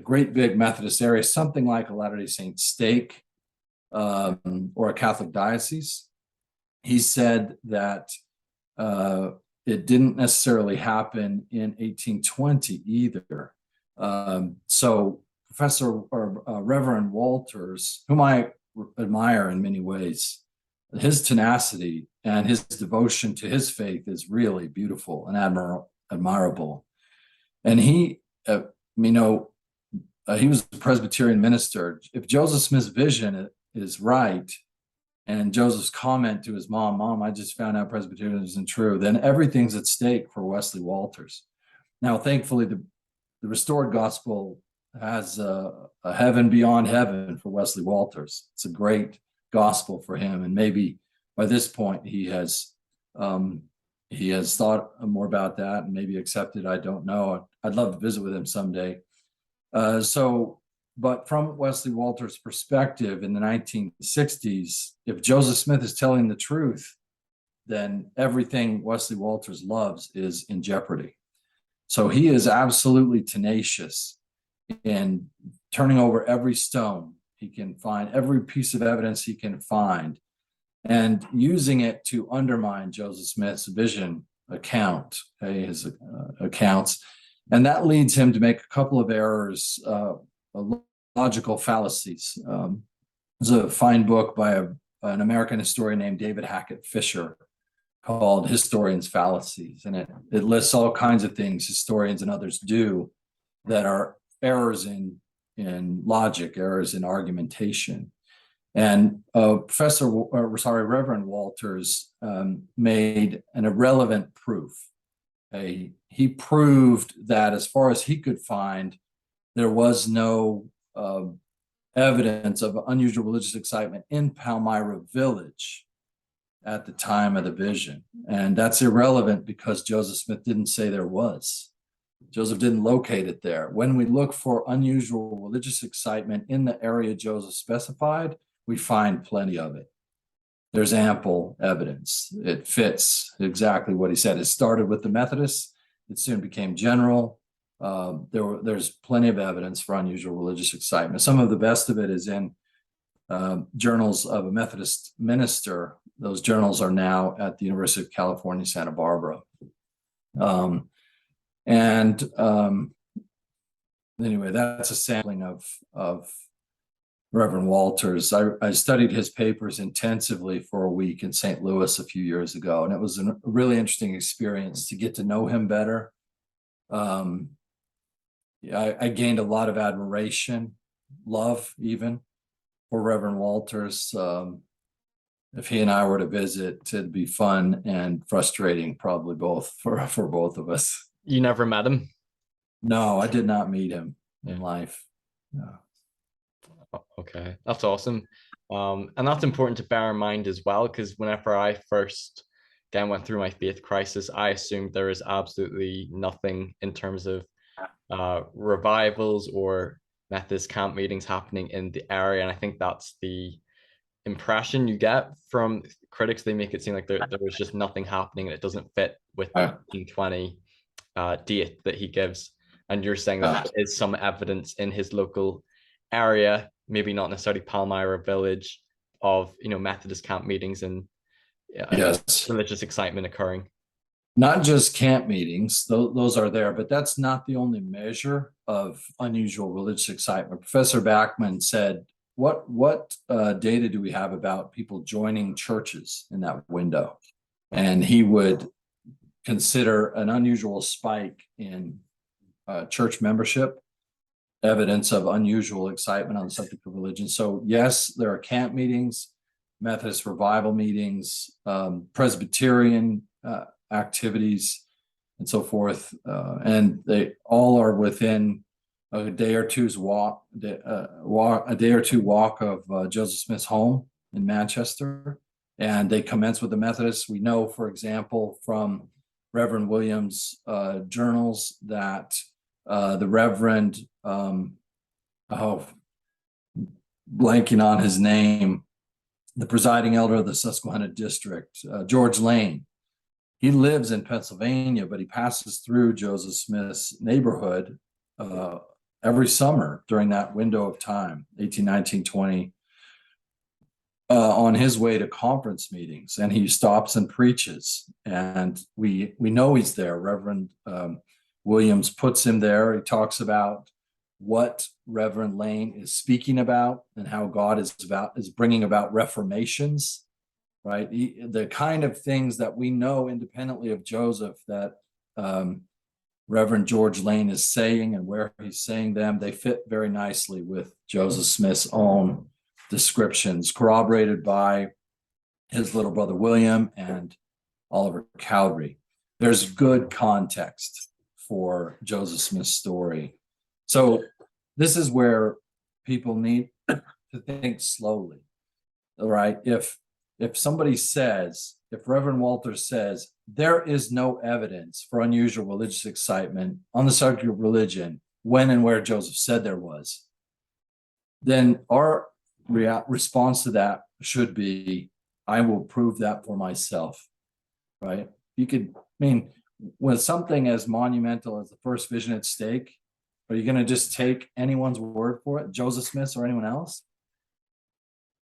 great big Methodist area, something like a Latter-day Saint stake or a Catholic diocese. He said that it didn't necessarily happen in 1820 either. So Professor or Reverend Walters, whom I admire in many ways, his tenacity and his devotion to his faith is really beautiful and admirable. And he, he was a Presbyterian minister. If Joseph Smith's vision is right, and Joseph's comment to his mom, I just found out Presbyterianism isn't true, then everything's at stake for Wesley Walters. Now, thankfully, the restored gospel has a heaven beyond heaven for Wesley Walters. It's a great gospel for him. And maybe by this point, he has thought more about that and maybe accepted. I don't know. I'd love to visit with him someday. But from Wesley Walters' perspective in the 1960s, if Joseph Smith is telling the truth, then everything Wesley Walters loves is in jeopardy. So he is absolutely tenacious in turning over every stone he can find, every piece of evidence he can find, and using it to undermine Joseph Smith's vision account, his accounts. And that leads him to make a couple of errors, logical fallacies. There's a fine book by an American historian named David Hackett Fisher called Historians' Fallacies. And it lists all kinds of things historians and others do that are errors in logic, errors in argumentation. And Reverend Walters made an irrelevant proof. He proved that as far as he could find, there was no evidence of unusual religious excitement in Palmyra village at the time of the vision. And that's irrelevant because Joseph Smith didn't say there was. Joseph didn't locate it there. When we look for unusual religious excitement in the area Joseph specified, we find plenty of it. There's ample evidence. It fits exactly what he said. It started with the Methodists. It soon became general. There's plenty of evidence for unusual religious excitement. Some of the best of it is in journals of a Methodist minister. Those journals are now at the University of California, Santa Barbara. Anyway, that's a sampling of Reverend Walters. I studied his papers intensively for a week in St. Louis a few years ago, and it was a really interesting experience to get to know him better. I gained a lot of admiration, love even, for Reverend Walters. If he and I were to visit, it'd be fun and frustrating, probably both for both of us. You never met him? No, I did not meet him in life. No. Okay, that's awesome. And that's important to bear in mind as well, because whenever I first again went through my faith crisis, I assumed there is absolutely nothing in terms of revivals or Methodist camp meetings happening in the area. And I think that's the impression you get from critics. They make it seem like there was just nothing happening and it doesn't fit with the 1920 date that he gives. And you're saying that there is some evidence in his local area, maybe not necessarily Palmyra village, of Methodist camp meetings and yes, religious excitement occurring. Not just camp meetings, those are there, but that's not the only measure of unusual religious excitement. Professor Bachman said, what data do we have about people joining churches in that window? And he would consider an unusual spike in church membership evidence of unusual excitement on the subject of religion. So yes, there are camp meetings, Methodist revival meetings, Presbyterian activities, and so forth, and they all are within a day or two walk of Joseph Smith's home in Manchester, and they commence with the Methodists. We know, for example, from Reverend Williams' journals that the Reverend, blanking on his name, the presiding elder of the Susquehanna district, George Lane, he lives in Pennsylvania, but he passes through Joseph Smith's neighborhood every summer during that window of time, 18, 19, 20, on his way to conference meetings, and he stops and preaches, and we know he's there. Reverend Williams puts him there. He talks about what Reverend Lane is speaking about and how God is bringing about reformations, right? The kind of things that we know independently of Joseph that Reverend George Lane is saying and where he's saying them, they fit very nicely with Joseph Smith's own descriptions, corroborated by his little brother William and Oliver Cowdery. There's good context for Joseph Smith's story. So this is where people need to think slowly, all right? If somebody says, if Reverend Walters says, there is no evidence for unusual religious excitement on the subject of religion when and where Joseph said there was, then our response to that should be, I will prove that for myself, right? With something as monumental as the first vision at stake, are you going to just take anyone's word for it, Joseph Smith's or anyone else?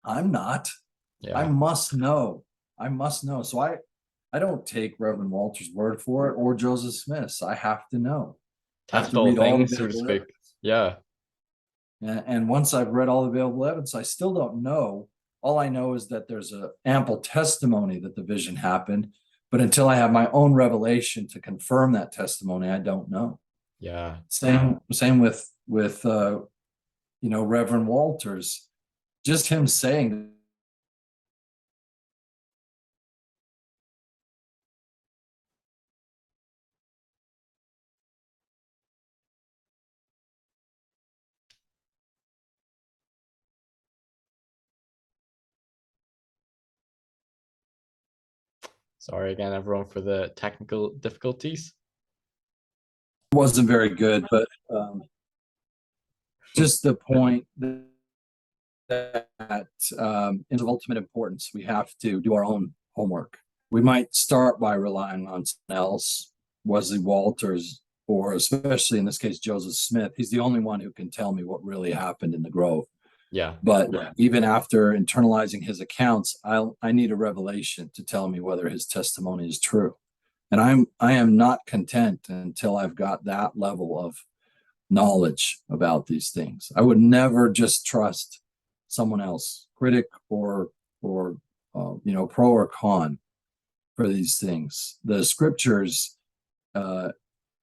I'm not. I Yeah. must know. I must know. So I don't take Reverend Walter's word for it or Joseph Smith's. I have to know. I have Test to all read all the things, so to available speak. evidence. Yeah. And once I've read all the available evidence, I still don't know. All I know is that there's a ample testimony that the vision happened. But until I have my own revelation to confirm that testimony, I don't know. Yeah. Same with Reverend Walters. Just him saying, Sorry again, everyone, for the technical difficulties. wasn't very good, but just the point that is of ultimate importance. We have to do our own homework. We might start by relying on someone else, Wesley Walters, or especially in this case, Joseph Smith. He's the only one who can tell me what really happened in the Grove. Yeah. But even after internalizing his accounts, I need a revelation to tell me whether his testimony is true. And I am not content until I've got that level of knowledge about these things. I would never just trust someone else, critic or pro or con for these things. The scriptures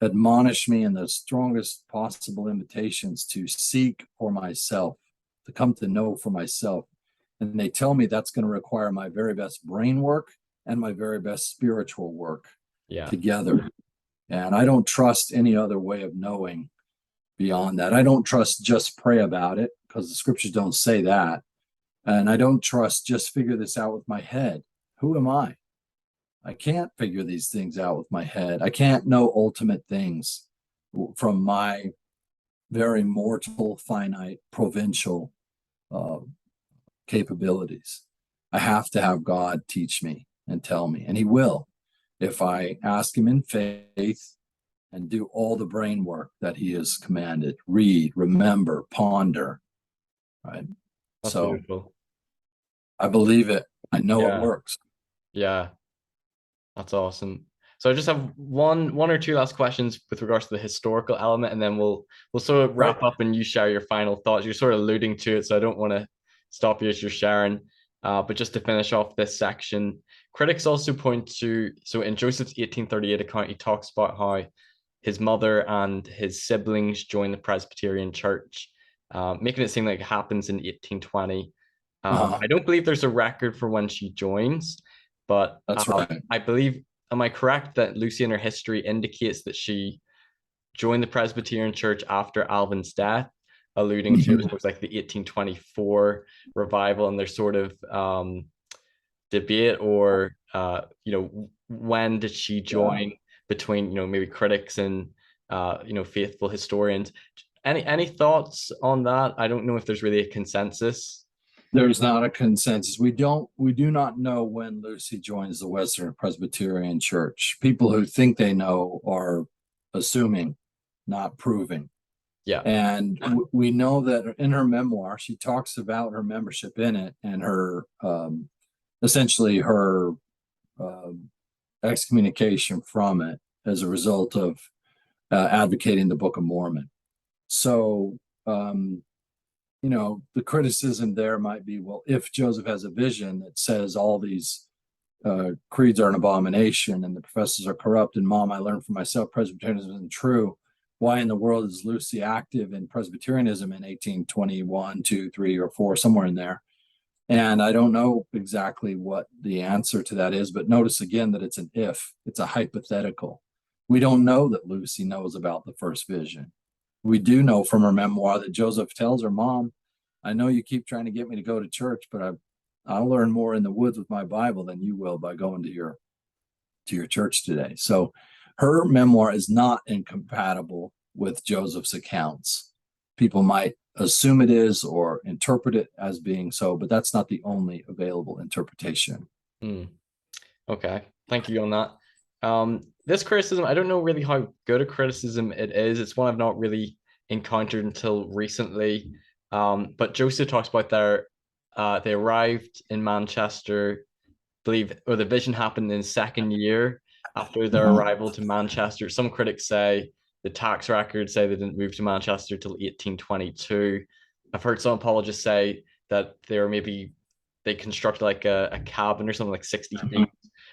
admonish me in the strongest possible invitations to seek for myself, to come to know for myself. And they tell me that's going to require my very best brain work and my very best spiritual work together. And I don't trust any other way of knowing beyond that. I don't trust just pray about it, because the scriptures don't say that. And I don't trust just figure this out with my head. Who am I? I can't figure these things out with my head. I can't know ultimate things from my very mortal, finite, provincial capabilities. I have to have God teach me and tell me, and he will, if I ask him in faith and do all the brain work that he has commanded. Read, remember, ponder. Right. That's So beautiful. I believe it. I know it works. Yeah. That's awesome. So I just have one or two last questions with regards to the historical element, and then we'll sort of wrap up and you share your final thoughts. You're sort of alluding to it, so I don't want to stop you as you're sharing. But just to finish off this section, critics also point to, so in Joseph's 1838 account, he talks about how his mother and his siblings joined the Presbyterian Church, making it seem like it happens in 1820. I don't believe there's a record for when she joins, but that's right. I believe, am I correct that Lucy in her history indicates that she joined the Presbyterian Church after Alvin's death, alluding to it was like the 1824 revival, and there's sort of debate or when did she join between maybe critics and faithful historians. Any thoughts on that? I don't know if there's really a consensus. There's not a consensus. We do not know when Lucy joins the Western Presbyterian Church. People who think they know are assuming, not proving. Yeah. And we know that in her memoir, she talks about her membership in it and her essentially her excommunication from it as a result of advocating the Book of Mormon. So the criticism there might be, well, if Joseph has a vision that says all these creeds are an abomination and the professors are corrupt, and Mom, I learned for myself Presbyterianism isn't true, why in the world is Lucy active in Presbyterianism in 1821, 2, 3, or 4, somewhere in there? And I don't know exactly what the answer to that is, but notice again that it's an if, it's a hypothetical. We don't know that Lucy knows about the first vision. We do know from her memoir that Joseph tells her, Mom, I know you keep trying to get me to go to church, but I'll learn more in the woods with my Bible than you will by going to your church today. So her memoir is not incompatible with Joseph's accounts. People might assume it is or interpret it as being so, but that's not the only available interpretation. Okay, thank you on that. This criticism, I don't know really how good a criticism it is. It's one I've not really encountered until recently. But Joseph talks about there they arrived in Manchester, believe, or the vision happened in the second year after their arrival to Manchester. Some critics say the tax records say they didn't move to Manchester till 1822. I've heard some apologists say that they constructed like a cabin or something like 60 feet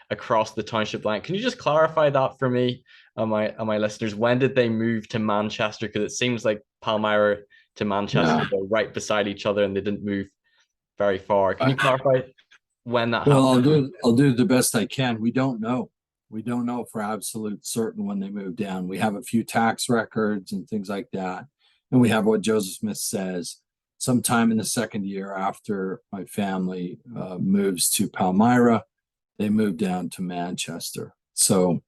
across the township line. Can you just clarify that for me, my listeners? When did they move to Manchester? Because it seems like Palmyra to Manchester were right beside each other and they didn't move very far. Can you clarify when that happened? Well, I'll do the best I can. We don't know. We don't know for absolute certain when they moved down. We have a few tax records and things like that. And we have what Joseph Smith says. Sometime in the second year after my family moves to Palmyra, they moved down to Manchester. So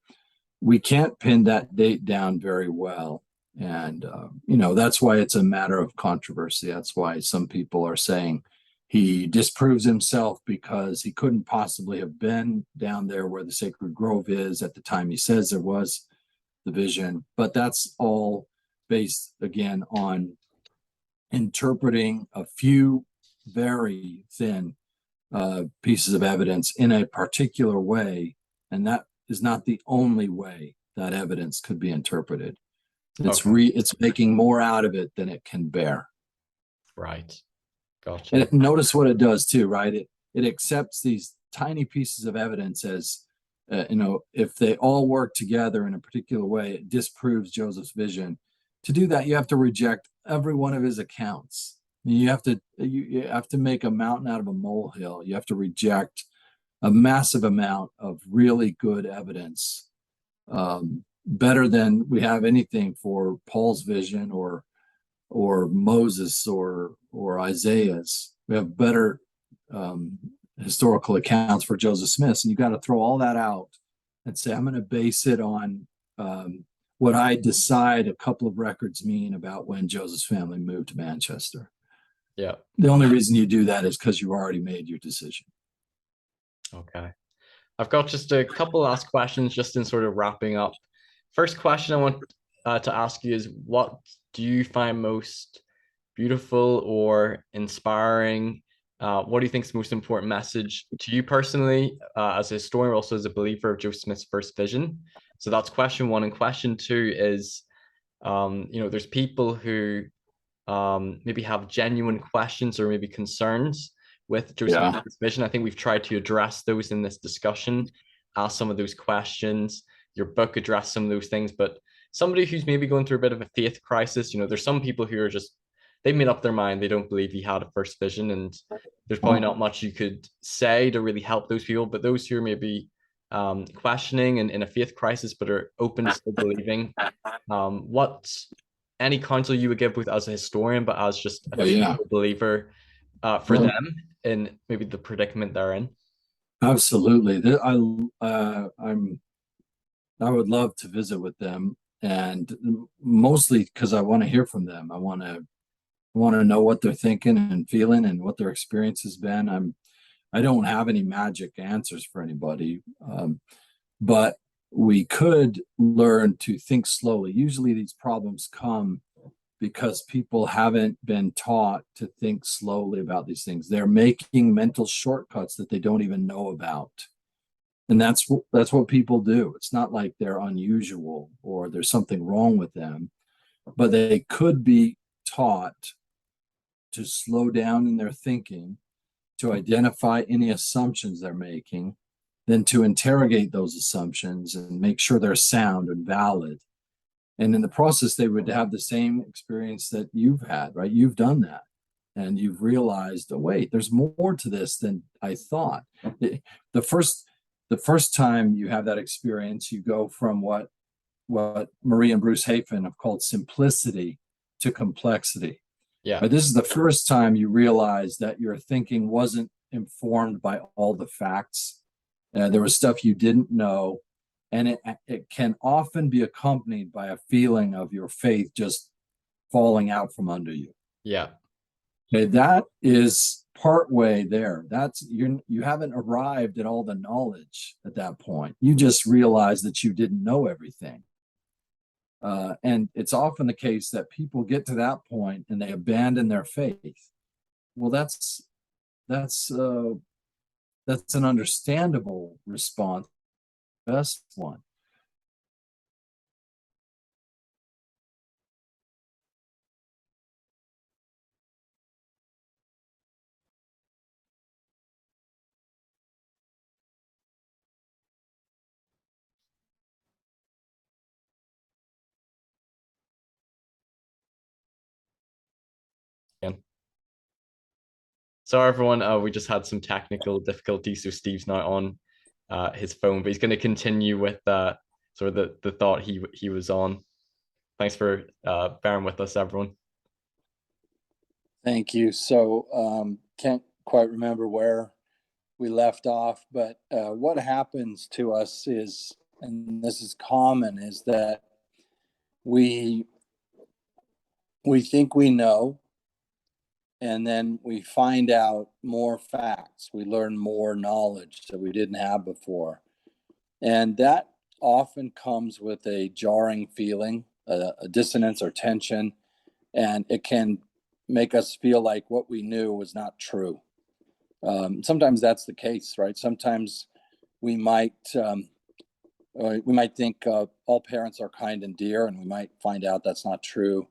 we can't pin that date down very well. And, that's why it's a matter of controversy. That's why some people are saying he disproves himself because he couldn't possibly have been down there where the sacred grove is at the time he says there was the vision. But that's all based, again, on interpreting a few very thin pieces of evidence in a particular way. And that is not the only way that evidence could be interpreted. It's making more out of it than it can bear. Right. Gotcha. And notice what it does too, right? It accepts these tiny pieces of evidence as, if they all work together in a particular way, it disproves Joseph's vision. To do that, you have to reject every one of his accounts. You have to make a mountain out of a molehill. You have to reject a massive amount of really good evidence, better than we have anything for Paul's vision or Moses or Isaiah's. We have better historical accounts for Joseph Smith's, and you got to throw all that out and say, I'm going to base it on what I decide a couple of records mean about when Joseph's family moved to Manchester. Yeah. The only reason you do that is because you already made your decision. Okay. I've got just a couple last questions just in sort of wrapping up. First question I want to ask you is, what do you find most beautiful or inspiring? What do you think is the most important message to you personally, as a historian, also as a believer of Joseph Smith's first vision? So that's question one. And question two is, there's people who maybe have genuine questions or maybe concerns with Joseph Smith's vision. I think we've tried to address those in this discussion, ask some of those questions. Your book addressed some of those things, but somebody who's maybe going through a bit of a faith crisis, there's some people who are just, they've made up their mind. They don't believe he had a first vision, and there's probably not much you could say to really help those people. But those who are maybe questioning and in a faith crisis, but are open to still believing, what any counsel you would give, both as a historian, but as just a believer, for them in maybe the predicament they're in? Absolutely. I would love to visit with them, and mostly because I want to hear from them. I want to know what they're thinking and feeling and what their experience has been. I don't have any magic answers for anybody, but we could learn to think slowly. Usually these problems come because people haven't been taught to think slowly about these things. They're making mental shortcuts that they don't even know about. And that's what people do. It's not like they're unusual or there's something wrong with them, but they could be taught to slow down in their thinking, to identify any assumptions they're making, then to interrogate those assumptions and make sure they're sound and valid. And in the process, they would have the same experience that you've had, right? You've done that. And you've realized, oh, wait, there's more to this than I thought. The first time you have that experience, you go from what Marie and Bruce Hafen have called simplicity to complexity. Yeah. But this is the first time you realize that your thinking wasn't informed by all the facts. There was stuff you didn't know, and it can often be accompanied by a feeling of your faith just falling out from under you. Yeah. Okay, that is part way there. You haven't arrived at all the knowledge at that point. You just realize that you didn't know everything. And it's often the case that people get to that point and they abandon their faith. Well, that's that's an understandable response, best one. Yeah. Sorry, everyone. We just had some technical difficulties, so Steve's not on his phone, but he's going to continue with sort of the thought he was on. Thanks for bearing with us, everyone. Thank you. So can't quite remember where we left off, but what happens to us is, and this is common, is that we think we know, and then we find out more facts. We learn more knowledge that we didn't have before. And that often comes with a jarring feeling, a dissonance or tension, and it can make us feel like what we knew was not true. Sometimes that's the case, right? Sometimes we might think all parents are kind and dear, and we might find out that's not true.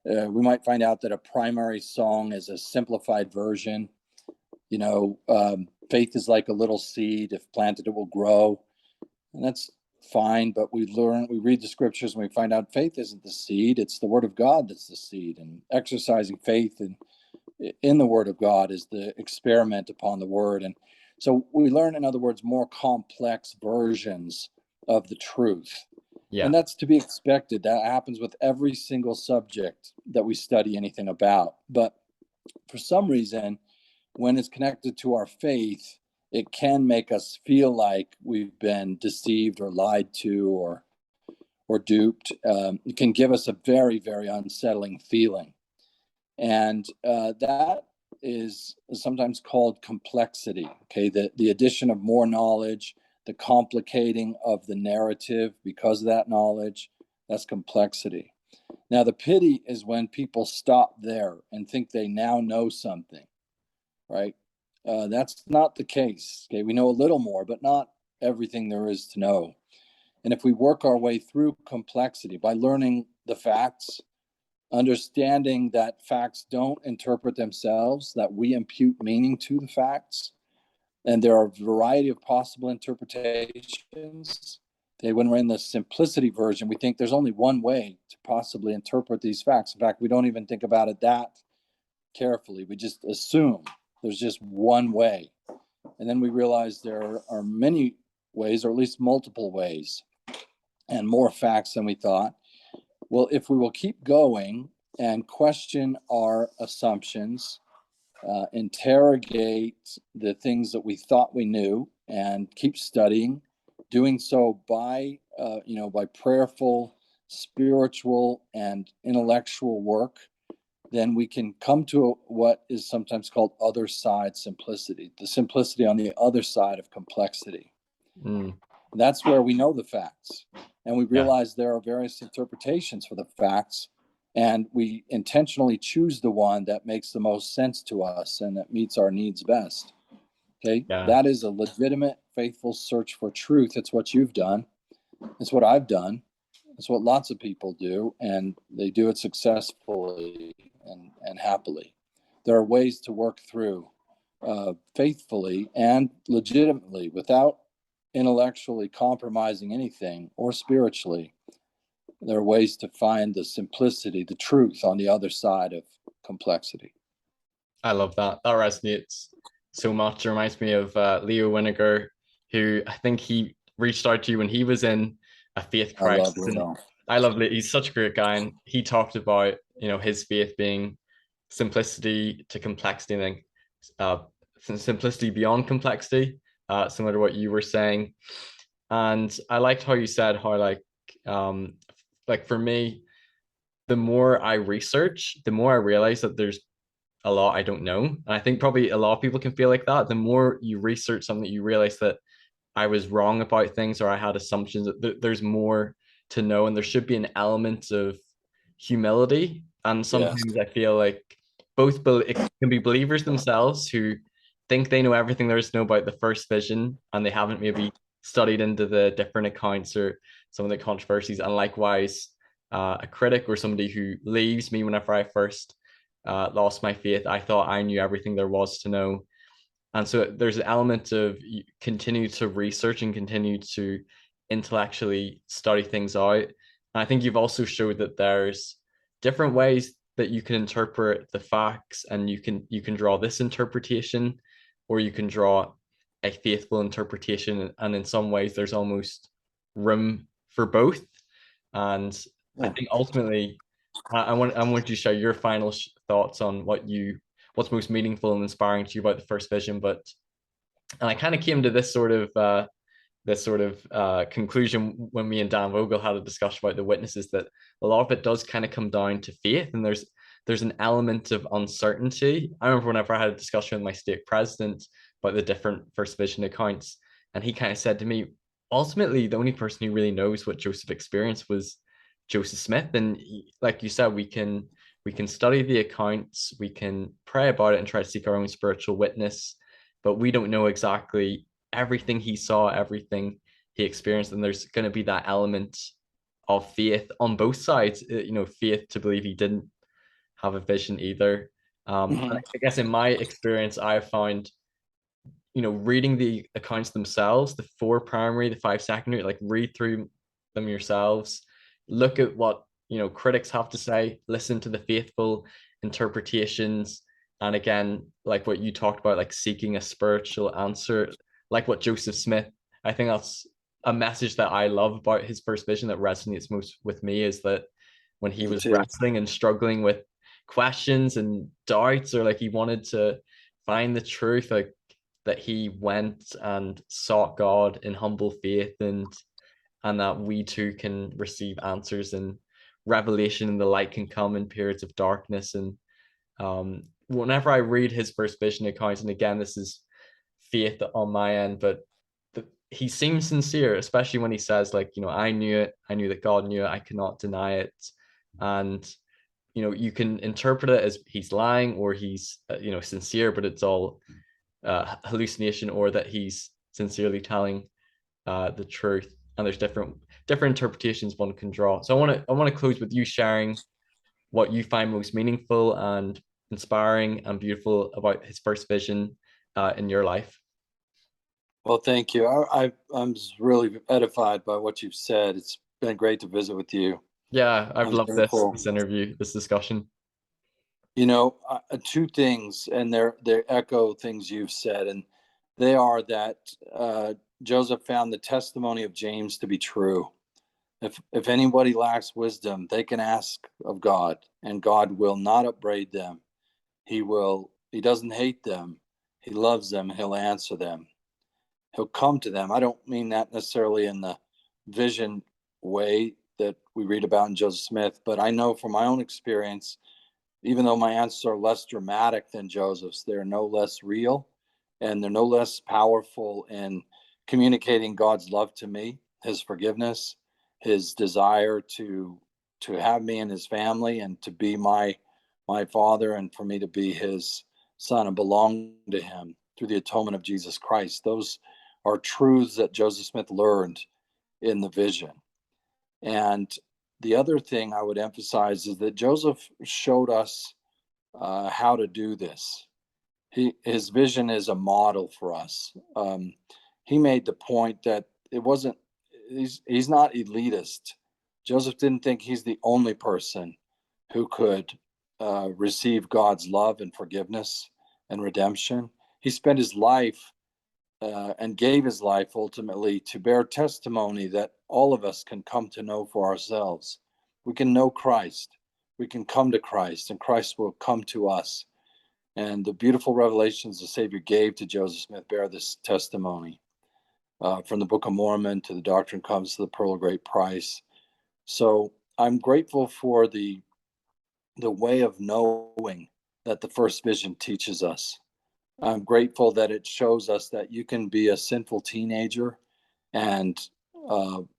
We might find out that a primary song is a simplified version. Faith is like a little seed. If planted, it will grow. And that's fine, but we read the scriptures and we find out faith isn't the seed. It's the word of God that's the seed. And exercising faith in the word of God is the experiment upon the word. And so we learn, in other words, more complex versions of the truth. Yeah. And that's to be expected. That happens with every single subject that we study anything about. But for some reason, when it's connected to our faith, it can make us feel like we've been deceived or lied to or duped. It can give us a very, very unsettling feeling. And that is sometimes called complexity. Okay, the addition of more knowledge, the complicating of the narrative because of that knowledge, that's complexity. Now, the pity is when people stop there and think they now know something, right? That's not the case. Okay, we know a little more, but not everything there is to know. And if we work our way through complexity by learning the facts, understanding that facts don't interpret themselves, that we impute meaning to the facts, and there are a variety of possible interpretations. Okay, when we're in the simplicity version, we think there's only one way to possibly interpret these facts. In fact, we don't even think about it that carefully. We just assume there's just one way. And then we realize there are many ways, or at least multiple ways, and more facts than we thought. Well, if we will keep going and question our assumptions, interrogate the things that we thought we knew, and keep studying, doing so by prayerful, spiritual, and intellectual work, then we can come to what is sometimes called other side simplicity, the simplicity on the other side of complexity. That's where we know the facts, and we realize there are various interpretations for the facts, and we intentionally choose the one that makes the most sense to us and that meets our needs best. Okay, that is a legitimate, faithful search for truth. It's what you've done. It's what I've done. It's what lots of people do, and they do it successfully and happily. There are ways to work through faithfully and legitimately without intellectually compromising anything or spiritually. There are ways to find the simplicity, the truth on the other side of complexity. I love that. That resonates so much. It reminds me of Leo Winiger, who I think he reached out to you when he was in a faith crisis. I love Leo. He's such a great guy, and he talked about his faith being simplicity to complexity, and simplicity beyond complexity, similar to what you were saying. And I liked how you said how like for me, the more I research, the more I realize that there's a lot I don't know. And I think probably a lot of people can feel like that. The more you research something, you realize that I was wrong about things, or I had assumptions that there's more to know, and there should be an element of humility. And sometimes I feel like it can be believers themselves who think they know everything there is to know about the first vision, and they haven't maybe studied into the different accounts or some of the controversies. And likewise, a critic or somebody who leaves me whenever I first lost my faith, I thought I knew everything there was to know. And so there's an element of you continue to research and continue to intellectually study things out. And I think you've also showed that there's different ways that you can interpret the facts, and you can draw this interpretation, or you can draw a faithful interpretation. And in some ways, there's almost room for both. And I think ultimately, I want you to share your final thoughts on what's most meaningful and inspiring to you about the first vision. And I kind of came to this sort of conclusion when me and Dan Vogel had a discussion about the witnesses, that a lot of it does kind of come down to faith, and there's an element of uncertainty. I remember whenever I had a discussion with my stake president about the different first vision accounts, and he kind of said to me, ultimately, the only person who really knows what Joseph experienced was Joseph Smith. And like you said, we can study the accounts, we can pray about it and try to seek our own spiritual witness, but we don't know exactly everything he saw, everything he experienced. And there's going to be that element of faith on both sides, faith to believe he didn't have a vision either. I guess in my experience, I have found, reading the accounts themselves, the 4 primary, the 5 secondary, like read through them yourselves, look at what, critics have to say, listen to the faithful interpretations. And again, like what you talked about, like seeking a spiritual answer, like what Joseph Smith, I think that's a message that I love about his first vision that resonates most with me, is that when he was wrestling and struggling with questions and doubts, or like he wanted to find the truth, like that he went and sought God in humble faith, and that we too can receive answers and revelation, and the light can come in periods of darkness. And whenever I read his first vision accounts, and again, this is faith on my end, but he seems sincere, especially when he says, like, I knew it, I knew that God knew it, I cannot deny it. And you can interpret it as he's lying, or he's sincere, but it's all hallucination, or that he's sincerely telling the truth. And there's different interpretations one can draw. So I want to close with you sharing what you find most meaningful and inspiring and beautiful about his first vision in your life. Well, thank you. I'm really edified by what you've said. It's been great to visit with you. Yeah, I've loved grateful. this interview, this discussion. 2 things, and they echo things you've said, and they are that Joseph found the testimony of James to be true. If anybody lacks wisdom, they can ask of God, and God will not upbraid them. He doesn't hate them. He loves them, and he'll answer them. He'll come to them. I don't mean that necessarily in the vision way that we read about in Joseph Smith, but I know from my own experience, even though my answers are less dramatic than Joseph's, they're no less real, and they're no less powerful in communicating God's love to me, his forgiveness, his desire to have me in his family, and to be my father, and for me to be his son and belong to him through the atonement of Jesus Christ. Those are truths that Joseph Smith learned in the vision. And the other thing I would emphasize is that Joseph showed us how to do this. His vision is a model for us. He made the point that he's not elitist. Joseph didn't think he's the only person who could receive God's love and forgiveness and redemption. He spent his life and gave his life ultimately to bear testimony that all of us can come to know for ourselves. We can know Christ. We can come to Christ, and Christ will come to us. And the beautiful revelations the Savior gave to Joseph Smith bear this testimony. From the Book of Mormon to the Doctrine Comes to the Pearl of Great Price. So I'm grateful for the way of knowing that the first vision teaches us. I'm grateful that it shows us that you can be a sinful teenager and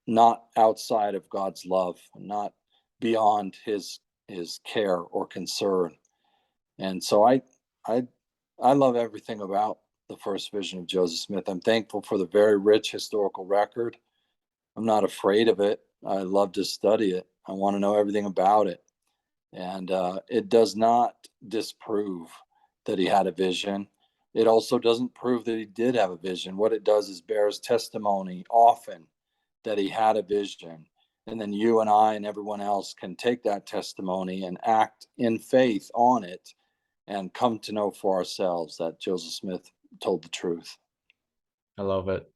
not outside of God's love, not beyond his care or concern. And so I love everything about the first vision of Joseph Smith. I'm thankful for the very rich historical record. I'm not afraid of it. I love to study it. I want to know everything about it. And it does not disprove that he had a vision. It also doesn't prove that he did have a vision. What it does is bears testimony often that he had a vision. And then you and I and everyone else can take that testimony and act in faith on it and come to know for ourselves that Joseph Smith told the truth. I love it.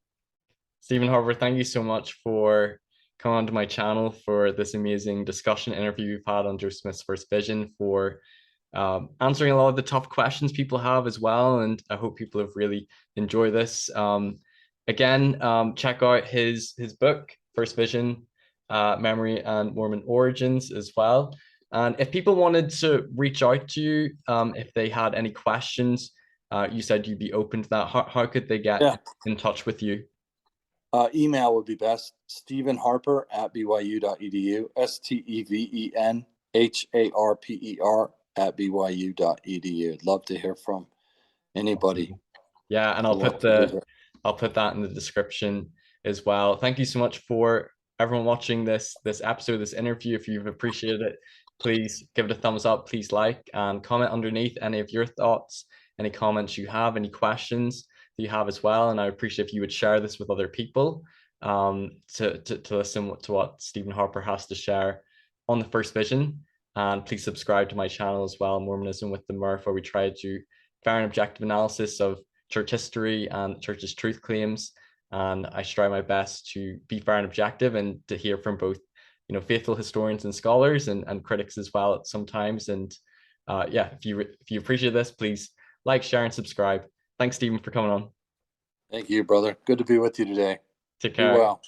Stephen Harper, thank you so much for coming onto my channel for this amazing discussion interview we've had on Joseph Smith's first vision, for answering a lot of the tough questions people have as well. And I hope people have really enjoyed this. Again, check out his book, First Vision, Memory and Mormon Origins as well. And if people wanted to reach out to you, if they had any questions, you said you'd be open to that. How could they get in touch with you? Email would be best. Stephen Harper at byu.edu. STEVENHARPER at byu.edu. I'd love to hear from anybody. Yeah, and I'll put that in the description as well. Thank you so much for everyone watching this episode, this interview. If you've appreciated it, please give it a thumbs up, please like and comment underneath any of your thoughts, any comments you have, any questions that you have as well. And I appreciate if you would share this with other people to listen to what Stephen Harper has to share on the first vision. And please subscribe to my channel as well, Mormonism with the Murph, where we try to do fair and objective analysis of church history and the church's truth claims. And I strive my best to be fair and objective and to hear from both, faithful historians and scholars and critics as well at sometimes. And if you appreciate this, please like, share, and subscribe. Thanks, Stephen, for coming on. Thank you, brother. Good to be with you today. Take care. Be well.